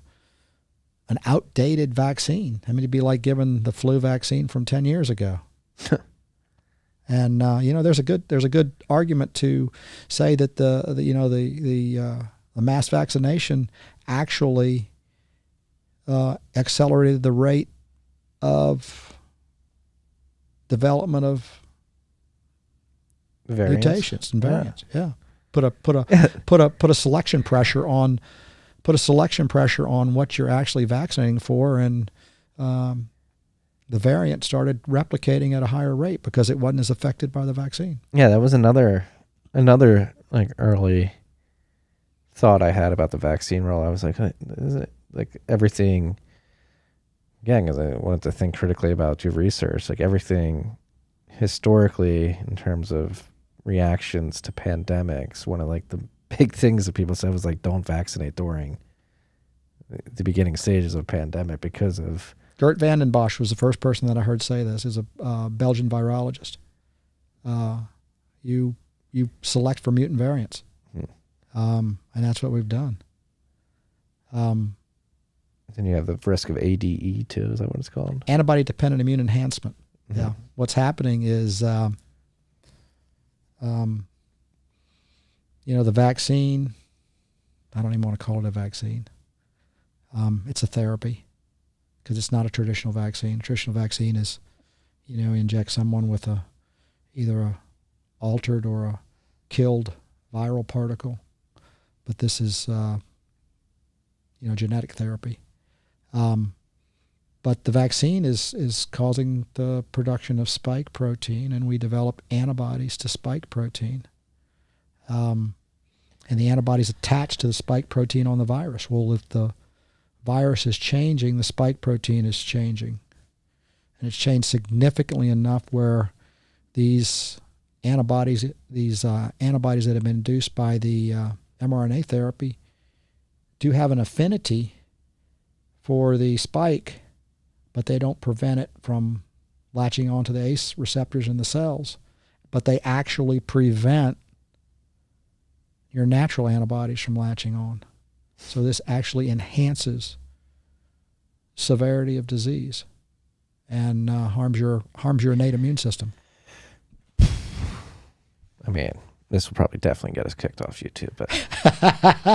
an outdated vaccine, it'd be like giving the flu vaccine from 10 years ago. And there's a good argument to say that the mass vaccination actually accelerated the rate of development of mutations and variants. Yeah. Put a selection pressure on what you're actually vaccinating for, and the variant started replicating at a higher rate because it wasn't as affected by the vaccine. Yeah, that was another like early thought I had about the vaccine role. I was like, is it like everything? Again, because I wanted to think critically about your research, like everything historically in terms of reactions to pandemics. One of like the big things that people said was like, don't vaccinate during the beginning stages of a pandemic because of. Gert van den Bosch was the first person that I heard say this. Is a Belgian virologist. You you select for mutant variants. And that's what we've done. Then you have the risk of ADE too. Is that what it's called? Antibody-dependent immune enhancement. Mm-hmm. Yeah. What's happening is, the vaccine, I don't even want to call it a vaccine. It's a therapy because it's not a traditional vaccine. A traditional vaccine is, inject someone with either a altered or a killed viral particle. But this is, genetic therapy. But the vaccine is causing the production of spike protein, and we develop antibodies to spike protein. And the antibodies attached to the spike protein on the virus. Well, if the virus is changing, the spike protein is changing. And it's changed significantly enough where these antibodies that have been induced by the mRNA therapy do have an affinity for the spike, but they don't prevent it from latching onto the ACE receptors in the cells. But they actually prevent your natural antibodies from latching on. So this actually enhances severity of disease and harms your innate immune system. I mean, this will probably definitely get us kicked off YouTube, but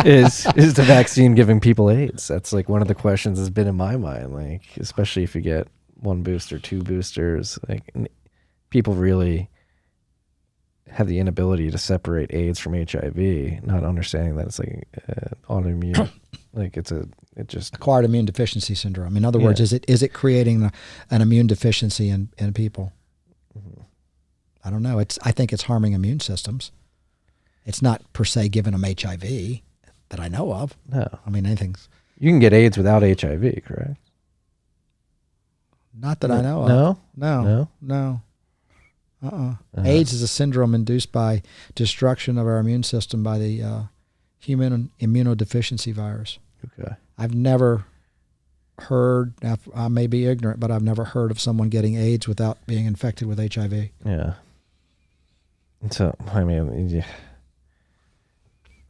is the vaccine giving people AIDS? That's like one of the questions that's been in my mind, like, especially if you get 1 booster, 2 boosters, like people really have the inability to separate AIDS from HIV, not understanding that it's like autoimmune, like it just acquired immune deficiency syndrome. In other words, is it creating an immune deficiency in people? Mm-hmm. I don't know. I think it's harming immune systems. It's not per se giving them HIV that I know of. No. I mean, anything's... You can get AIDS without HIV, correct? Not that I know of. No. AIDS is a syndrome induced by destruction of our immune system by the human immunodeficiency virus. Okay. I've never heard, I may be ignorant, but I've never heard of someone getting AIDS without being infected with HIV. Yeah. So, I mean,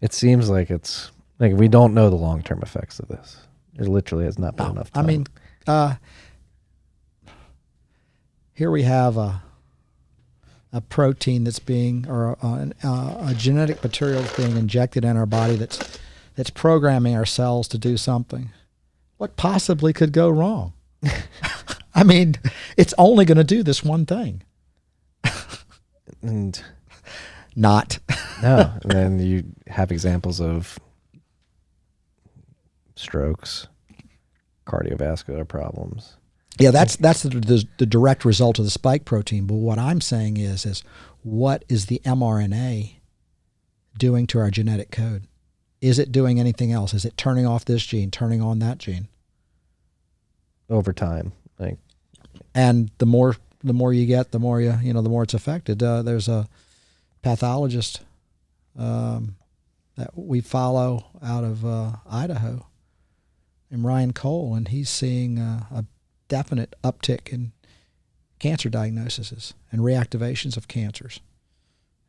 it seems like it's, like, we don't know the long-term effects of this. There literally has not been enough time. I mean, here we have a protein that's being, or a genetic material that's being injected in our body that's programming our cells to do something. What possibly could go wrong? I mean, it's only going to do this one thing. And not. No. And then you have examples of strokes, cardiovascular problems. Yeah, that's the direct result of the spike protein. But what I'm saying is what is the mRNA doing to our genetic code? Is it doing anything else? Is it turning off this gene, turning on that gene? Over time, like, and the more you get, the more the more it's affected. There's a pathologist that we follow out of Idaho, named Ryan Cole, and he's seeing a definite uptick in cancer diagnoses and reactivations of cancers.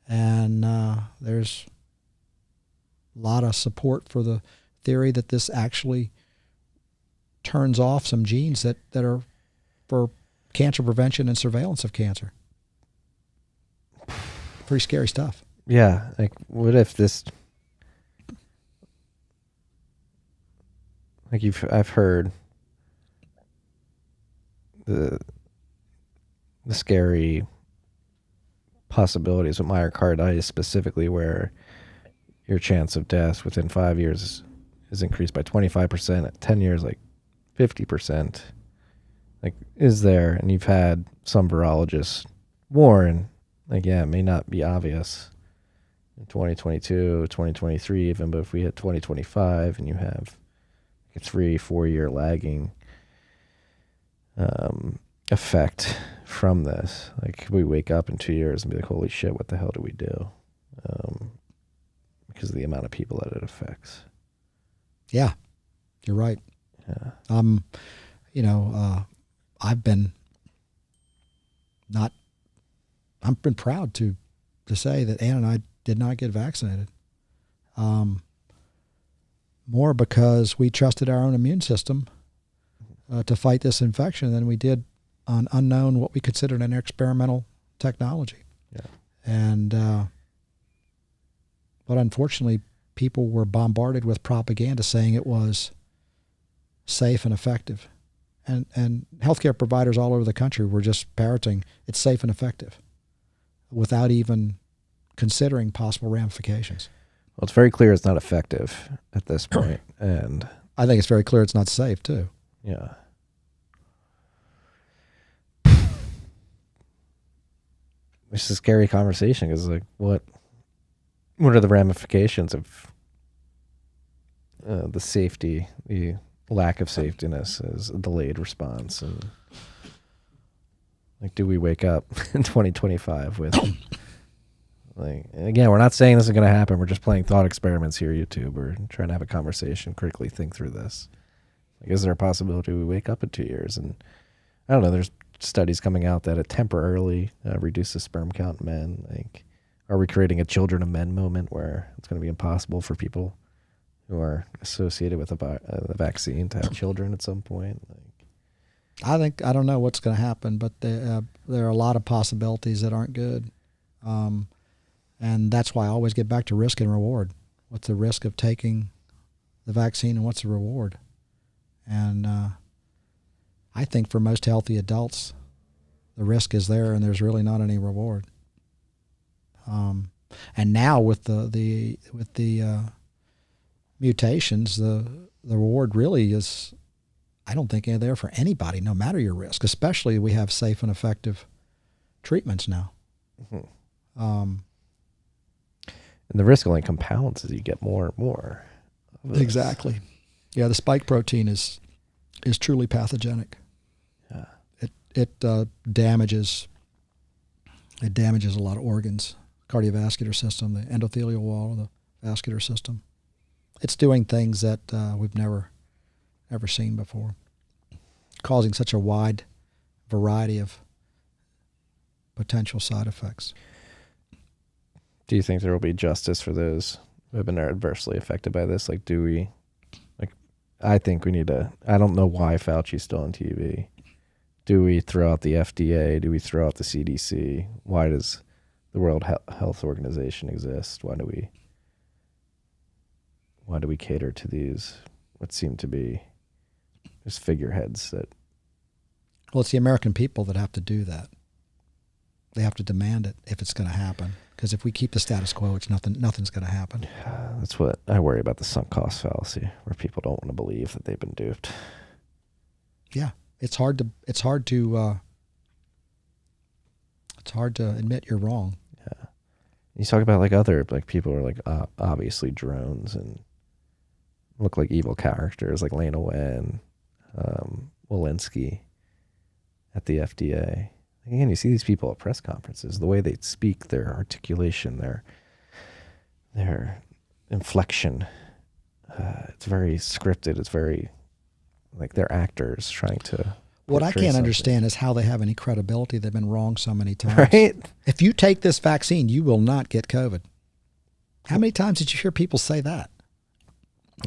And there's a lot of support for the theory that this actually turns off some genes that are for cancer prevention and surveillance of cancer. Pretty scary stuff. Yeah. Like, what if this, like, I've heard the scary possibilities with myocarditis specifically, where your chance of death within 5 years is increased by 25%, at 10 years, like 50%. Like, is there, and you've had some virologists warn, like, yeah, it may not be obvious in 2022, 2023 even, but if we hit 2025 and you have like a 3-4 year lagging effect from this, like, we wake up in 2 years and be like, holy shit, what the hell do we do? Because of the amount of people that it affects. Yeah, you're right. Yeah. I've been proud to to say that Ann and I did not get vaccinated. More because we trusted our own immune system to fight this infection than we did on unknown, what we considered an experimental technology. Yeah. And but unfortunately, people were bombarded with propaganda saying it was safe and effective. And healthcare providers all over the country were just parroting, it's safe and effective, without even considering possible ramifications. Well, it's very clear it's not effective at this point, and I think it's very clear it's not safe, too. yeah. It's a scary conversation because, like, what are the ramifications of the safety, the lack of safetiness as a delayed response? And, like, do we wake up in 2025 with, like, again, we're not saying this is going to happen. We're just playing thought experiments here, YouTube. We're trying to have a conversation, critically think through this. Like, is there a possibility we wake up in 2 years? And I don't know, there's studies coming out that it temporarily reduces sperm count in men. Like, are we creating a children of men moment where it's going to be impossible for people who are associated with the vaccine to have children at some point? Like, I don't know what's going to happen, but there are a lot of possibilities that aren't good. And that's why I always get back to risk and reward. What's the risk of taking the vaccine and what's the reward? And I think for most healthy adults, the risk is there and there's really not any reward. And now with the mutations, the reward really is, I don't think, they're there for anybody, no matter your risk. Especially we have safe and effective treatments now. Mm-hmm. And the risk only compounds as you get more and more. Exactly. Yeah, the spike protein is truly pathogenic. Yeah. It damages a lot of organs, cardiovascular system, the endothelial wall, the vascular system. It's doing things that we've never seen before, causing such a wide variety of potential side effects. Do you think there will be justice for those who have been adversely affected by this? Like, I think we need to, I don't know why Fauci's still on TV. Do we throw out the FDA? Do we throw out the CDC? Why does the World Health Organization exist? Why do we cater to these, what seem to be just figureheads that... Well, it's the American people that have to do that. They have to demand it if it's going to happen. Because if we keep the status quo, it's nothing's going to happen. Yeah, that's what I worry about, the sunk cost fallacy, where people don't want to believe that they've been duped. Yeah, it's hard to admit you're wrong. Yeah, you talk about other people are obviously drones and look like evil characters, like Lena Wen, Walensky at the FDA. Again, you see these people at press conferences, the way they speak, their articulation, their inflection. It's very scripted. It's very like they're actors trying to. What I can't understand is how they have any credibility. They've been wrong so many times. Right? If you take this vaccine, you will not get COVID. How many times did you hear people say that?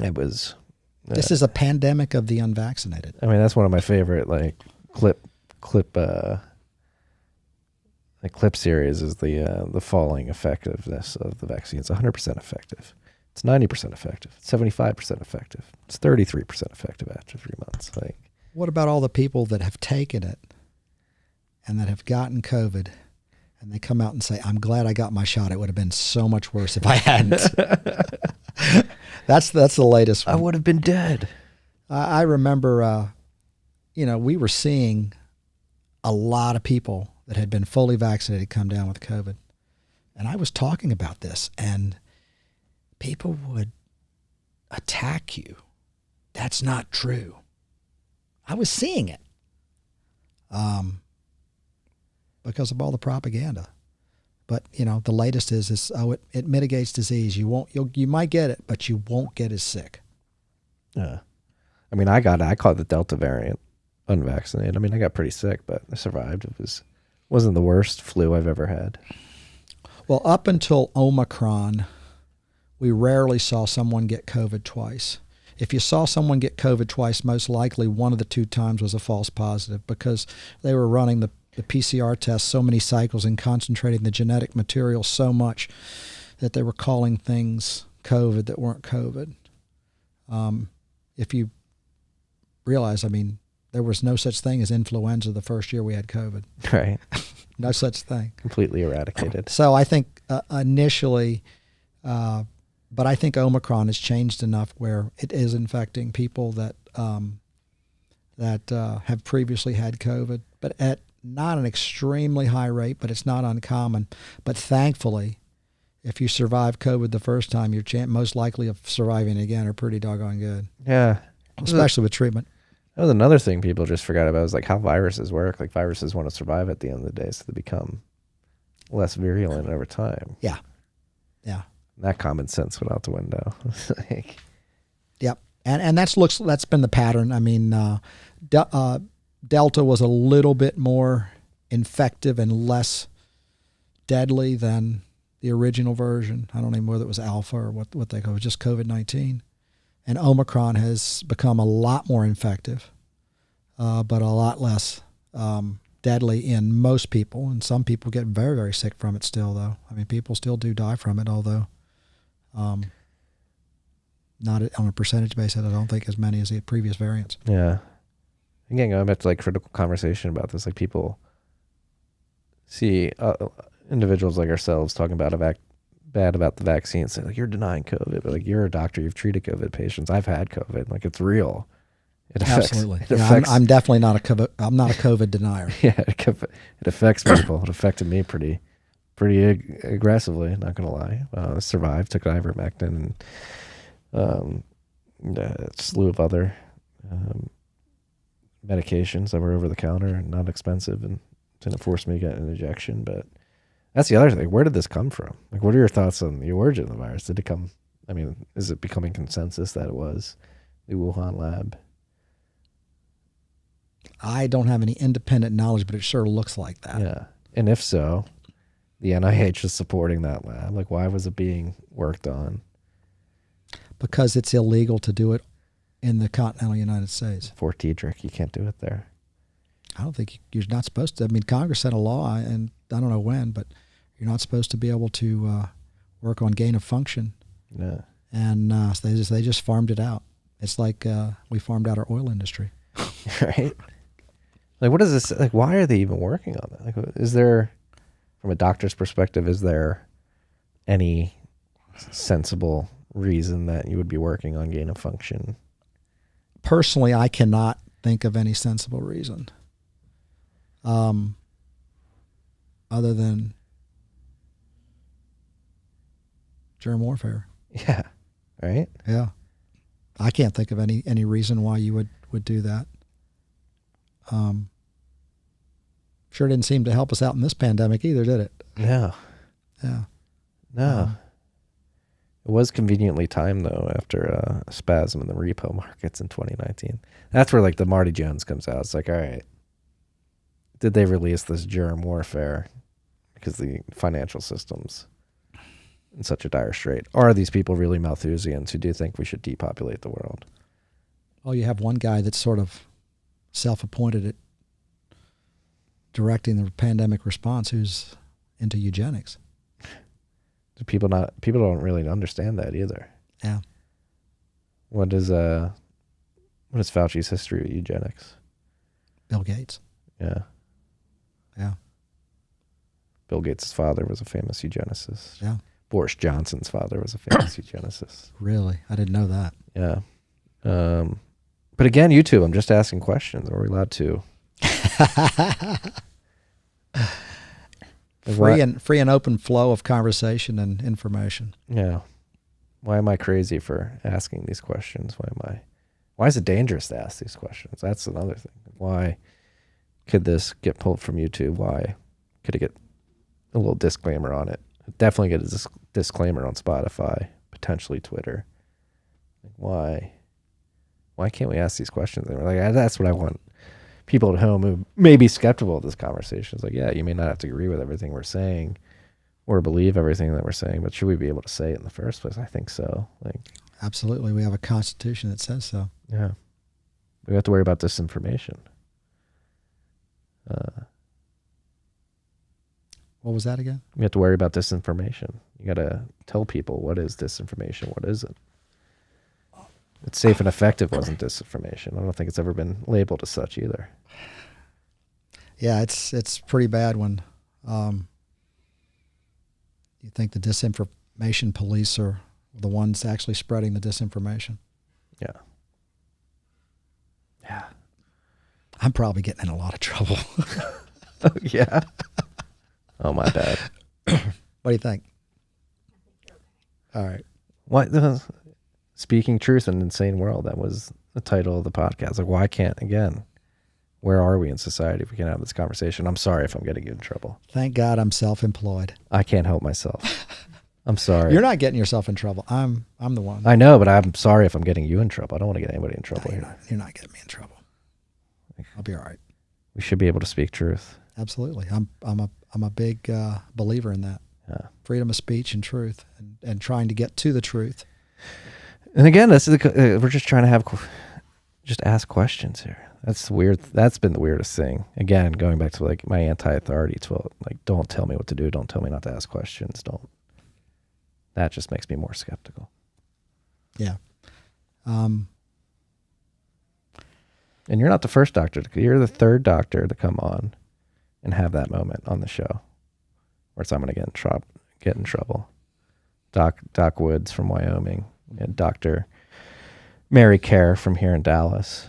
It was. This is a pandemic of the unvaccinated. I mean, that's one of my favorite clip series is the falling effectiveness of the vaccine. It's 100% effective. It's 90% effective. It's 75% effective. It's 33% effective after 3 months. What about all the people that have taken it and that have gotten COVID and they come out and say, I'm glad I got my shot. It would have been so much worse if I hadn't. That's the latest one. I would have been dead. I remember, we were seeing a lot of people that had been fully vaccinated come down with COVID. And I was talking about this, and people would attack you. That's not true. I was seeing it because of all the propaganda. But, the latest is it mitigates disease. You might get it, but you won't get as sick. Yeah. I mean, I caught the Delta variant unvaccinated. I mean, I got pretty sick, but I survived. Wasn't the worst flu I've ever had. Well, up until Omicron, we rarely saw someone get COVID twice. If you saw someone get COVID twice, most likely one of the two times was a false positive because they were running the PCR test so many cycles and concentrating the genetic material so much that they were calling things COVID that weren't COVID. If you realize, I mean, there was no such thing as influenza the first year we had COVID. Right. No such thing. Completely eradicated. So I think initially, but I think Omicron has changed enough where it is infecting people that have previously had COVID, but at not an extremely high rate, but it's not uncommon. But thankfully, if you survive COVID the first time, your most likely of surviving again are pretty doggone good. Yeah. Especially with treatment. That was another thing people just forgot about is like how viruses work. Like viruses want to survive at the end of the day, so they become less virulent over time. Yeah. Yeah. That common sense went out the window. Like, yep. And that's been the pattern. I mean, Delta was a little bit more infective and less deadly than the original version. I don't even know whether it was Alpha or what they call it, just COVID-19. And Omicron has become a lot more infective, but a lot less deadly in most people. And some people get very, very sick from it still, though. I mean, people still do die from it, although not on a percentage basis. I don't think as many as the previous variants. yeah. Again, going back to like critical conversation about this, like people see individuals like ourselves talking about bad about the vaccine, say like you're denying COVID, but like you're a doctor, you've treated COVID patients. I've had COVID, like it's real. It affects, absolutely. It affects, I'm definitely not a COVID. I'm not a COVID denier. Yeah, it affects people. It affected me pretty aggressively. Not gonna lie. I survived. Took ivermectin and a slew of other medications that were over the counter and not expensive and didn't force me to get an injection. But that's the other thing. Where did this come from? Like, what are your thoughts on the origin of the virus? Did it come? I mean, is it becoming consensus that it was the Wuhan lab? I don't have any independent knowledge, but it sure looks like that. Yeah. And if so, the NIH is supporting that lab. Like, why was it being worked on? Because it's illegal to do it in the continental United States. Fort Detrick, you can't do it there. I don't think you're not supposed to. I mean, Congress sent a law, and I don't know when, but you're not supposed to be able to work on gain of function. Yeah. And they just farmed it out. It's like we farmed out our oil industry. Right? Like, what is this? Like, why are they even working on that? Like, is there, from a doctor's perspective, is there any sensible reason that you would be working on gain of function? Personally, I cannot think of any sensible reason. Other than germ warfare. Yeah. Right? Yeah. I can't think of any reason why you would do that. Sure didn't seem to help us out in this pandemic either, did it? No. Yeah. No. It was conveniently timed, though, after a spasm in the repo markets in 2019. That's where, like, the Marty Jones comes out. It's like, all right, did they release this germ warfare because the financial system's in such a dire strait? Or are these people really Malthusians who do think we should depopulate the world? Oh, you have one guy that's sort of self-appointed at directing the pandemic response who's into eugenics. People don't really understand that either. Yeah. What is Fauci's history with eugenics? Bill Gates. Yeah. Yeah. Bill Gates' father was a famous eugenicist. Yeah. Boris Johnson's father was a famous eugenicist. Really? I didn't know that. Yeah. But again, YouTube, I'm just asking questions. Are we allowed to? Free and open flow of conversation and information. Yeah. Why am I crazy for asking these questions? Why is it dangerous to ask these questions? That's another thing. Why could this get pulled from YouTube? Why could it get a little disclaimer on it? Definitely get a disclaimer on Spotify, potentially Twitter. Why can't we ask these questions? And we're like, that's what I want people at home who may be skeptical of this conversation. It's like, yeah, you may not have to agree with everything we're saying or believe everything that we're saying, but should we be able to say it in the first place? I think so. Like, absolutely. We have a constitution that says so. yeah. We have to worry about disinformation. What was that again? We have to worry about disinformation. You got to tell people what is disinformation, what isn't. It's safe and effective wasn't disinformation. I don't think it's ever been labeled as such either. Yeah, it's pretty bad when you think the disinformation police are the ones actually spreading the disinformation. Yeah. Yeah. I'm probably getting in a lot of trouble. Oh, yeah. Oh, my bad. What do you think? All right. What? Speaking Truth in an Insane World. That was the title of the podcast. Like, why can't, again, where are we in society if we can't have this conversation? I'm sorry if I'm getting you in trouble. Thank God I'm self-employed. I can't help myself. I'm sorry. You're not getting yourself in trouble. I'm the one. I know, but I'm sorry if I'm getting you in trouble. I don't want to get anybody in trouble No, here. you're not getting me in trouble. I'll be all right. We should be able to speak truth. Absolutely. I'm a big believer in that. Yeah. Freedom of speech and truth, and trying to get to the truth. And again, we're just trying to just ask questions here. That's weird. That's been the weirdest thing. Again, going back to like my anti-authority to like, don't tell me what to do. Don't tell me not to ask questions. That just makes me more skeptical. Yeah. And you're not the first doctor. You're the third doctor to come on and have that moment on the show where it's I'm going to get in trouble. Doc Woods from Wyoming and Dr. Mary Kerr from here in Dallas,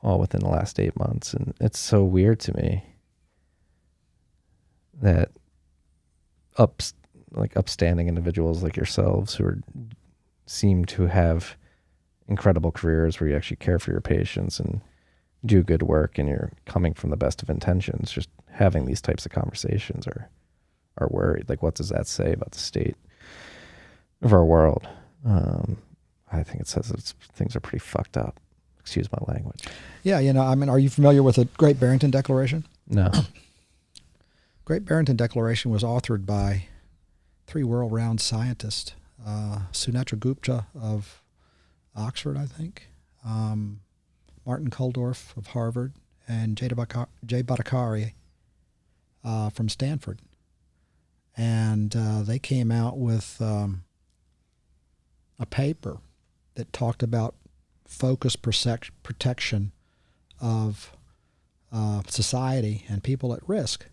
all within the last 8 months. And it's so weird to me that upstanding individuals like yourselves who seem to have incredible careers where you actually care for your patients and do good work and you're coming from the best of intentions, just having these types of conversations are worried. Like, what does that say about the state of our world? I think it says things are pretty fucked up. Excuse my language. Yeah, are you familiar with the Great Barrington Declaration? No. Great Barrington Declaration was authored by 3 world-renowned scientists, Sunetra Gupta of Oxford, I think, Martin Kulldorff of Harvard, and Jay Bhattacharya from Stanford. And they came out with a paper that talked about focused protection of society and people at risk,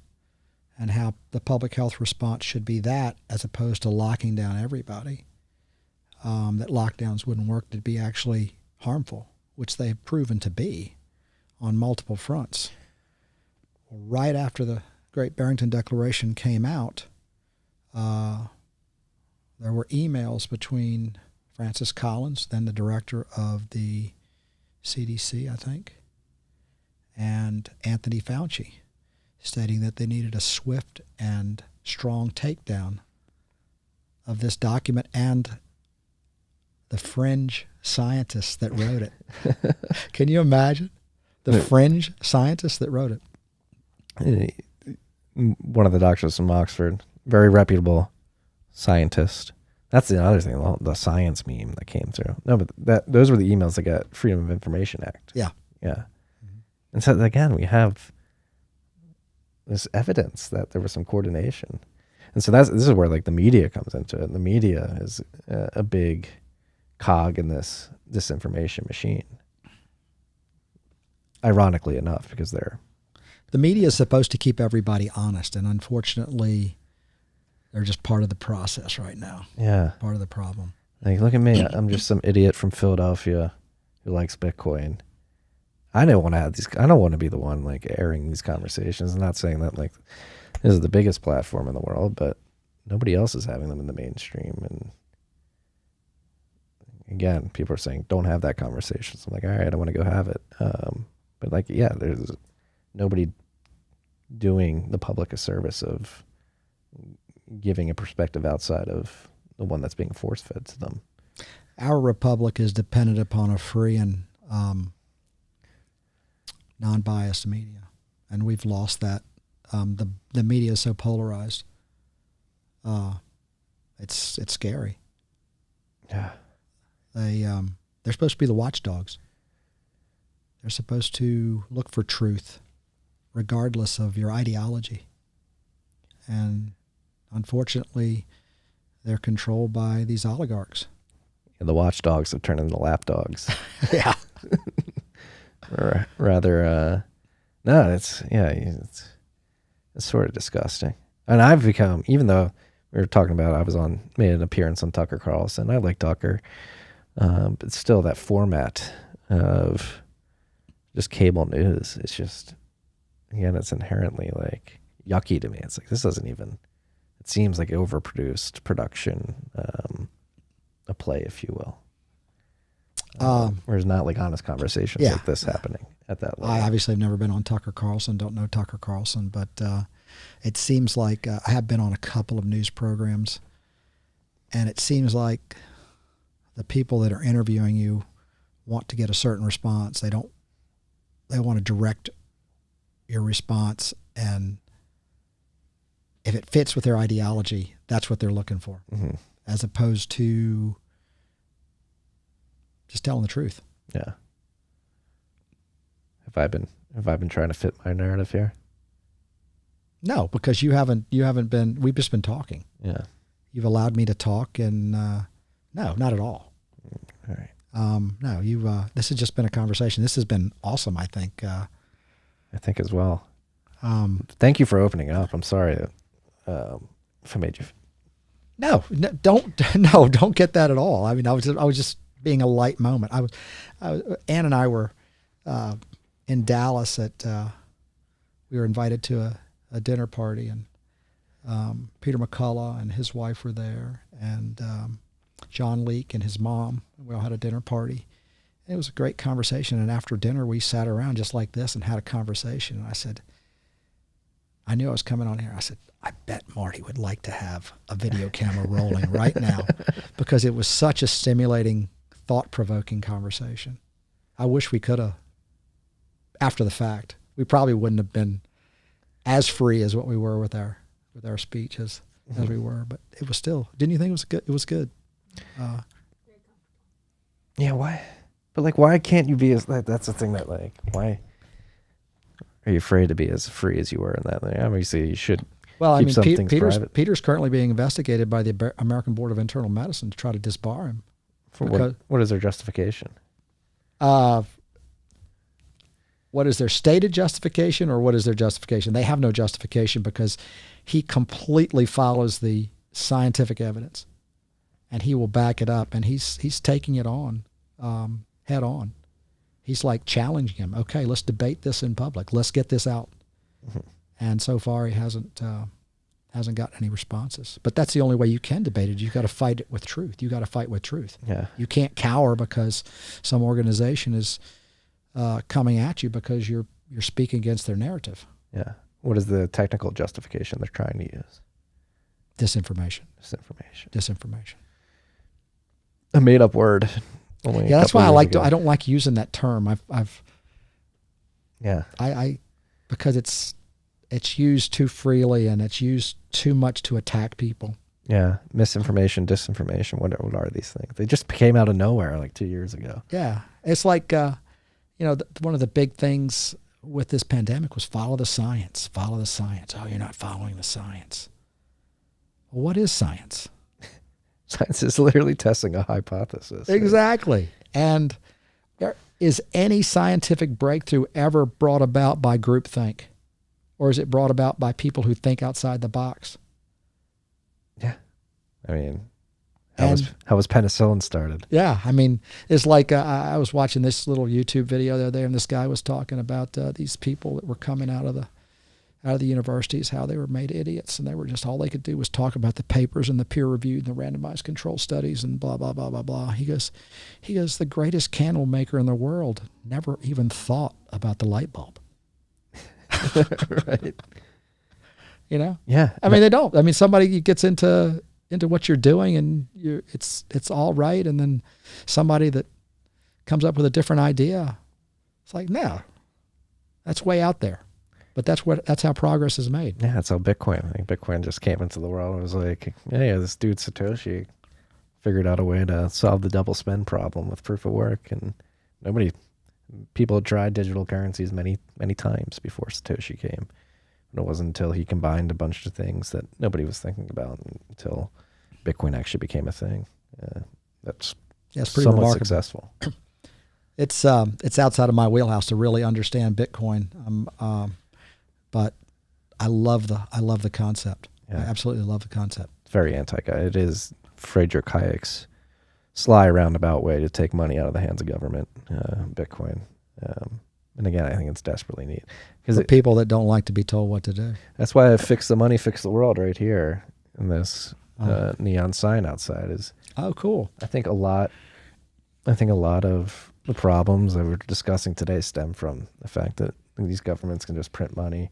and how the public health response should be that as opposed to locking down everybody. That lockdowns wouldn't work, to be actually harmful, which they've proven to be on multiple fronts. Right after the Great Barrington Declaration came out, there were emails between Francis Collins, then the director of the CDC, I think, and Anthony Fauci, stating that they needed a swift and strong takedown of this document and the fringe scientists that wrote it. Can you imagine? The fringe scientists that wrote it. One of the doctors from Oxford, very reputable scientist. That's the other thing, the science meme that came through. No, but those were the emails that got Freedom of Information Act. Yeah. Yeah. Mm-hmm. And so, again, we have this evidence that there was some coordination. And so this is where like the media comes into it. The media is a big cog in this disinformation machine. Ironically enough, because the media is supposed to keep everybody honest, and unfortunately, they're just part of the process right now. Yeah. Part of the problem. Like, look at me. I'm just some idiot from Philadelphia who likes Bitcoin. I don't want to be the one like airing these conversations. I'm not saying that like this is the biggest platform in the world, but nobody else is having them in the mainstream. And again, people are saying, don't have that conversation. So I'm like, all right, I want to go have it. But like, yeah, there's nobody doing the public a service of giving a perspective outside of the one that's being force-fed to them. Our republic is dependent upon a free and non-biased media, and we've lost that. The media is so polarized. It's scary. Yeah. They're supposed to be the watchdogs. They're supposed to look for truth, regardless of your ideology. And unfortunately, they're controlled by these oligarchs. And the watchdogs have turned into lapdogs. Yeah. Or rather, no, it's sort of disgusting. And I've become, even though we were talking about, made an appearance on Tucker Carlson. I like Tucker, but still that format of just cable news, it's just, again, it's inherently like yucky to me. It's like, this doesn't even, it seems like overproduced production, a play, if you will. Whereas not like honest conversations like this happening at that level. I obviously have never been on Tucker Carlson, don't know Tucker Carlson, but it seems like I have been on a couple of news programs, and it seems like the people that are interviewing you want to get a certain response. They want to direct your response, and if it fits with their ideology, that's what they're looking for, as opposed to just telling the truth. Yeah. Have I been trying to fit my narrative here? No, because you haven't been. We've just been talking. Yeah. You've allowed me to talk, and no, not at all. All right. No, this has just been a conversation. This has been awesome, I think. I think as well. Thank you for opening up. I'm sorry if I made you. No, don't get that at all. I mean, I was just being a light moment. Ann and I were in Dallas we were invited to a dinner party, and Peter McCullough and his wife were there, and John Leake and his mom. We all had a dinner party. It was a great conversation, and after dinner we sat around just like this and had a conversation. And I said, I knew I was coming on here. I said, I bet Marty would like to have a video camera rolling right now, because it was such a stimulating, thought-provoking conversation. I wish we could have, after the fact. We probably wouldn't have been as free as what we were with our speech as we were, but it was still. Didn't you think it was good? It was good. Yeah, why? But like, why can't you be as? That's the thing that like, why are you afraid to be as free as you were in that? Like, obviously, you should. Well, keep some things private. Peter's currently being investigated by the American Board of Internal Medicine to try to disbar him. For what is their justification? What is their stated justification, or what is their justification? They have no justification, because he completely follows the scientific evidence, and he will back it up, and he's taking it on head on. He's like challenging him. Okay, let's debate this in public. Let's get this out. And so far, he hasn't gotten any responses. But that's the only way you can debate it. You've got to fight it with truth. You got to fight with truth. Yeah. You can't cower because some organization is coming at you because you're speaking against their narrative. Yeah. What is the technical justification they're trying to use? Disinformation. Disinformation. A made-up word. Yeah, that's why I don't like using that term. Because it's used too freely, and it's used too much to attack people. Yeah, misinformation, disinformation. What are these things? They just came out of nowhere like 2 years ago. Yeah, it's like one of the big things with this pandemic was follow the science. Follow the science. Oh, you're not following the science. Well, what is science? Science is literally testing a hypothesis. Exactly. And is any scientific breakthrough ever brought about by groupthink? Or is it brought about by people who think outside the box? Yeah. I mean, how was penicillin started? Yeah. I mean, it's like I was watching this little YouTube video the other day, and this guy was talking about these people that were coming out of the universities, how they were made idiots, and they were just, all they could do was talk about the papers and the peer-reviewed and the randomized control studies and blah, blah, blah, blah, blah. He goes, the greatest candle maker in the world never even thought about the light bulb. Right. You know? Yeah. I mean, they don't. I mean, somebody gets into what you're doing, and it's all right, and then somebody that comes up with a different idea, it's like, no, that's way out there. But that's how progress is made. Yeah, that's how Bitcoin. I think Bitcoin just came into the world. It was like, yeah, this dude Satoshi figured out a way to solve the double spend problem with proof of work, and people had tried digital currencies many, many times before Satoshi came. And it wasn't until he combined a bunch of things that nobody was thinking about until Bitcoin actually became a thing. That's it's pretty somewhat remarkable. Successful. It's outside of my wheelhouse to really understand Bitcoin, but I love the concept. Yeah. I absolutely love the concept. It's very anti-guy. It is Friedrich Hayek's sly roundabout way to take money out of the hands of government, Bitcoin. And again, I think it's desperately neat. For people that don't like to be told what to do. That's why I fix the money, fix the world right here in this neon sign outside is. Oh, cool. I think a lot of the problems that we're discussing today stem from the fact that these governments can just print money,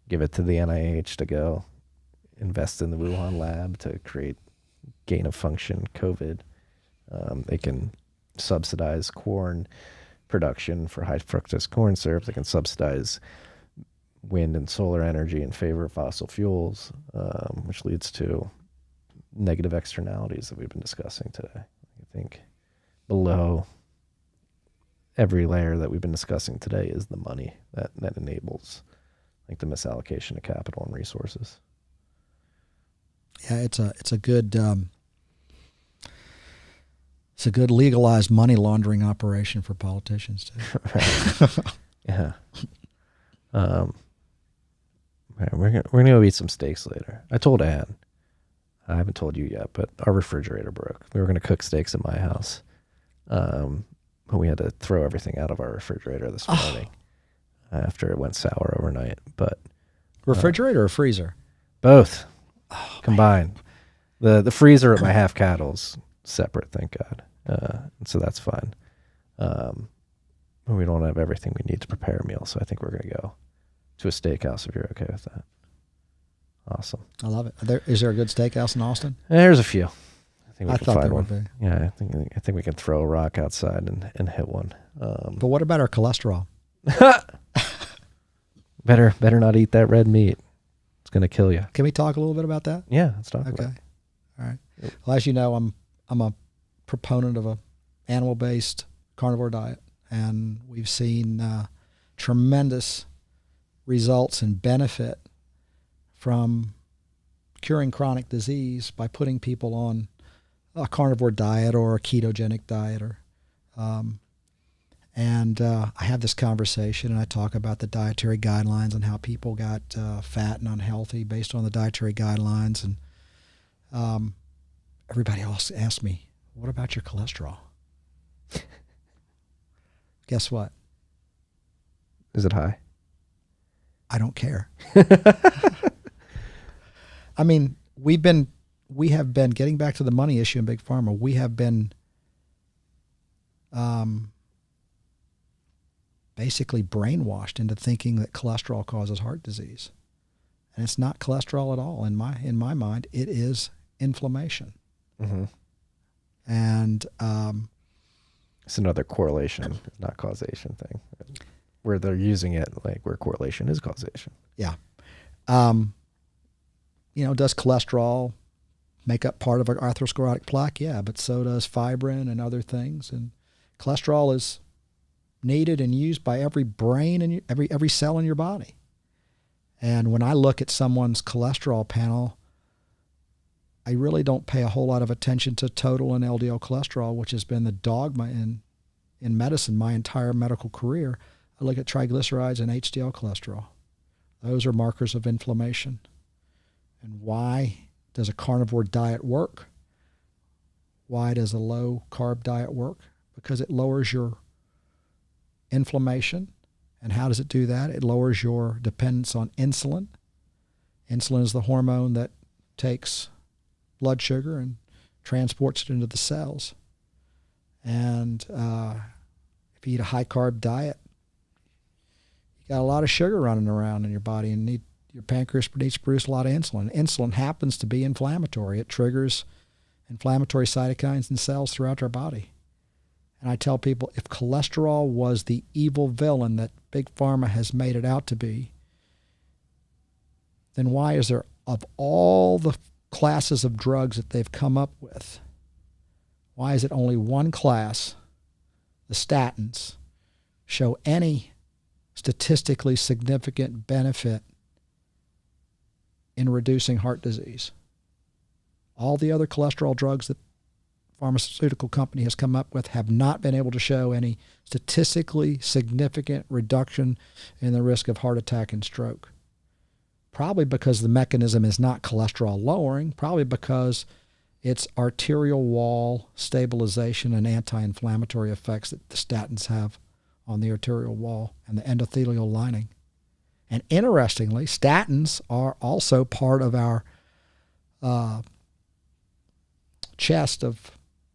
give it to the NIH to go invest in the Wuhan lab to create gain of function COVID. They can subsidize corn production for high fructose corn syrup. They can subsidize wind and solar energy in favor of fossil fuels, which leads to negative externalities that we've been discussing today. I think below every layer that we've been discussing today is the money that enables like the misallocation of capital and resources. Yeah, it's a good legalized money laundering operation for politicians too. Yeah. We're gonna go eat some steaks later. I told Ann. I haven't told you yet, but our refrigerator broke. We were gonna cook steaks at my house, but we had to throw everything out of our refrigerator this morning after it went sour overnight. But refrigerator or freezer? Both combined. The freezer at my half cattle's separate, thank God. So that's fine. We don't have everything we need to prepare a meal, so I think we're going to go to a steakhouse if you're okay with that. Awesome. I love it. Is there a good steakhouse in Austin? There's a few. I think we I can thought find there one. would be. Yeah, I think we can throw a rock outside and hit one. But what about our cholesterol? Better not eat that red meat. It's going to kill you. Can we talk a little bit about that? Yeah, let's talk about it. Okay. All right. Well, as you know, I'm a proponent of a animal-based carnivore diet, and we've seen tremendous results and benefit from curing chronic disease by putting people on a carnivore diet or a ketogenic diet. I have this conversation, and I talk about the dietary guidelines and how people got fat and unhealthy based on the dietary guidelines. And everybody else asks me, what about your cholesterol? Guess what? Is it high? I don't care. I mean, we have been getting back to the money issue in Big Pharma. We have been basically brainwashed into thinking that cholesterol causes heart disease, and it's not cholesterol at all. In my mind, it is inflammation. Mm-hmm. And it's another correlation, not causation thing, where they're using it like where correlation is causation. Yeah. Does cholesterol make up part of our atherosclerotic plaque? Yeah, but so does fibrin and other things. And cholesterol is needed and used by every brain and every cell in your body. And when I look at someone's cholesterol panel, I really don't pay a whole lot of attention to total and LDL cholesterol, which has been the dogma in medicine my entire medical career. I look at triglycerides and HDL cholesterol. Those are markers of inflammation. And why does a carnivore diet work? Why does a low-carb diet work? Because it lowers your inflammation. And how does it do that? It lowers your dependence on insulin. Insulin is the hormone that takes blood sugar and transports it into the cells. And if you eat a high-carb diet, you got a lot of sugar running around in your body, and your pancreas needs to produce a lot of insulin. Insulin happens to be inflammatory. It triggers inflammatory cytokines in cells throughout our body. And I tell people, if cholesterol was the evil villain that Big Pharma has made it out to be, then why is there, of all the classes of drugs that they've come up with, why is it only one class, the statins, show any statistically significant benefit in reducing heart disease? All the other cholesterol drugs that pharmaceutical company has come up with have not been able to show any statistically significant reduction in the risk of heart attack and stroke. Probably because the mechanism is not cholesterol lowering, probably because it's arterial wall stabilization and anti-inflammatory effects that the statins have on the arterial wall and the endothelial lining. And interestingly, statins are also part of our chest of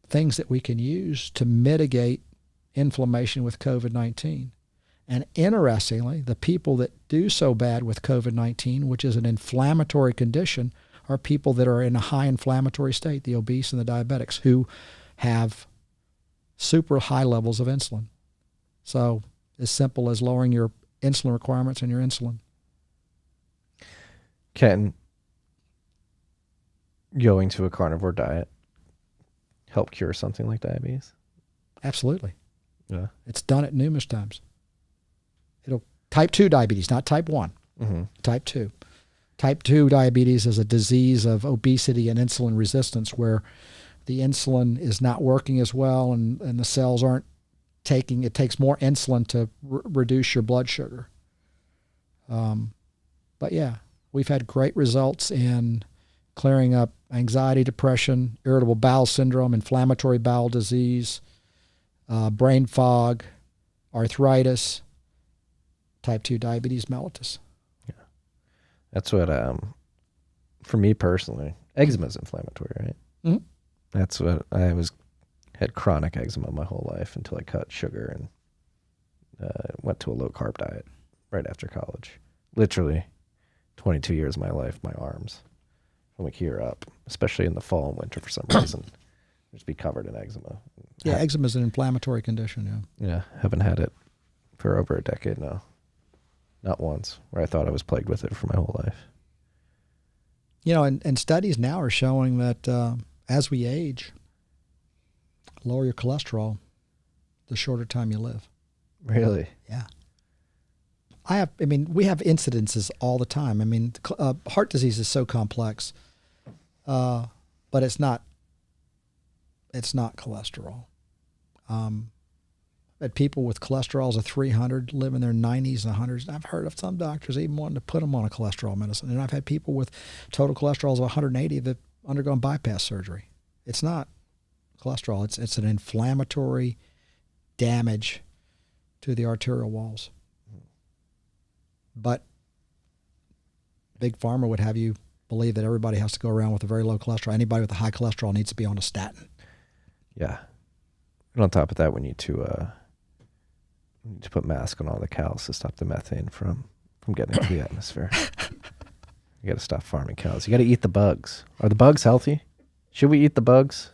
things that we can use to mitigate inflammation with COVID-19. And interestingly, the people that do so bad with COVID-19, which is an inflammatory condition, are people that are in a high inflammatory state, the obese and the diabetics, who have super high levels of insulin. So as simple as lowering your insulin requirements and your insulin. Can going to a carnivore diet help cure something like diabetes? Absolutely. Yeah. It's done it numerous times. Type 2 diabetes, not type 1. Mm-hmm. Type 2. Type 2 diabetes is a disease of obesity and insulin resistance where the insulin is not working as well and the cells aren't taking, it takes more insulin to reduce your blood sugar. But yeah, we've had great results in clearing up anxiety, depression, irritable bowel syndrome, inflammatory bowel disease, brain fog, arthritis, type 2 diabetes mellitus. Yeah. That's what, for me personally, eczema is inflammatory, right? Mm-hmm. That's what had chronic eczema my whole life until I cut sugar and went to a low carb diet right after college. Literally 22 years of my life, my arms from like here up, especially in the fall and winter for some reason, just be covered in eczema. Yeah, eczema is an inflammatory condition, yeah. Yeah, haven't had it for over a decade now. Not once, where I thought I was plagued with it for my whole life. You know, and studies now are showing that as we age, lower your cholesterol, the shorter time you live. Really? Yeah. We have incidences all the time. I mean, heart disease is so complex, but it's not cholesterol. That people with cholesterols of 300 live in their 90s and 100s. I've heard of some doctors even wanting to put them on a cholesterol medicine. And I've had people with total cholesterols of 180 that undergone bypass surgery. It's not cholesterol. It's an inflammatory damage to the arterial walls. But Big Pharma would have you believe that everybody has to go around with a very low cholesterol. Anybody with a high cholesterol needs to be on a statin. Yeah. And on top of that, we need to put masks on all the cows to stop the methane from getting into the atmosphere. You got to stop farming cows. You got to eat the bugs. Are the bugs healthy? Should we eat the bugs?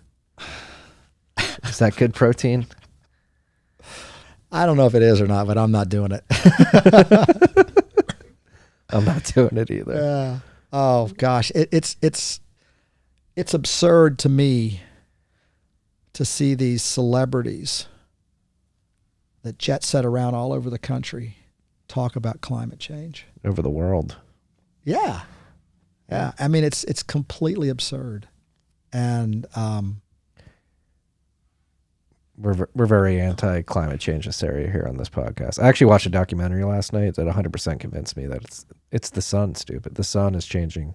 Is that good protein? I don't know if it is or not, but I'm not doing it. I'm not doing it either. Yeah. Oh gosh, it's absurd to me to see these celebrities that jet set around all over the country talk about climate change. Over the world. Yeah. Yeah. I mean, it's completely absurd. And we're very anti-climate change hysteria here on this podcast. I actually watched a documentary last night that 100% convinced me that it's the sun, stupid. The sun is changing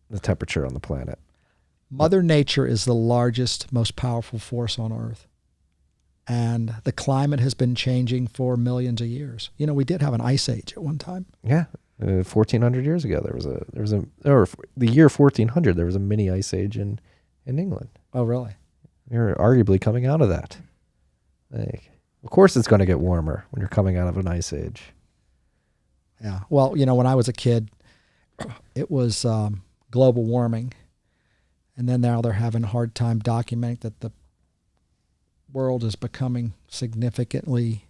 the temperature on the planet. Mother Nature is the largest, most powerful force on Earth. And the climate has been changing for millions of years. You know, we did have an ice age at one time. Yeah. 1,400 years ago, or the year 1400, there was a mini ice age in England. Oh, really? You're arguably coming out of that. Of course it's going to get warmer when you're coming out of an ice age. Yeah. Well, you know, when I was a kid, it was global warming. And then now they're having a hard time documenting that the world is becoming significantly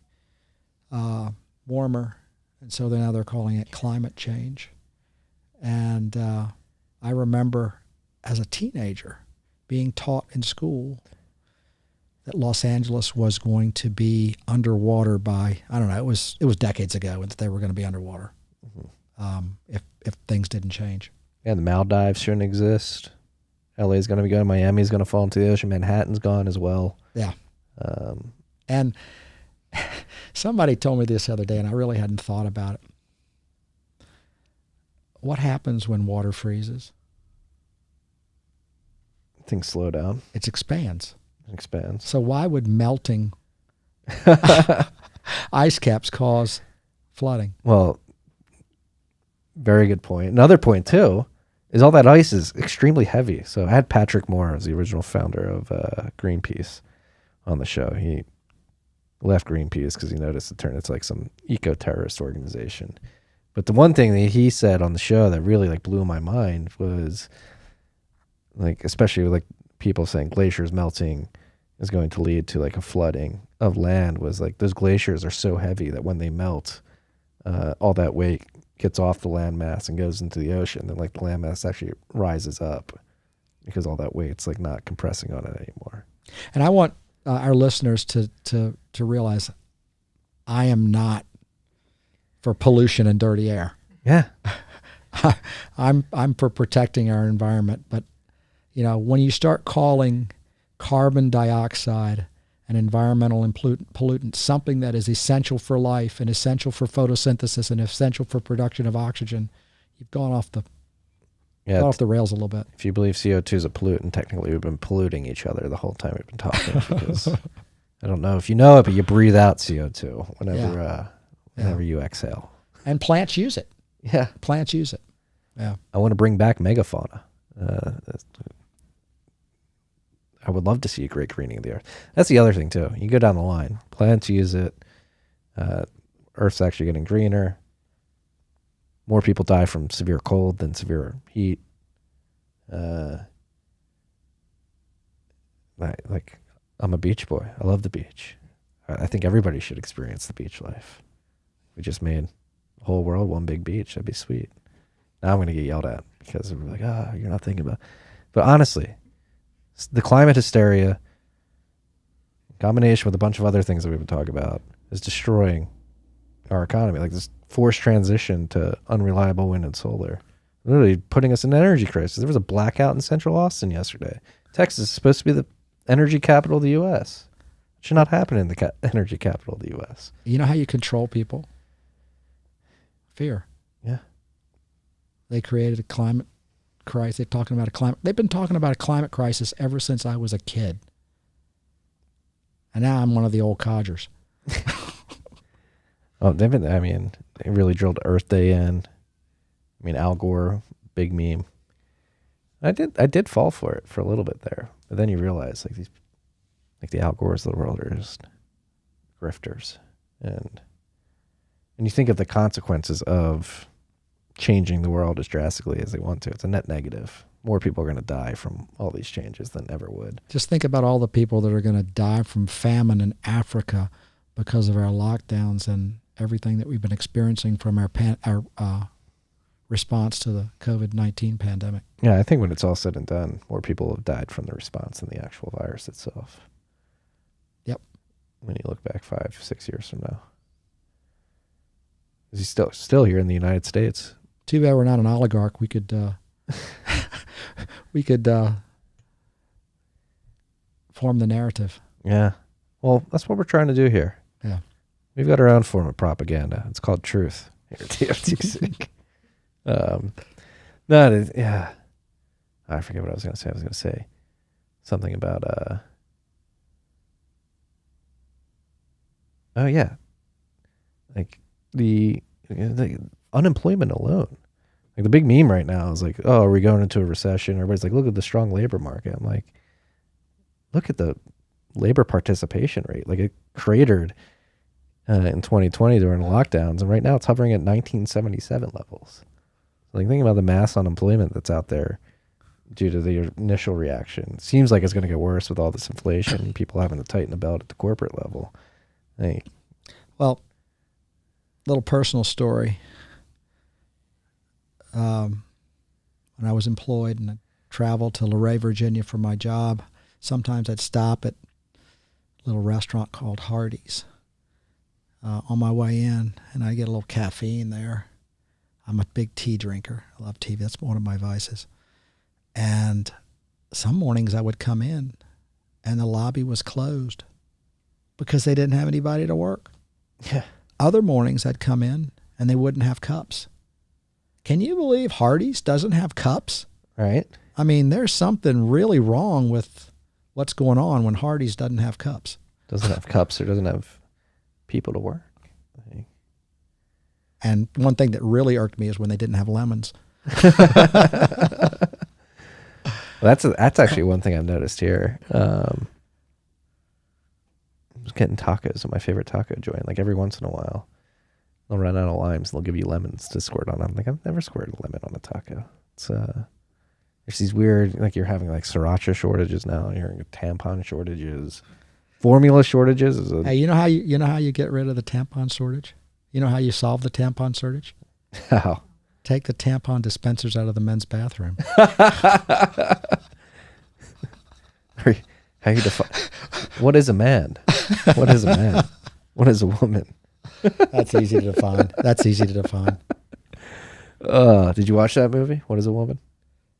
warmer. And so now they're calling it climate change. And I remember as a teenager being taught in school that Los Angeles was going to be underwater by, I don't know, it was decades ago that they were going to be underwater if things didn't change. Yeah, the Maldives shouldn't exist. LA's going to be gone. Miami's going to fall into the ocean. Manhattan's gone as well. Yeah. And somebody told me this the other day, and I really hadn't thought about it. What happens when water freezes? Things slow down. It expands. It expands. So why would melting ice caps cause flooding? Well, very good point. Another point, too, is all that ice is extremely heavy. So I had Patrick Moore, as the original founder of Greenpeace, on the show. He left Greenpeace because he noticed it turned into like some eco-terrorist organization. But the one thing that he said on the show that really like blew my mind was, like, especially with like people saying glaciers melting is going to lead to like a flooding of land, was like those glaciers are so heavy that when they melt, all that weight gets off the landmass and goes into the ocean. Then like the landmass actually rises up because all that weight's like not compressing on it anymore. And I want our listeners to realize I am not for pollution and dirty air. Yeah. I'm for protecting our environment. But, you know, when you start calling carbon dioxide an environmental pollutant, something that is essential for life and essential for photosynthesis and essential for production of oxygen, you've gone off the rails a little bit. If you believe CO2 is a pollutant, technically we've been polluting each other the whole time we've been talking. Because I don't know if you know it, but you breathe out CO2 whenever you exhale. And plants use it. Yeah. Plants use it. Yeah. I want to bring back megafauna. I would love to see a great greening of the earth. That's the other thing, too. You go down the line. Plants use it. Earth's actually getting greener. More people die from severe cold than severe heat. I'm a beach boy. I love the beach. I think everybody should experience the beach life. We just made the whole world one big beach. That'd be sweet. Now I'm going to get yelled at because we're like, you're not thinking about it. But honestly, the climate hysteria, in combination with a bunch of other things that we've been talking about, is destroying our economy. Like this forced transition to unreliable wind and solar, literally putting us in an energy crisis. There was a blackout in central Austin yesterday. Texas is supposed to be the energy capital of the U.S. It should not happen in the energy capital of the U.S. You know how you control people? Fear. Yeah. They created a climate crisis. They've been talking about a climate crisis ever since I was a kid. And now I'm one of the old codgers. They really drilled Earth Day in. I mean, Al Gore, big meme. I did fall for it for a little bit there, but then you realize the Al Gores of the world are just grifters, and you think of the consequences of changing the world as drastically as they want to. It's a net negative. More people are going to die from all these changes than ever would. Just think about all the people that are going to die from famine in Africa because of our lockdowns and everything that we've been experiencing from our response to the COVID-19 pandemic. Yeah, I think when it's all said and done, more people have died from the response than the actual virus itself. Yep. When you look back 5-6 years from now. Is he still here in the United States? Too bad we're not an oligarch. We could form the narrative. Yeah. Well, that's what we're trying to do here. Yeah. We've got our own form of propaganda. It's called truth here at TFTC. Yeah. I forget what I was going to say. I was going to say something about, like the unemployment alone. Like the big meme right now is like, are we going into a recession? Everybody's like, look at the strong labor market. I'm like, look at the labor participation rate. Like it cratered in 2020 during the lockdowns, and right now it's hovering at 1977 levels. So like thinking about the mass unemployment that's out there due to the initial reaction. It seems like it's going to get worse with all this inflation and people having to tighten the belt at the corporate level. Well, little personal story. when I was employed, and I'd travel to Luray, Virginia for my job. Sometimes I'd stop at a little restaurant called Hardee's on my way in, and I'd get a little caffeine there. I'm a big tea drinker. I love tea. That's one of my vices. And some mornings I would come in, and the lobby was closed because they didn't have anybody to work. Yeah. Other mornings I'd come in, and they wouldn't have cups. Can you believe Hardee's doesn't have cups? Right. I mean, there's something really wrong with what's going on when Hardee's doesn't have cups. Doesn't have cups or doesn't have people to work. And one thing that really irked me is when they didn't have lemons. That's actually one thing I've noticed here. I was getting tacos at my favorite taco joint. Like every once in a while, they'll run out of limes and they'll give you lemons to squirt on. I'm like, I've never squirted a lemon on a taco. It's there's these weird, like you're having like sriracha shortages now. You're having tampon shortages, formula shortages. Hey, you know how you get rid of the tampon shortage? You know how you solve the tampon shortage? How? Take the tampon dispensers out of the men's bathroom. How you define? What is a man? What is a man? What is a woman? That's easy to define. That's easy to define. Did you watch that movie? What is a woman?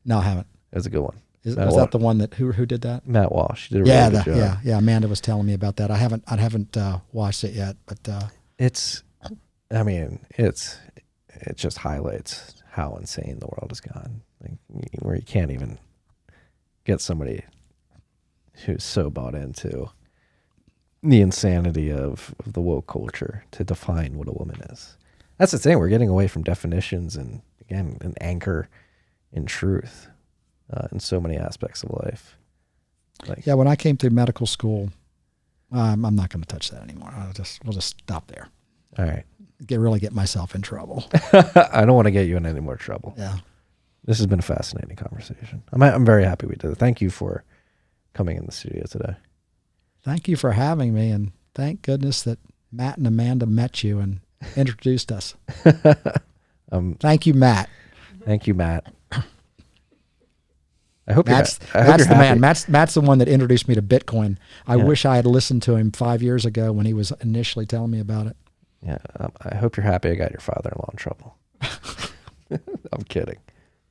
No, I haven't. It was a good one. Was that the one that who did that? Matt Walsh. He did a really good job. Yeah. Amanda was telling me about that. I haven't watched it yet, but it's it just highlights how insane the world has gone. Like, where you can't even get somebody who's so bought into the insanity of the woke culture to define what a woman is. That's the thing. We're getting away from definitions and, again, an anchor in truth in so many aspects of life. Like, yeah, when I came through medical school, I'm not going to touch that anymore. We'll just stop there. All right. Really get myself in trouble. I don't want to get you in any more trouble. Yeah. This has been a fascinating conversation. I'm very happy we did it. Thank you for coming in the studio today. Thank you for having me, and thank goodness that Matt and Amanda met you and introduced us. Thank you, Matt. Thank you, Matt. I hope Matt's you're the happy. man. Matt's the one that introduced me to Bitcoin. I wish I had listened to him 5 years ago when he was initially telling me about it. Yeah, I hope you're happy I got your father-in-law in trouble. I'm kidding.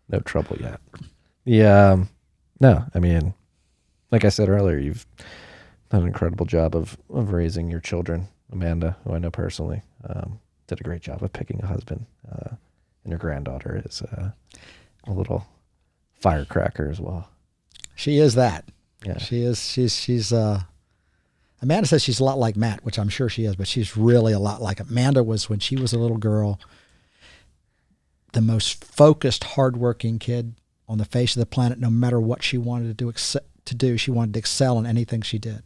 No trouble yet. Yeah, no, I mean, like I said earlier, you've done an incredible job of raising your children. Amanda, who I know personally, did a great job of picking a husband. And your granddaughter is a little firecracker as well. She is that. Yeah. She is. She's Amanda says she's a lot like Matt, which I'm sure she is, but she's really a lot like Amanda was when she was a little girl. The most focused, hardworking kid on the face of the planet. No matter what she wanted to do, she wanted to excel in anything she did.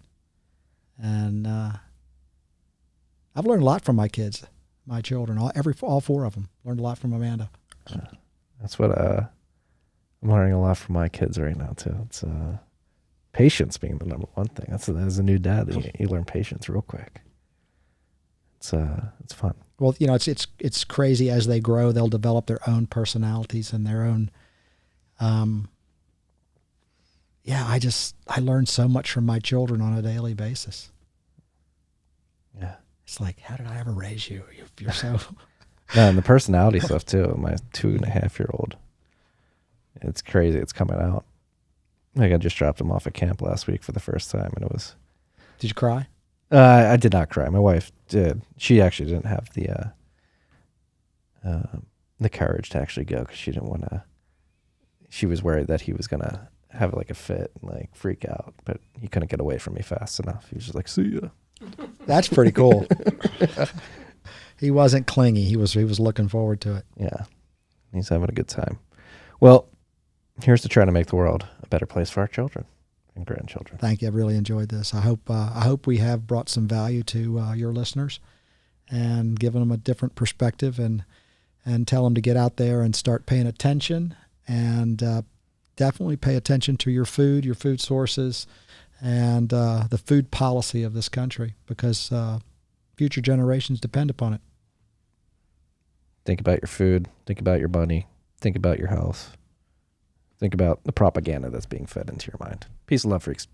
And I've learned a lot from my kids, my children, all four of them. Learned a lot from Amanda. That's what I'm learning a lot from my kids right now too. It's patience being the number one thing. As a new dad, you learn patience real quick. It's fun. Well, you know, it's crazy. As they grow, they'll develop their own personalities and their own. I learn so much from my children on a daily basis. Yeah, it's like, how did I ever raise you? You're so. No, and the personality stuff too. My 2.5-year-old, it's crazy. It's coming out. Like, I just dropped him off at camp last week for the first time, and it was. Did you cry? I did not cry. My wife did. She actually didn't have the courage to actually go because she didn't want to. She was worried that he was gonna have like a fit and like freak out, but he couldn't get away from me fast enough. He was just like, "See ya." That's pretty cool. He wasn't clingy. He was looking forward to it. Yeah, he's having a good time. Well, here's to trying to make the world a better place for our children and grandchildren. Thank you. I've really enjoyed this. I hope we have brought some value to your listeners and given them a different perspective and tell them to get out there and start paying attention and definitely pay attention to your food sources, and the food policy of this country, because future generations depend upon it. Think about your food. Think about your money. Think about your health. Think about the propaganda that's being fed into your mind. Peace and love, freaks.